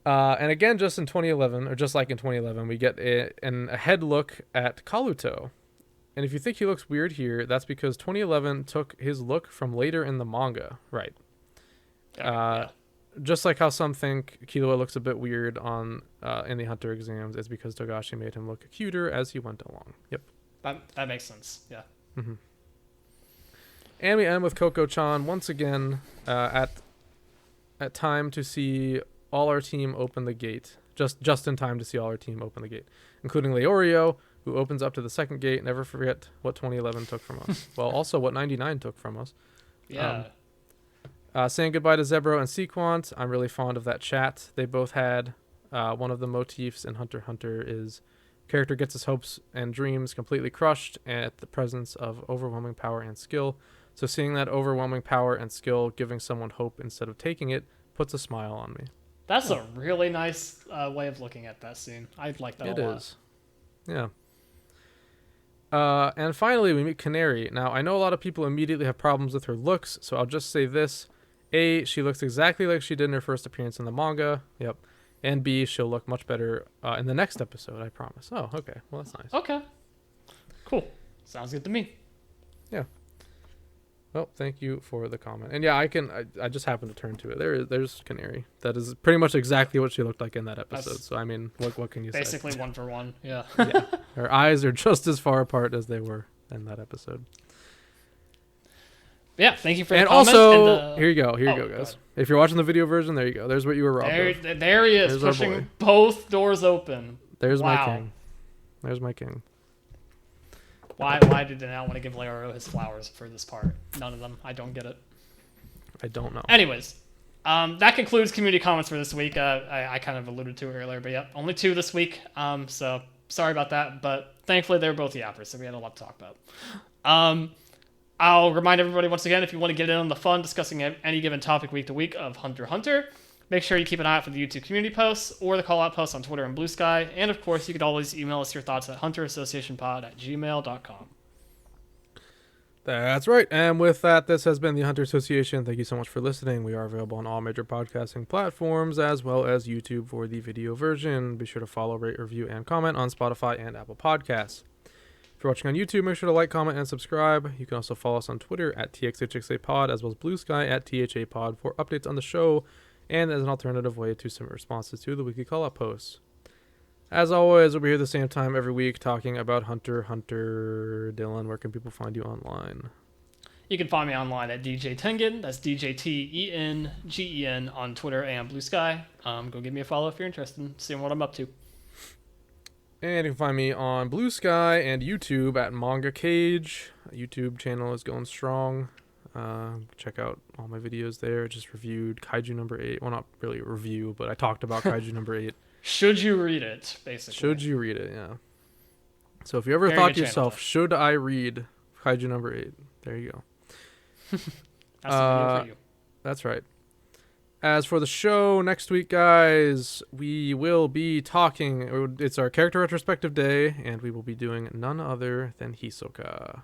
And again, just like in 2011, we get a head look at Kaluto. And if you think he looks weird here, that's because 2011 took his look from later in the manga. Right. just like how some think Killua looks a bit weird on in the Hunter exams, it's because Togashi made him look cuter as he went along. Yep. That makes sense. Yeah. Mm-hmm. And we end with Coco-chan once again at time to see all our team open the gate. Just in time to see all our team open the gate, including Leorio, who opens up to the second gate. Never forget what 2011 took from us. Well, also what 99 took from us. Yeah. Saying goodbye to Zebro and Sequant. I'm really fond of that chat they both had. One of the motifs in Hunter x Hunter is character gets his hopes and dreams completely crushed at the presence of overwhelming power and skill. So seeing that overwhelming power and skill giving someone hope instead of taking it puts a smile on me. That's a really nice way of looking at that scene. I like that a lot. It is. Yeah. And finally, we meet Canary. Now, I know a lot of people immediately have problems with her looks, so I'll just say this. A, she looks exactly like she did in her first appearance in the manga. Yep. And B, she'll look much better in the next episode, I promise. Oh, okay. Well, that's nice. Okay. Cool. Sounds good to me. Yeah. Well, thank you for the comment. And yeah, I just happened to turn to it. There's Canary. That is pretty much exactly what she looked like in that episode. So I mean, what can you say? Basically 1 for 1. Yeah. Yeah. Her eyes are just as far apart as they were in that episode. Yeah, thank you for the comment. And also, here you go, guys. Go if you're watching the video version, there you go. There's what you were robbed of. There he is, pushing both doors open. There's my king. There's my king. Why did they not want to give Leorio his flowers for this part? None of them. I don't get it. I don't know. Anyways, that concludes community comments for this week. I kind of alluded to it earlier, but yeah, only 2 this week. So sorry about that, but thankfully they were both yappers, so we had a lot to talk about. I'll remind everybody once again, if you want to get in on the fun discussing any given topic week to week of Hunter x Hunter, make sure you keep an eye out for the YouTube community posts or the call-out posts on Twitter and Bluesky. And, of course, you could always email us your thoughts at hunterassociationpod@gmail.com. That's right. And with that, this has been the Hunter Association. Thank you so much for listening. We are available on all major podcasting platforms as well as YouTube for the video version. Be sure to follow, rate, review, and comment on Spotify and Apple Podcasts. If you're watching on YouTube, make sure to like, comment, and subscribe. You can also follow us on Twitter at TXHXAPod as well as Bluesky at THAPod for updates on the show and as an alternative way to submit responses to the weekly call-out posts. As always, we'll be here the same time every week talking about Hunter x Hunter. Dylan, where can people find you online? You can find me online at DJ Tengen. That's DJTENGEN on Twitter and Bluesky. Go give me a follow if you're interested in seeing what I'm up to. And you can find me on Bluesky and YouTube at Manga Kaige. YouTube channel is going strong. Check out all my videos there. Just reviewed Kaiju number 8. Well, not really a review, but I talked about Kaiju number 8. Should you read it, basically. Should you read it, yeah. So if you ever thought to yourself, should I read Kaiju number 8? There you go. That's the video for you. That's right. As for the show next week, guys, we will be talking. It's our character retrospective day, and we will be doing none other than Hisoka.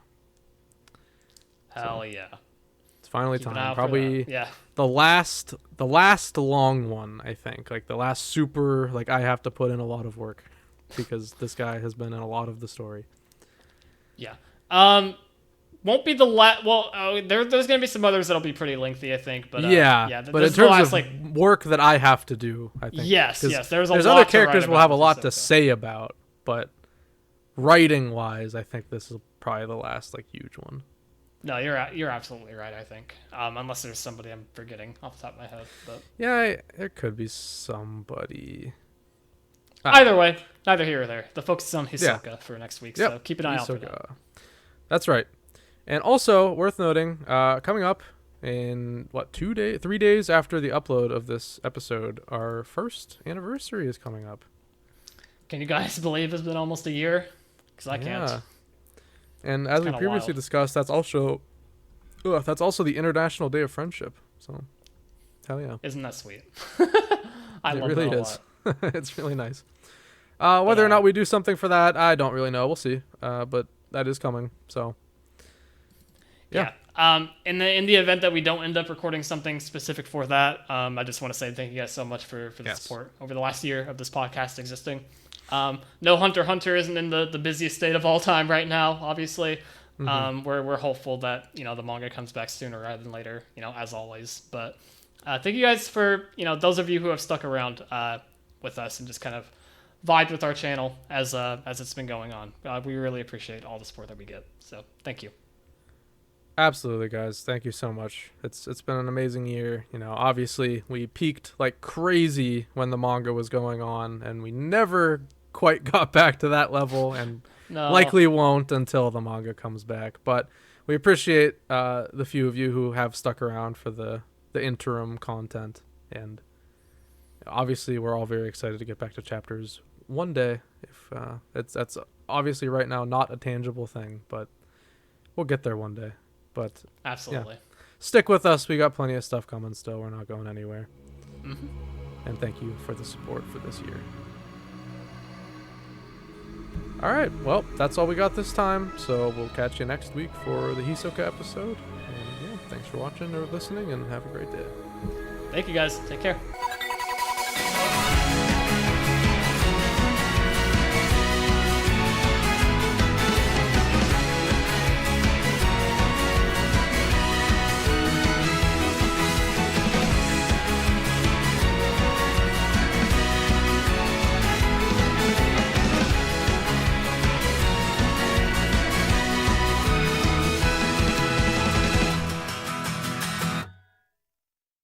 Hell yeah! It's finally time. Probably the last long one. I think like the last super. Like I have to put in a lot of work because this guy has been in a lot of the story. Yeah. Won't be the last. Well, there's going to be some others that'll be pretty lengthy, I think. But but in terms of work that I have to do, I think yes. There's other characters we'll have a lot to say about, but writing wise, I think this is probably the last like huge one. No, you're absolutely right. I think unless there's somebody I'm forgetting off the top of my head, but there could be somebody. Either way, neither here or there. The focus is on Hisoka for next week, so keep an eye out for that. That's right. And also, worth noting, coming up in, 3 days after the upload of this episode, our first anniversary is coming up. Can you guys believe it's been almost a year? Because I can't. And as we previously discussed, that's also the International Day of Friendship. So, hell yeah. Isn't that sweet? I love that a lot. It's really nice. Whether or not we do something for that, I don't really know. We'll see. But that is coming, so... Yeah. In the event that we don't end up recording something specific for that, I just want to say thank you guys so much for the support over the last year of this podcast existing. No Hunter x Hunter isn't in the busiest state of all time right now, obviously. We're hopeful that the manga comes back sooner rather than later, as always. But Thank you guys for, those of you who have stuck around with us and just kind of vibed with our channel as it's been going on. We really appreciate all the support that we get. So thank you. Absolutely, guys. Thank you so much. It's been an amazing year. Obviously we peaked like crazy when the manga was going on, and we never quite got back to that level, and likely won't until the manga comes back. But we appreciate the few of you who have stuck around for the interim content, and obviously we're all very excited to get back to chapters one day. If that's obviously right now not a tangible thing, but we'll get there one day. But absolutely, stick with us. We got plenty of stuff coming still. We're not going anywhere. Mm-hmm. And thank you for the support for this year. All right, well, that's all we got this time. So we'll catch you next week for the Hisoka episode. And thanks for watching or listening, and have a great day. Thank you, guys. Take care.